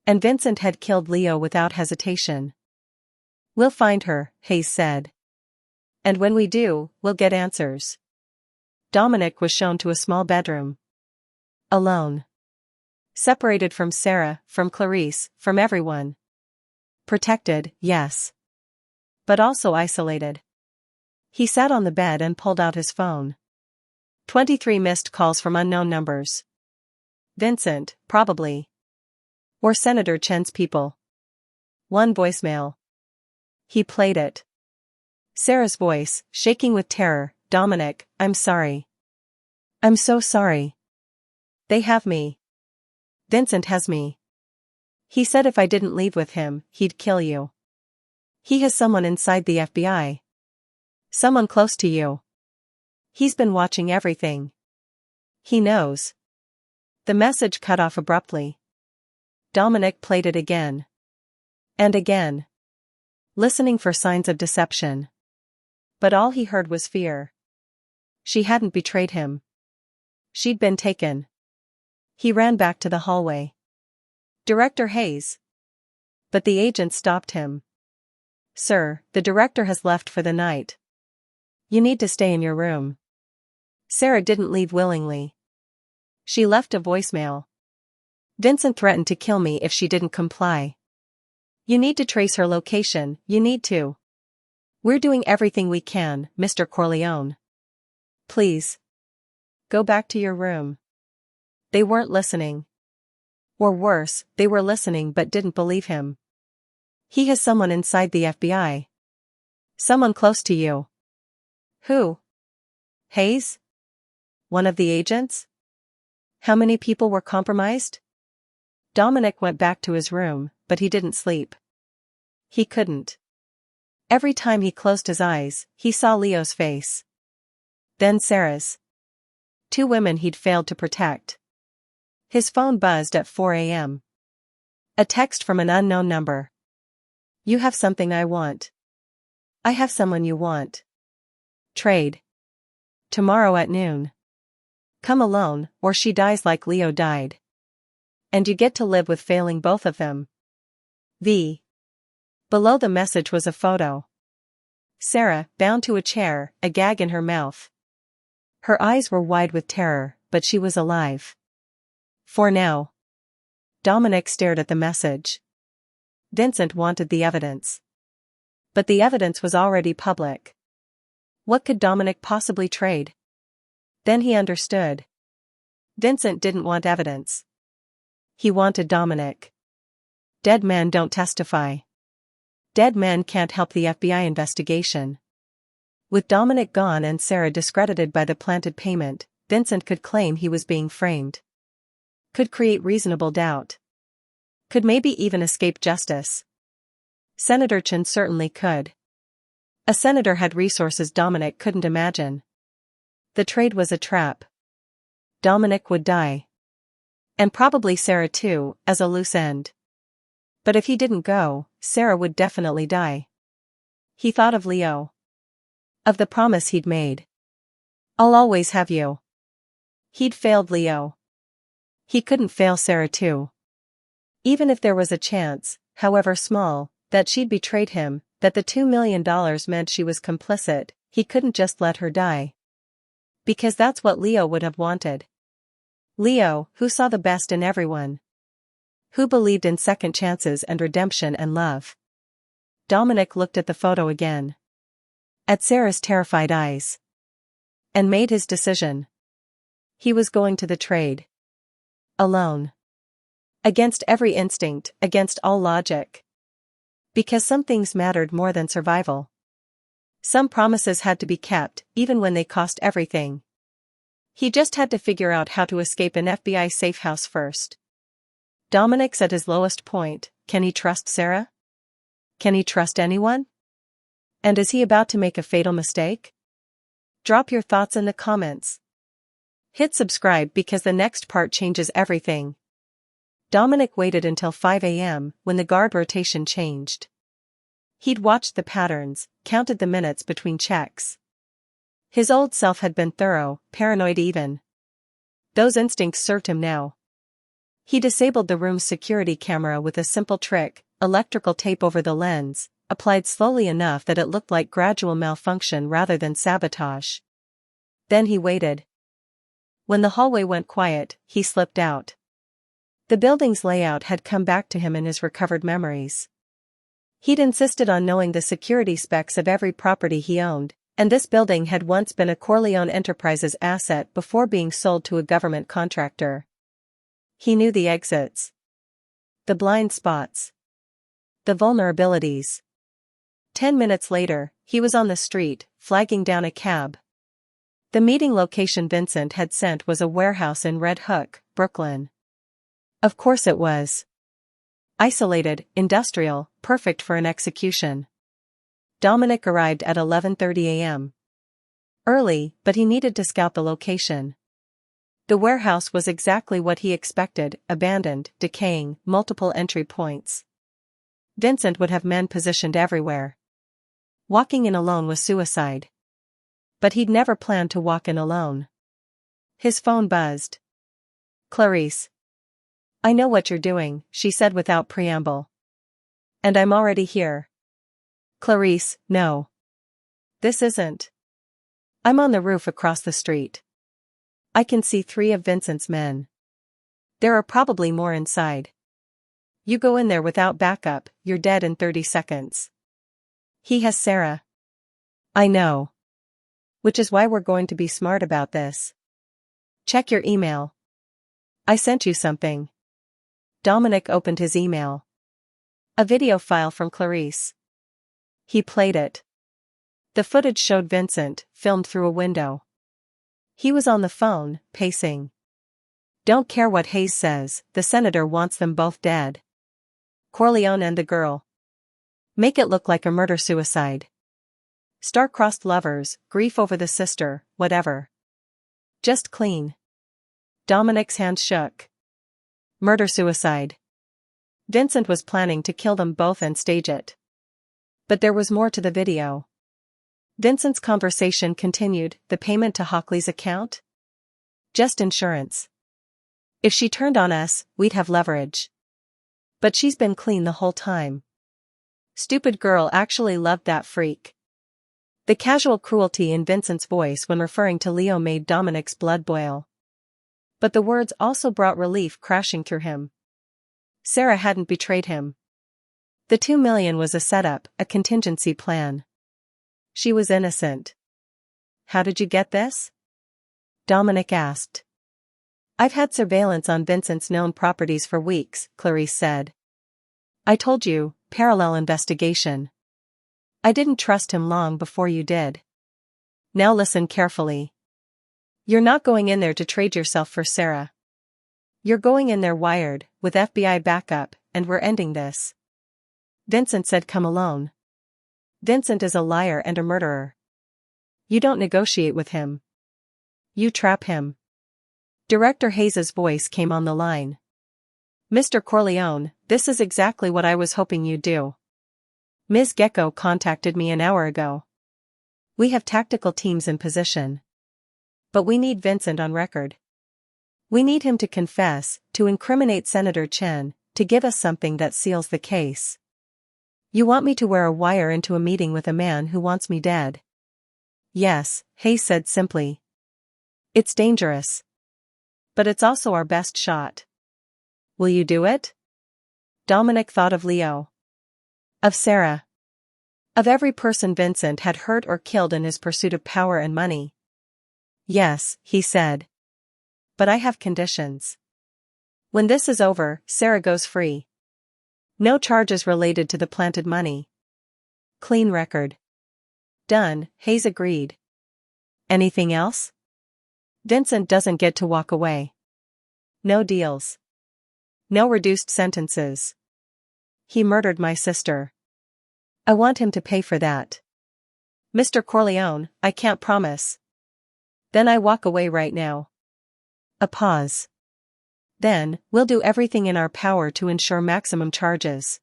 And Vincent had killed Leo without hesitation. We'll find her, Hayes said. And when we do, we'll get answers. Dominic was shown to a small bedroom. Alone. Separated from Sarah, from Clarice, from everyone. Protected, yes. But also isolated. He sat on the bed and pulled out his phone. 23 missed calls from unknown numbers. Vincent, probably. Or Senator Chen's people. 1 voicemail. He played it. Sarah's voice, shaking with terror. Dominic, I'm sorry. I'm so sorry. They have me. Vincent has me. He said if I didn't leave with him, he'd kill you. He has someone inside the FBI. Someone close to you. He's been watching everything. He knows. The message cut off abruptly. Dominic played it again. And again. Listening for signs of deception. But all he heard was fear. She hadn't betrayed him. She'd been taken. He ran back to the hallway. Director Hayes. But the agent stopped him. Sir, the director has left for the night. You need to stay in your room. Sarah didn't leave willingly. She left a voicemail. Vincent threatened to kill me if she didn't comply. You need to trace her location, you need to. We're doing everything we can, Mr. Corleone. Please. Go back to your room. They weren't listening. Or worse, they were listening but didn't believe him. He has someone inside the FBI. Someone close to you. Who? Hayes? one of the agents? How many people were compromised? Dominic went back to his room, but he didn't sleep. He couldn't. Every time he closed his eyes, he saw Leo's face. Then Sarah's. 2 women he'd failed to protect. His phone buzzed at 4 a.m. A text from an unknown number. You have something I want. I have someone you want. Trade. Tomorrow at noon. Come alone, or she dies like Leo died. And you get to live with failing both of them. V. Below the message was a photo. Sarah, bound to a chair, a gag in her mouth. Her eyes were wide with terror, but she was alive. For now. Dominic stared at the message. Vincent wanted the evidence. But the evidence was already public. What could Dominic possibly trade? Then he understood. Vincent didn't want evidence. He wanted Dominic. Dead men don't testify. Dead men can't help the FBI investigation. With Dominic gone and Sarah discredited by the planted payment, Vincent could claim he was being framed. Could create reasonable doubt. Could maybe even escape justice. Senator Chin certainly could. A senator had resources Dominic couldn't imagine. The trade was a trap. Dominic would die. And probably Sarah too, as a loose end. But if he didn't go, Sarah would definitely die. He thought of Leo. Of the promise he'd made. I'll always have you. He'd failed Leo. He couldn't fail Sarah too. Even if there was a chance, however small, that she'd betrayed him, that the $2 million meant she was complicit, he couldn't just let her die. Because that's what Leo would have wanted. Leo, who saw the best in everyone. Who believed in second chances and redemption and love. Dominic looked at the photo again. At Sarah's terrified eyes. And made his decision. He was going to the trade. Alone. Against every instinct, against all logic. Because some things mattered more than survival. Some promises had to be kept, even when they cost everything. He just had to figure out how to escape an FBI safe house first. Dominic's at his lowest point. Can he trust Sarah? Can he trust anyone? And is he about to make a fatal mistake? Drop your thoughts in the comments. Hit subscribe because the next part changes everything. Dominic waited until 5 a.m. when the guard rotation changed. He'd watched the patterns, counted the minutes between checks. His old self had been thorough, paranoid even. Those instincts served him now. He disabled the room's security camera with a simple trick, electrical tape over the lens, applied slowly enough that it looked like gradual malfunction rather than sabotage. Then he waited. When the hallway went quiet, he slipped out. The building's layout had come back to him in his recovered memories. He'd insisted on knowing the security specs of every property he owned, and this building had once been a Corleone Enterprises asset before being sold to a government contractor. He knew the exits. The blind spots. The vulnerabilities. 10 minutes later, he was on the street, flagging down a cab. The meeting location Vincent had sent was a warehouse in Red Hook, Brooklyn. Of course it was. Isolated, industrial, perfect for an execution. Dominic arrived at 11:30 a.m. Early, but he needed to scout the location. The warehouse was exactly what he expected, abandoned, decaying, multiple entry points. Vincent would have men positioned everywhere. Walking in alone was suicide. But he'd never planned to walk in alone. His phone buzzed. Clarice. I know what you're doing, she said without preamble. And I'm already here. Clarice, no. This isn't. I'm on the roof across the street. I can see 3 of Vincent's men. There are probably more inside. You go in there without backup, you're dead in 30 seconds. He has Sarah. I know. Which is why we're going to be smart about this. Check your email. I sent you something. Dominic opened his email. A video file from Clarice. He played it. The footage showed Vincent, filmed through a window. He was on the phone, pacing. Don't care what Hayes says, the senator wants them both dead. Corleone and the girl. Make it look like a murder-suicide. Star-crossed lovers, grief over the sister, whatever. Just clean. Dominic's hand shook. Murder-suicide. Vincent was planning to kill them both and stage it. But there was more to the video. Vincent's conversation continued, the payment to Hockley's account? Just insurance. If she turned on us, we'd have leverage. But she's been clean the whole time. Stupid girl actually loved that freak. The casual cruelty in Vincent's voice when referring to Leo made Dominic's blood boil. But the words also brought relief crashing through him. Sarah hadn't betrayed him. The $2 million was a setup, a contingency plan. She was innocent. How did you get this? Dominic asked. I've had surveillance on Vincent's known properties for weeks, Clarice said. I told you, parallel investigation. I didn't trust him long before you did. Now listen carefully. You're not going in there to trade yourself for Sarah. You're going in there wired, with FBI backup, and we're ending this. Vincent said come alone. Vincent is a liar and a murderer. You don't negotiate with him. You trap him. Director Hayes's voice came on the line. Mr. Corleone, this is exactly what I was hoping you'd do. Ms. Gecko contacted me an hour ago. We have tactical teams in position. But we need Vincent on record. We need him to confess, to incriminate Senator Chen, to give us something that seals the case. You want me to wear a wire into a meeting with a man who wants me dead? Yes, Hayes said simply. It's dangerous. But it's also our best shot. Will you do it? Dominic thought of Leo. Of Sarah. Of every person Vincent had hurt or killed in his pursuit of power and money. Yes, he said. But I have conditions. When this is over, Sarah goes free. No charges related to the planted money. Clean record. Done, Hayes agreed. Anything else? Vincent doesn't get to walk away. No deals. No reduced sentences. He murdered my sister. I want him to pay for that. Mr. Corleone, I can't promise. Then I walk away right now. A pause. Then, we'll do everything in our power to ensure maximum charges.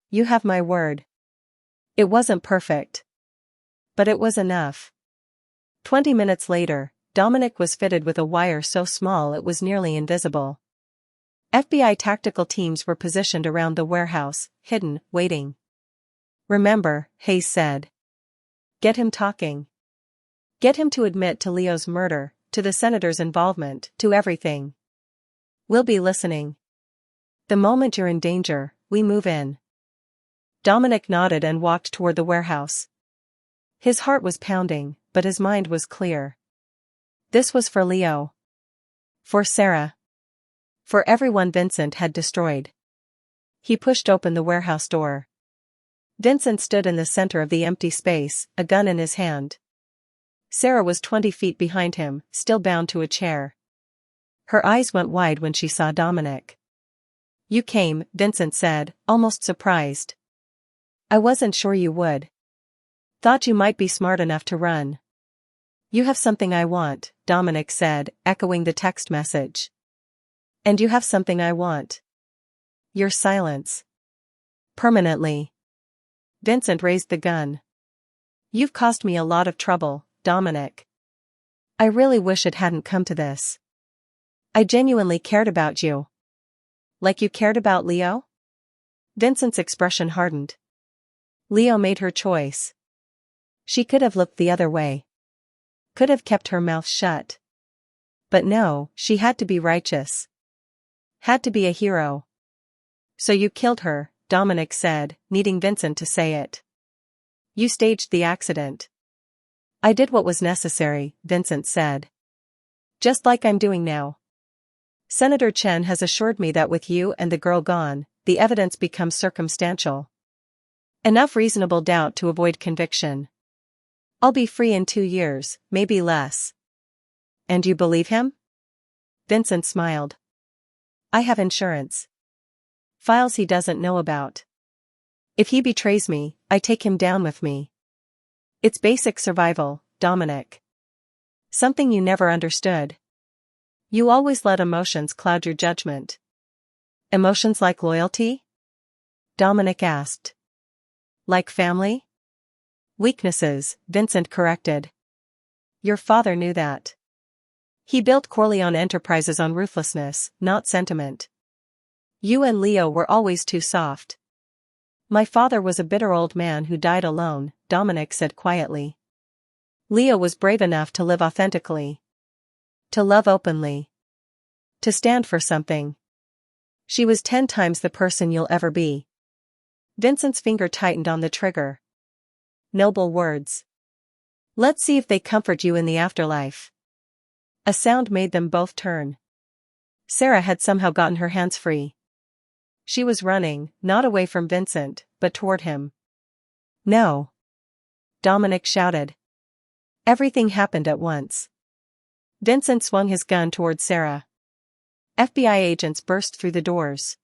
You have my word. It wasn't perfect. But it was enough. 20 minutes later, Dominic was fitted with a wire so small it was nearly invisible. FBI tactical teams were positioned around the warehouse, hidden, waiting. Remember, Hayes said. Get him talking. Get him to admit to Leo's murder, to the senator's involvement, to everything. We'll be listening. The moment you're in danger, we move in. Dominic nodded and walked toward the warehouse. His heart was pounding, but his mind was clear. This was for Leo. For Sarah. For everyone Vincent had destroyed. He pushed open the warehouse door. Vincent stood in the center of the empty space, a gun in his hand. Sarah was 20 feet behind him, still bound to a chair. Her eyes went wide when she saw Dominic. You came, Vincent said, almost surprised. I wasn't sure you would. Thought you might be smart enough to run. You have something I want, Dominic said, echoing the text message. And you have something I want. Your silence. Permanently. Vincent raised the gun. You've caused me a lot of trouble, Dominic. I really wish it hadn't come to this. I genuinely cared about you. Like you cared about Leo? Vincent's expression hardened. Leo made her choice. She could have looked the other way. Could have kept her mouth shut. But no, she had to be righteous. Had to be a hero. So you killed her, Dominic said, needing Vincent to say it. You staged the accident. I did what was necessary, Vincent said. Just like I'm doing now. Senator Chen has assured me that with you and the girl gone, the evidence becomes circumstantial. Enough reasonable doubt to avoid conviction. I'll be free in 2 years, maybe less. And you believe him? Vincent smiled. I have insurance. Files he doesn't know about. If he betrays me, I take him down with me. It's basic survival, Dominic. Something you never understood. You always let emotions cloud your judgment. Emotions like loyalty? Dominic asked. Like family? Weaknesses, Vincent corrected. Your father knew that. He built Corleone Enterprises on ruthlessness, not sentiment. You and Leo were always too soft. My father was a bitter old man who died alone, Dominic said quietly. Leo was brave enough to live authentically. To love openly. To stand for something. She was 10 times the person you'll ever be. Vincent's finger tightened on the trigger. Noble words. Let's see if they comfort you in the afterlife. A sound made them both turn. Sarah had somehow gotten her hands free. She was running, not away from Vincent, but toward him. No. Dominic shouted. Everything happened at once. Vincent swung his gun toward Sarah. FBI agents burst through the doors.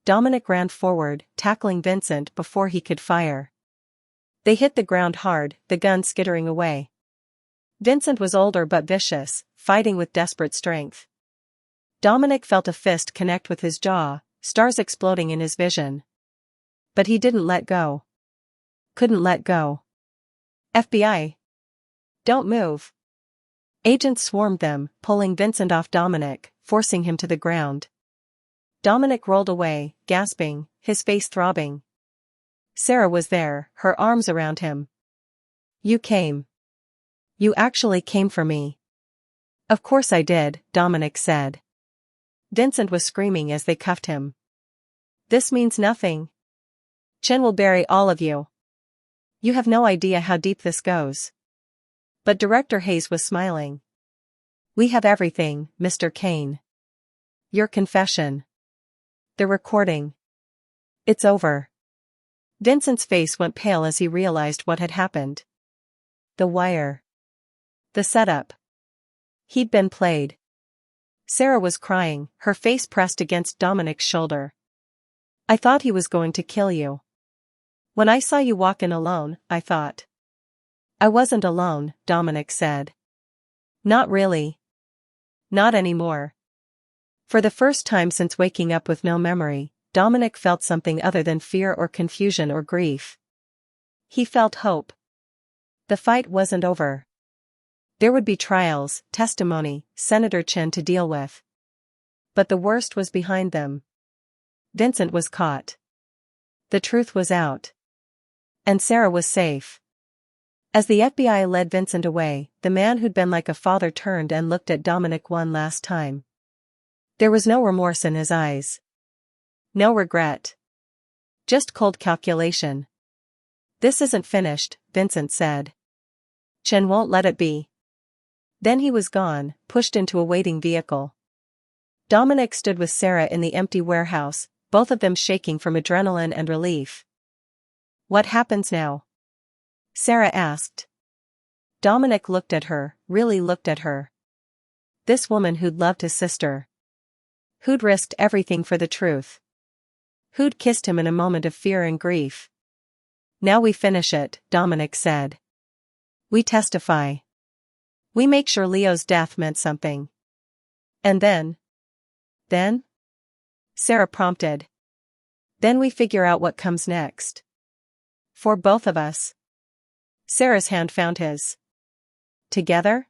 Dominic ran forward, tackling Vincent before he could fire. They hit the ground hard, the gun skittering away. Vincent was older but vicious, fighting with desperate strength. Dominic felt a fist connect with his jaw, stars exploding in his vision. But he didn't let go. Couldn't let go. FBI. Don't move. Agents swarmed them, pulling Vincent off Dominic, forcing him to the ground. Dominic rolled away, gasping, his face throbbing. Sarah was there, her arms around him. You came. You actually came for me. Of course I did, Dominic said. Vincent was screaming as they cuffed him. This means nothing. Chen will bury all of you. You have no idea how deep this goes. But Director Hayes was smiling. We have everything, Mr. Kane. Your confession. The recording. It's over. Vincent's face went pale as he realized what had happened. The wire. The setup. He'd been played. Sarah was crying, her face pressed against Dominic's shoulder. I thought he was going to kill you. When I saw you walk in alone, I thought. I wasn't alone, Dominic said. Not really. Not anymore. For the first time since waking up with no memory, Dominic felt something other than fear or confusion or grief. He felt hope. The fight wasn't over. There would be trials, testimony, Senator Chen to deal with. But the worst was behind them. Vincent was caught. The truth was out. And Sarah was safe. As the FBI led Vincent away, the man who'd been like a father turned and looked at Dominic one last time. There was no remorse in his eyes. No regret. Just cold calculation. This isn't finished, Vincent said. Chen won't let it be. Then he was gone, pushed into a waiting vehicle. Dominic stood with Sarah in the empty warehouse, both of them shaking from adrenaline and relief. What happens now? Sarah asked. Dominic looked at her, really looked at her. This woman who'd loved his sister. Who'd risked everything for the truth. Who'd kissed him in a moment of fear and grief. Now we finish it, Dominic said. We testify. We make sure Leo's death meant something. And then? Then? Sarah prompted. Then we figure out what comes next. For both of us. Sarah's hand found his. Together?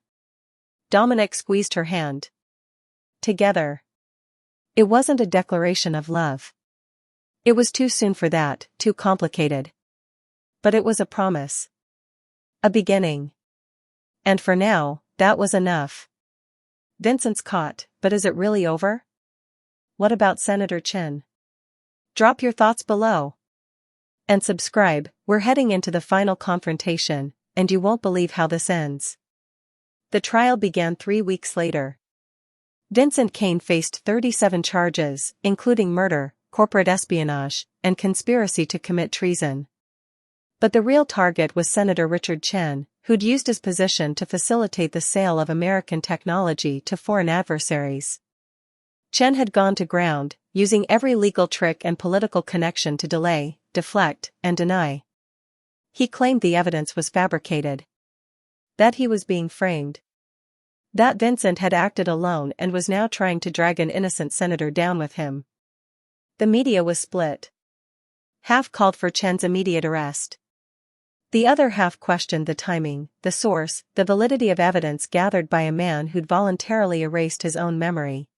Dominic squeezed her hand. Together. It wasn't a declaration of love. It was too soon for that, too complicated. But it was a promise. A beginning. And for now, that was enough. Vincent's caught, but is it really over? What about Senator Chen? Drop your thoughts below. And subscribe, we're heading into the final confrontation, and you won't believe how this ends. The trial began 3 weeks later. Vincent Kane faced 37 charges, including murder, corporate espionage, and conspiracy to commit treason. But the real target was Senator Richard Chen, who'd used his position to facilitate the sale of American technology to foreign adversaries. Chen had gone to ground, using every legal trick and political connection to delay, deflect, and deny. He claimed the evidence was fabricated. That he was being framed. That Vincent had acted alone and was now trying to drag an innocent senator down with him. The media was split. Half called for Chen's immediate arrest. The other half questioned the timing, the source, the validity of evidence gathered by a man who'd voluntarily erased his own memory.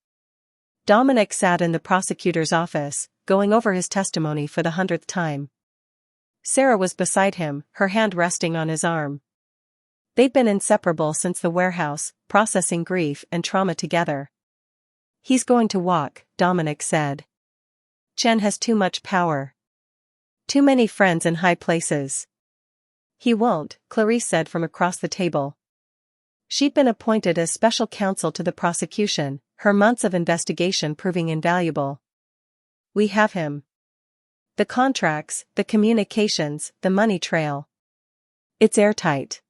Dominic sat in the prosecutor's office, going over his testimony for the 100th time. Sarah was beside him, her hand resting on his arm. They'd been inseparable since the warehouse, processing grief and trauma together. "He's going to walk," Dominic said. "Chen has too much power. Too many friends in high places." "He won't," Clarice said from across the table. She'd been appointed as special counsel to the prosecution, her months of investigation proving invaluable. "We have him. The contracts, the communications, the money trail. It's airtight."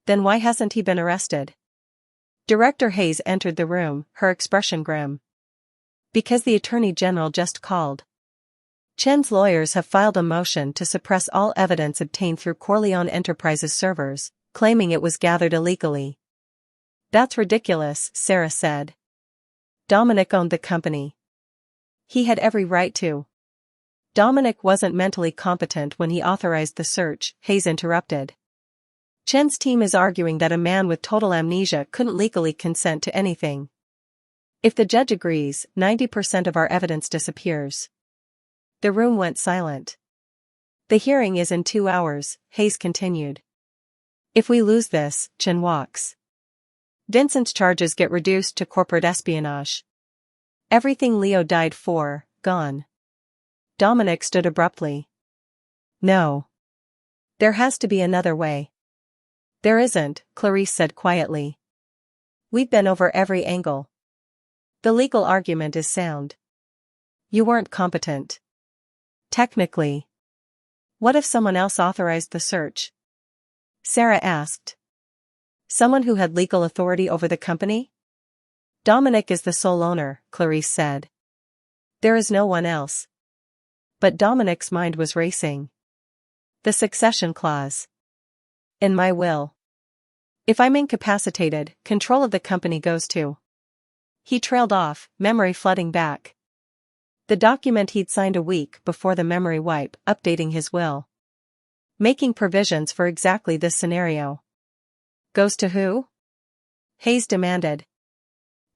"Then why hasn't he been arrested?" Director Hayes entered the room, her expression grim. "Because the Attorney General just called. Chen's lawyers have filed a motion to suppress all evidence obtained through Corleone Enterprises servers, claiming it was gathered illegally." "That's ridiculous," Sarah said. "Dominic owned the company. He had every right to." "Dominic wasn't mentally competent when he authorized the search," Hayes interrupted. "Chen's team is arguing that a man with total amnesia couldn't legally consent to anything. If the judge agrees, 90% of our evidence disappears." The room went silent. "The hearing is in 2 hours," Hayes continued. "If we lose this, Chen walks. Vincent's charges get reduced to corporate espionage. Everything Leo died for, gone." Dominic stood abruptly. "No. There has to be another way." "There isn't," Clarice said quietly. "We've been over every angle. The legal argument is sound. You weren't competent. Technically. What if someone else authorized the search?" Sarah asked. "Someone who had legal authority over the company?" "Dominic is the sole owner," Clarice said. "There is no one else." But Dominic's mind was racing. "The succession clause. In my will. If I'm incapacitated, control of the company goes to." He trailed off, memory flooding back. The document he'd signed a week before the memory wipe, updating his will. Making provisions for exactly this scenario. "Goes to who?" Hayes demanded.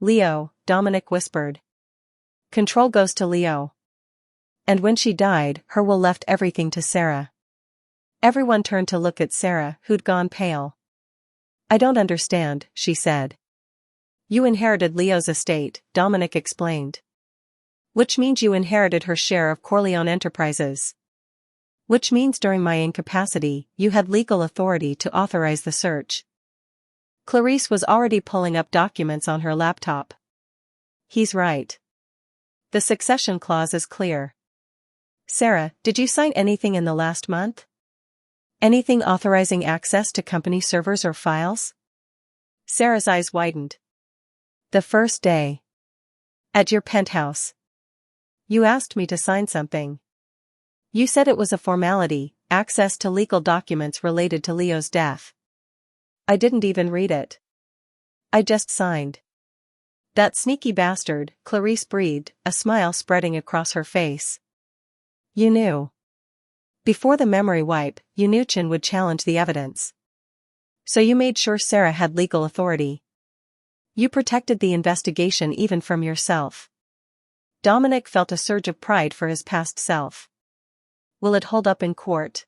"Leo," Dominic whispered. "Control goes to Leo. And when she died, her will left everything to Sarah." Everyone turned to look at Sarah, who'd gone pale. "I don't understand," she said. "You inherited Leo's estate," Dominic explained. "Which means you inherited her share of Corleone Enterprises. Which means during my incapacity, you had legal authority to authorize the search." Clarice was already pulling up documents on her laptop. "He's right. The succession clause is clear." "Sarah, did you sign anything in the last month? Anything authorizing access to company servers or files?" Sarah's eyes widened. "The first day. At your penthouse. You asked me to sign something. You said it was a formality, access to legal documents related to Leo's death. I didn't even read it. I just signed." "That sneaky bastard," Clarice breathed, a smile spreading across her face. "You knew. Before the memory wipe, you knew Chen would challenge the evidence. So you made sure Sarah had legal authority. You protected the investigation even from yourself." Dominic felt a surge of pride for his past self. "Will it hold up in court?"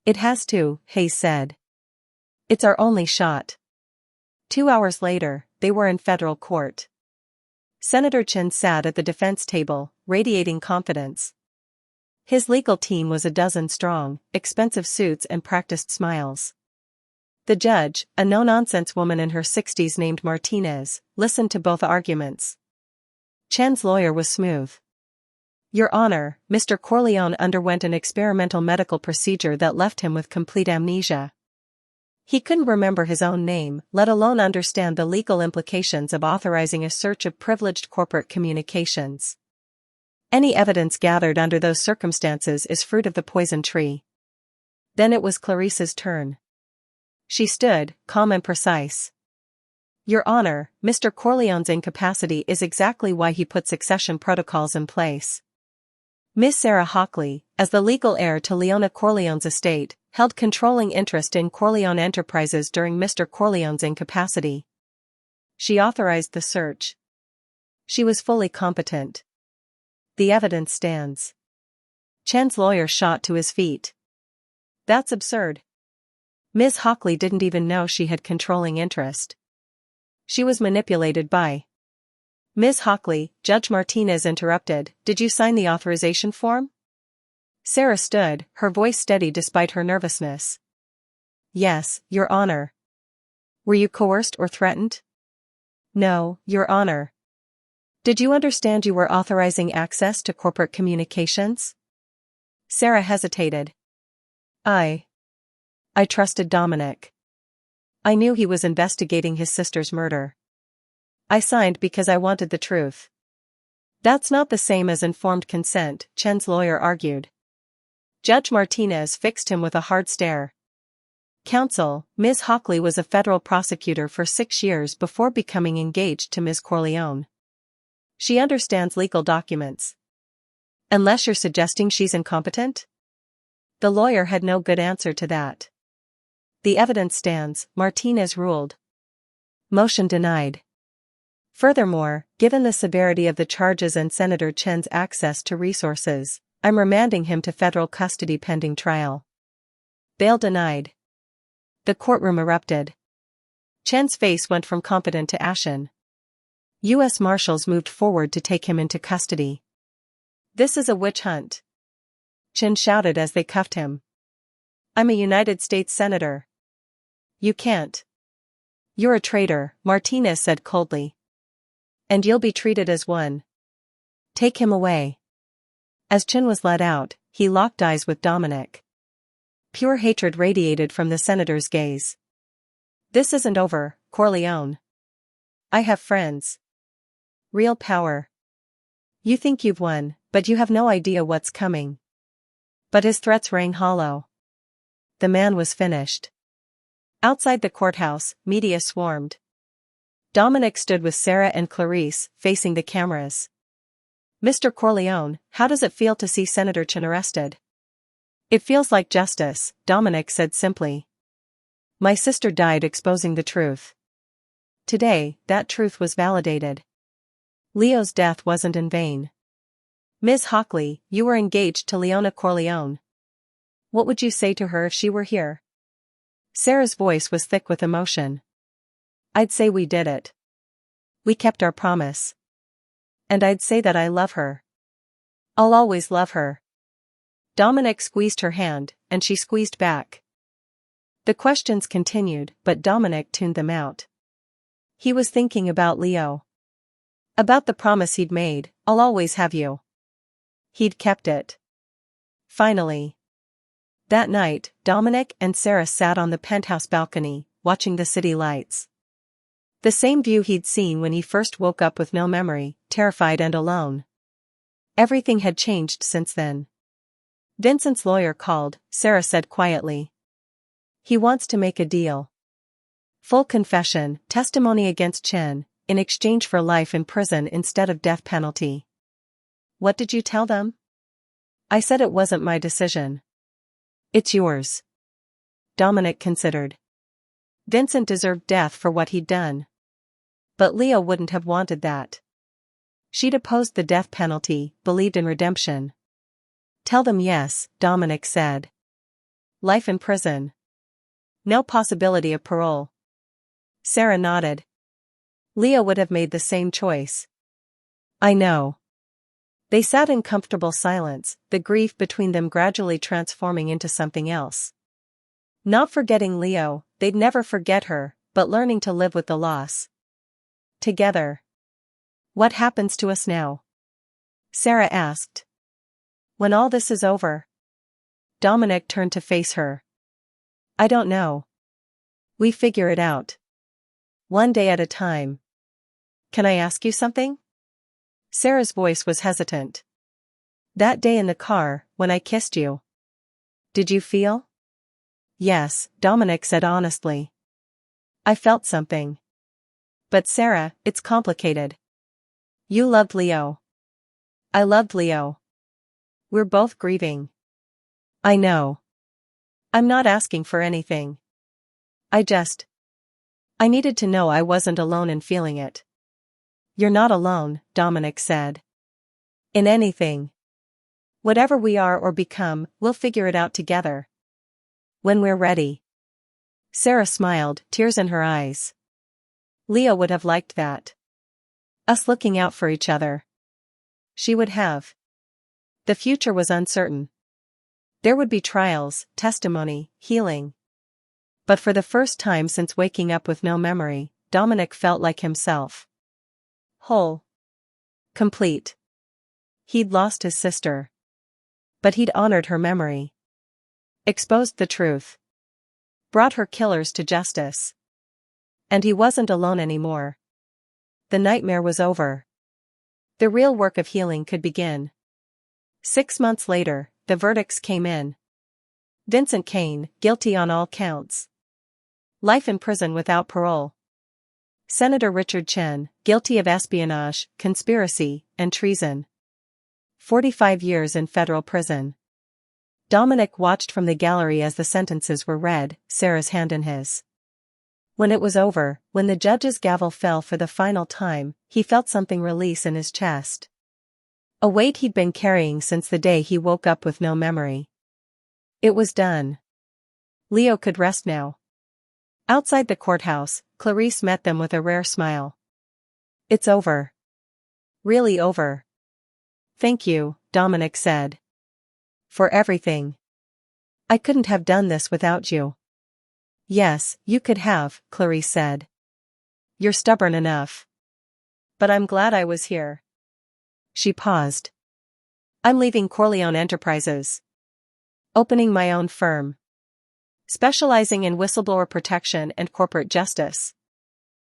"It has to," Hayes said. "It's our only shot." 2 hours later, they were in federal court. Senator Chen sat at the defense table, radiating confidence. His legal team was a dozen strong, expensive suits and practiced smiles. The judge, a no-nonsense woman in her 60s named Martinez, listened to both arguments. Chen's lawyer was smooth. Your Honor, Mr. Corleone underwent an experimental medical procedure that left him with complete amnesia. He couldn't remember his own name, let alone understand the legal implications of authorizing a search of privileged corporate communications. Any evidence gathered under those circumstances is fruit of the poison tree. Then it was Clarice's turn. She stood, calm and precise. Your Honor, Mr. Corleone's incapacity is exactly why he put succession protocols in place. Miss Sarah Hockley, as the legal heir to Leona Corleone's estate, held controlling interest in Corleone Enterprises during Mr. Corleone's incapacity. She authorized the search. She was fully competent. The evidence stands. Chen's lawyer shot to his feet. That's absurd. Ms. Hockley didn't even know she had controlling interest. She was manipulated by. Ms. Hockley, Judge Martinez interrupted, did you sign the authorization form? Sarah stood, her voice steady despite her nervousness. Yes, Your Honor. Were you coerced or threatened? No, Your Honor. Did you understand you were authorizing access to corporate communications? Sarah hesitated. I trusted Dominic. I knew he was investigating his sister's murder. I signed because I wanted the truth. That's not the same as informed consent, Chen's lawyer argued. Judge Martinez fixed him with a hard stare. Counsel, Ms. Hockley was a federal prosecutor for 6 years before becoming engaged to Ms. Corleone. She understands legal documents. Unless you're suggesting she's incompetent? The lawyer had no good answer to that. The evidence stands, Martinez ruled. Motion denied. Furthermore, given the severity of the charges and Senator Chen's access to resources, I'm remanding him to federal custody pending trial. Bail denied. The courtroom erupted. Chen's face went from competent to ashen. U.S. Marshals moved forward to take him into custody. This is a witch hunt. Chen shouted as they cuffed him. I'm a United States Senator. You can't. You're a traitor, Martinez said coldly. And you'll be treated as one. Take him away. As Chen was led out, he locked eyes with Dominic. Pure hatred radiated from the senator's gaze. This isn't over, Corleone. I have friends. Real power. You think you've won, but you have no idea what's coming. But his threats rang hollow. The man was finished. Outside the courthouse, media swarmed. Dominic stood with Sarah and Clarice, facing the cameras. Mr. Corleone, how does it feel to see Senator Chen arrested? It feels like justice, Dominic said simply. My sister died exposing the truth. Today, that truth was validated. Leo's death wasn't in vain. Ms. Hockley, you were engaged to Leona Corleone. What would you say to her if she were here? Sarah's voice was thick with emotion. I'd say we did it. We kept our promise. And I'd say that I love her. I'll always love her. Dominic squeezed her hand, and she squeezed back. The questions continued, but Dominic tuned them out. He was thinking about Leo. About the promise he'd made, I'll always have you. He'd kept it. Finally. That night, Dominic and Sarah sat on the penthouse balcony, watching the city lights. The same view he'd seen when he first woke up with no memory, terrified and alone. Everything had changed since then. Vincent's lawyer called, Sarah said quietly. He wants to make a deal. Full confession, testimony against Chen, in exchange for life in prison instead of death penalty. What did you tell them? I said it wasn't my decision. It's yours. Dominic considered. Vincent deserved death for what he'd done. But Leo wouldn't have wanted that. She'd opposed the death penalty, believed in redemption. Tell them yes, Dominic said. Life in prison. No possibility of parole. Sarah nodded. Leo would have made the same choice. I know. They sat in comfortable silence, the grief between them gradually transforming into something else. Not forgetting Leo, they'd never forget her, but learning to live with the loss. Together. What happens to us now? Sarah asked. When all this is over. Dominic turned to face her. I don't know. We figure it out. One day at a time. Can I ask you something? Sarah's voice was hesitant. That day in the car, when I kissed you. Did you feel? Yes, Dominic said honestly. I felt something. But Sarah, it's complicated. You loved Leo. I loved Leo. We're both grieving. I know. I'm not asking for anything. I needed to know I wasn't alone in feeling it. You're not alone, Dominic said. In anything. Whatever we are or become, we'll figure it out together. When we're ready. Sarah smiled, tears in her eyes. Leo would have liked that. Us looking out for each other. She would have. The future was uncertain. There would be trials, testimony, healing. But for the first time since waking up with no memory, Dominic felt like himself. Whole. Complete. He'd lost his sister. But he'd honored her memory. Exposed the truth. Brought her killers to justice. And he wasn't alone anymore. The nightmare was over. The real work of healing could begin. 6 months later, the verdicts came in. Vincent Kane, guilty on all counts. Life in prison without parole. Senator Richard Chen, guilty of espionage, conspiracy, and treason. 45 years in federal prison. Dominic watched from the gallery as the sentences were read, Sarah's hand in his. When it was over, when the judge's gavel fell for the final time, he felt something release in his chest. A weight he'd been carrying since the day he woke up with no memory. It was done. Leo could rest now. Outside the courthouse, Clarice met them with a rare smile. It's over. Really over. Thank you, Dominic said. For everything. I couldn't have done this without you. Yes, you could have, Clarice said. You're stubborn enough. But I'm glad I was here. She paused. I'm leaving Corleone Enterprises. Opening my own firm. Specializing in whistleblower protection and corporate justice.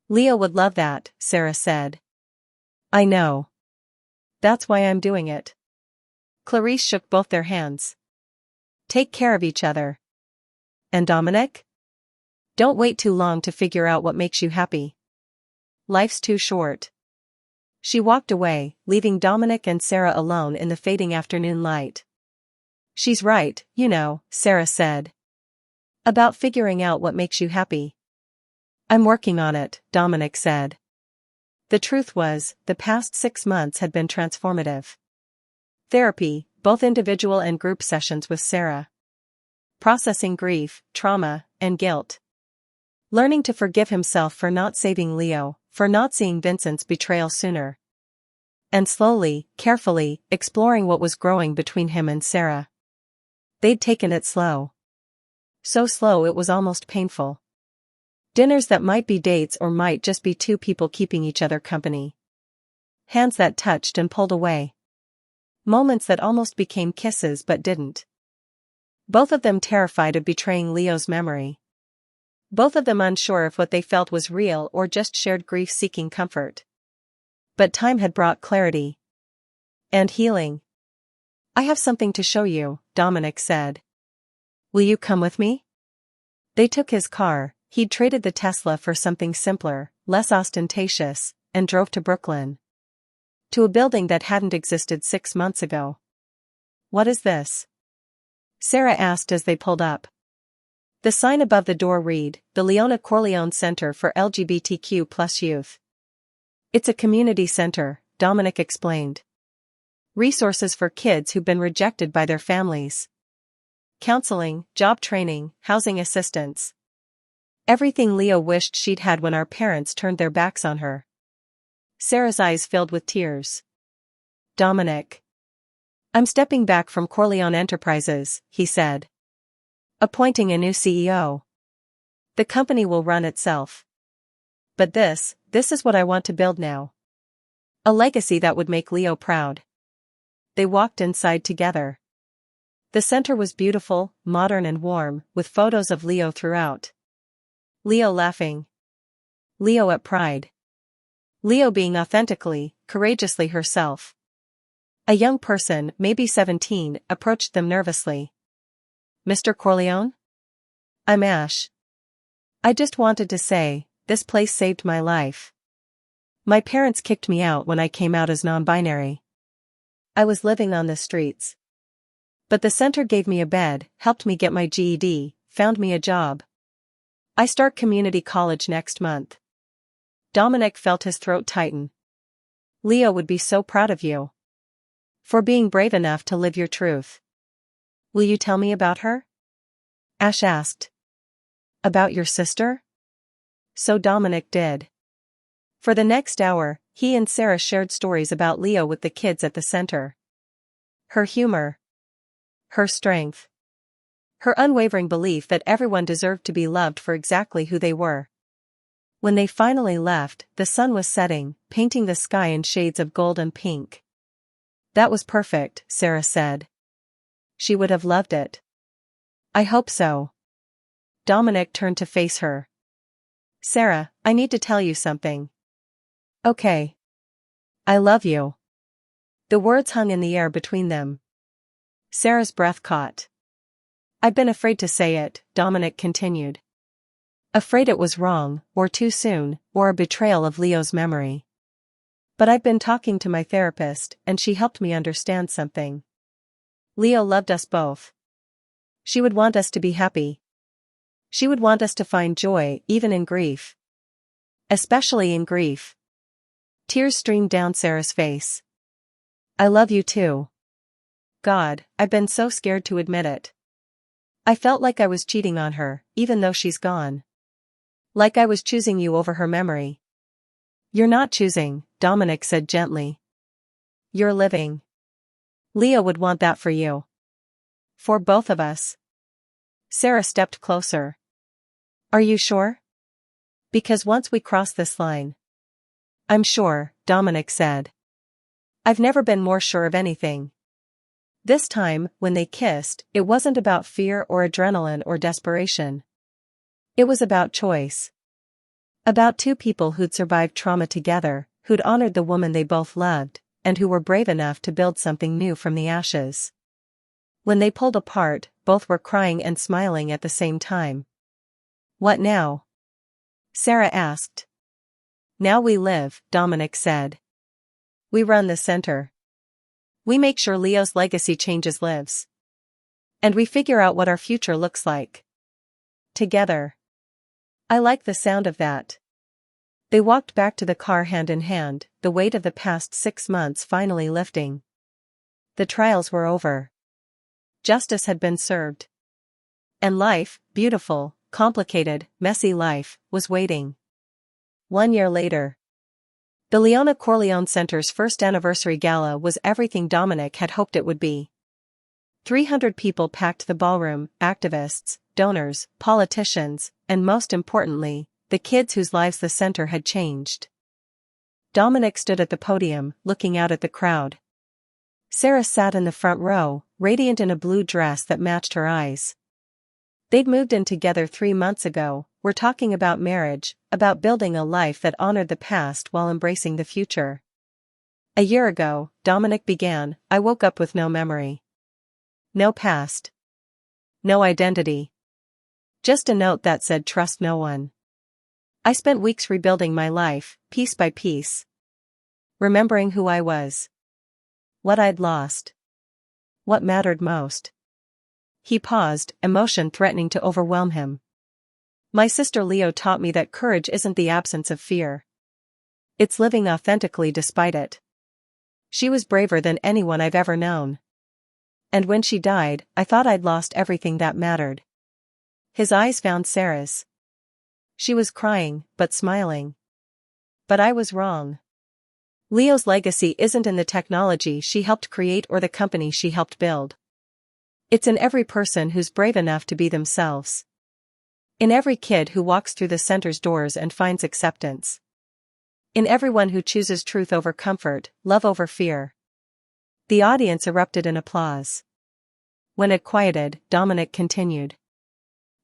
Leo would love that, Sarah said. I know. That's why I'm doing it. Clarice shook both their hands. Take care of each other. And Dominic? Don't wait too long to figure out what makes you happy. Life's too short. She walked away, leaving Dominic and Sarah alone in the fading afternoon light. She's right, you know, Sarah said. About figuring out what makes you happy. I'm working on it, Dominic said. The truth was, the past 6 months had been transformative. Therapy, both individual and group sessions with Sarah. Processing grief, trauma, and guilt. Learning to forgive himself for not saving Leo, for not seeing Vincent's betrayal sooner. And slowly, carefully, exploring what was growing between him and Sarah. They'd taken it slow. So slow it was almost painful. Dinners that might be dates or might just be two people keeping each other company. Hands that touched and pulled away. Moments that almost became kisses but didn't. Both of them terrified of betraying Leo's memory. Both of them unsure if what they felt was real or just shared grief seeking comfort. But time had brought clarity. And healing. I have something to show you, Dominic said. Will you come with me? They took his car, he'd traded the Tesla for something simpler, less ostentatious, and drove to Brooklyn. To a building that hadn't existed 6 months ago. What is this? Sarah asked as they pulled up. The sign above the door read, the Leona Corleone Center for LGBTQ+ Youth. It's a community center, Dominic explained. Resources for kids who've been rejected by their families. Counseling, job training, housing assistance. Everything Leo wished she'd had when our parents turned their backs on her. Sarah's eyes filled with tears. Dominic. I'm stepping back from Corleone Enterprises, he said. Appointing a new CEO. The company will run itself. But this is what I want to build now. A legacy that would make Leo proud. they walked inside together. The center was beautiful, modern and warm, with photos of Leo throughout. Leo laughing. Leo at Pride. Leo being authentically, courageously herself. A young person, maybe 17, approached them nervously. "Mr. Corleone? I'm Ash. I just wanted to say, this place saved my life. My parents kicked me out when I came out as non-binary. I was living on the streets. But the center gave me a bed, helped me get my GED, found me a job. I start community college next month." Dominic felt his throat tighten. Leo would be so proud of you. For being brave enough to live your truth. "Will you tell me about her?" Ash asked. "About your sister?" So Dominic did. For the next hour, he and Sarah shared stories about Leo with the kids at the center. Her humor. Her strength. Her unwavering belief that everyone deserved to be loved for exactly who they were. When they finally left, the sun was setting, painting the sky in shades of gold and pink. "That was perfect," Sarah said. "She would have loved it." "I hope so." Dominic turned to face her. "Sarah, I need to tell you something." "Okay. I love you." The words hung in the air between them. Sarah's breath caught. "I've been afraid to say it," Dominic continued. "Afraid it was wrong, or too soon, or a betrayal of Leo's memory. But I've been talking to my therapist, and she helped me understand something. Leo loved us both. She would want us to be happy. She would want us to find joy, even in grief. Especially in grief." Tears streamed down Sarah's face. "I love you too. God, I've been so scared to admit it. I felt like I was cheating on her, even though she's gone. Like I was choosing you over her memory." "You're not choosing," Dominic said gently. "You're living. Leo would want that for you. For both of us." Sarah stepped closer. "Are you sure? Because once we cross this line." "I'm sure," Dominic said. "I've never been more sure of anything." This time, when they kissed, it wasn't about fear or adrenaline or desperation. It was about choice. About two people who'd survived trauma together, who'd honored the woman they both loved, and who were brave enough to build something new from the ashes. When they pulled apart, both were crying and smiling at the same time. "What now?" Sarah asked. "Now we live," Dominic said. "We run the center. We make sure Leo's legacy changes lives. And we figure out what our future looks like. Together." "I like the sound of that." They walked back to the car hand in hand, the weight of the past 6 months finally lifting. The trials were over. Justice had been served. And life, beautiful, complicated, messy life, was waiting. 1 year later. The Leona Corleone Center's first anniversary gala was everything Dominic had hoped it would be. 300 people packed the ballroom, activists, donors, politicians, and most importantly, the kids whose lives the center had changed. Dominic stood at the podium, looking out at the crowd. Sarah sat in the front row, radiant in a blue dress that matched her eyes. They'd moved in together 3 months ago, were talking about marriage, about building a life that honored the past while embracing the future. A year ago, Dominic began, "I woke up with no memory. No past. No identity. Just a note that said trust no one. I spent weeks rebuilding my life, piece by piece. Remembering who I was. What I'd lost. What mattered most." He paused, emotion threatening to overwhelm him. "My sister Leo taught me that courage isn't the absence of fear. It's living authentically despite it. She was braver than anyone I've ever known. And when she died, I thought I'd lost everything that mattered." His eyes found Sarah's. She was crying, but smiling. "But I was wrong. Leo's legacy isn't in the technology she helped create or the company she helped build. It's in every person who's brave enough to be themselves. In every kid who walks through the center's doors and finds acceptance. In everyone who chooses truth over comfort, love over fear. The audience erupted in applause. When it quieted, Dominic continued.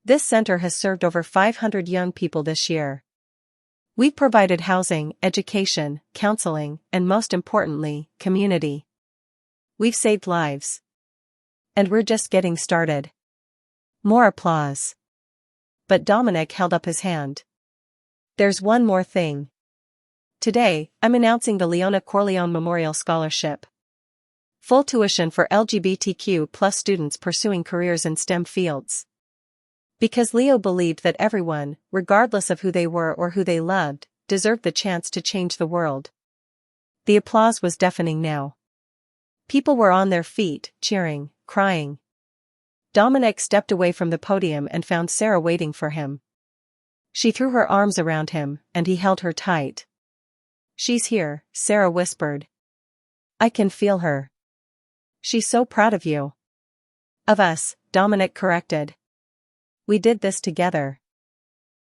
This center has served over 500 young people this year. We've provided housing, education, counseling, and most importantly, community. We've saved lives. And we're just getting started. More applause. But Dominic held up his hand. There's one more thing. Today, I'm announcing the Leona Corleone Memorial Scholarship. Full tuition for LGBTQ+ students pursuing careers in STEM fields. Because Leo believed that everyone, regardless of who they were or who they loved, deserved the chance to change the world. The applause was deafening now. People were on their feet, cheering, crying. Dominic stepped away from the podium and found Sarah waiting for him. She threw her arms around him, and he held her tight. She's here, Sarah whispered. I can feel her. She's so proud of you. Of us, Dominic corrected. We did this together.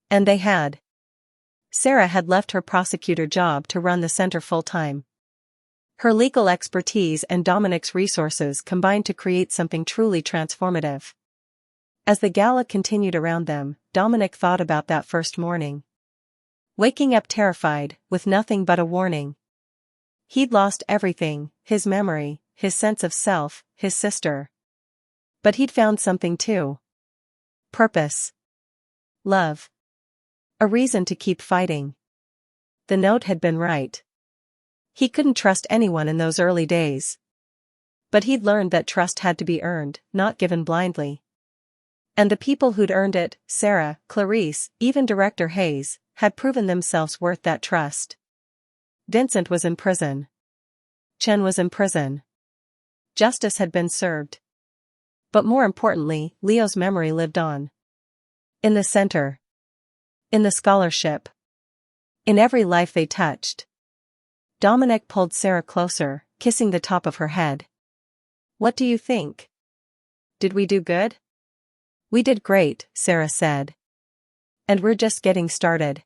And they had. Sarah had left her prosecutor job to run the center full-time. Her legal expertise and Dominic's resources combined to create something truly transformative. As the gala continued around them, Dominic thought about that first morning. Waking up terrified, with nothing but a warning. He'd lost everything, his memory, his sense of self, his sister. But he'd found something too. Purpose. Love. A reason to keep fighting. The note had been right. He couldn't trust anyone in those early days. But he'd learned that trust had to be earned, not given blindly. And the people who'd earned it, Sarah, Clarice, even Director Hayes, had proven themselves worth that trust. Vincent was in prison. Chen was in prison. Justice had been served. But more importantly, Leo's memory lived on. In the center. In the scholarship. In every life they touched. Dominic pulled Sarah closer, kissing the top of her head. What do you think? Did we do good? We did great, Sarah said. And we're just getting started.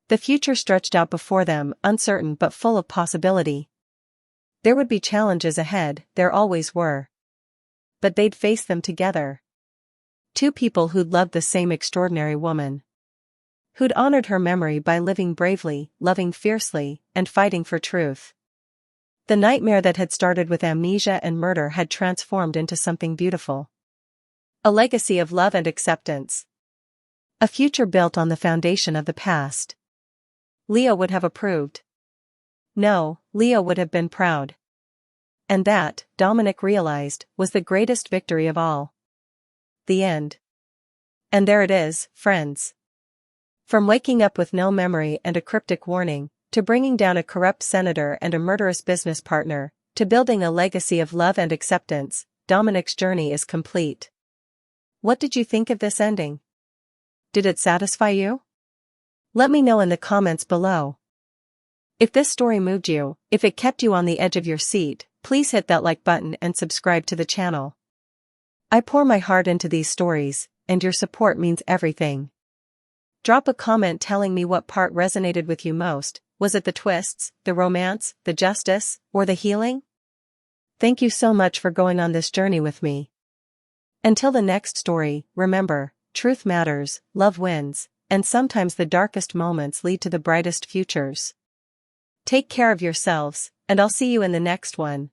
The future stretched out before them, uncertain but full of possibility. There would be challenges ahead, there always were. But they'd face them together. Two people who'd loved the same extraordinary woman. Who'd honored her memory by living bravely, loving fiercely, and fighting for truth. The nightmare that had started with amnesia and murder had transformed into something beautiful. A legacy of love and acceptance. A future built on the foundation of the past. Leo would have approved. No, Leo would have been proud. And that, Dominic realized, was the greatest victory of all. The end. And there it is, friends. From waking up with no memory and a cryptic warning, to bringing down a corrupt senator and a murderous business partner, to building a legacy of love and acceptance, Dominic's journey is complete. What did you think of this ending? Did it satisfy you? Let me know in the comments below. If this story moved you, if it kept you on the edge of your seat, please hit that like button and subscribe to the channel. I pour my heart into these stories, and your support means everything. Drop a comment telling me what part resonated with you most. Was it the twists, the romance, the justice, or the healing? Thank you so much for going on this journey with me. Until the next story, remember, truth matters, love wins, and sometimes the darkest moments lead to the brightest futures. Take care of yourselves, and I'll see you in the next one.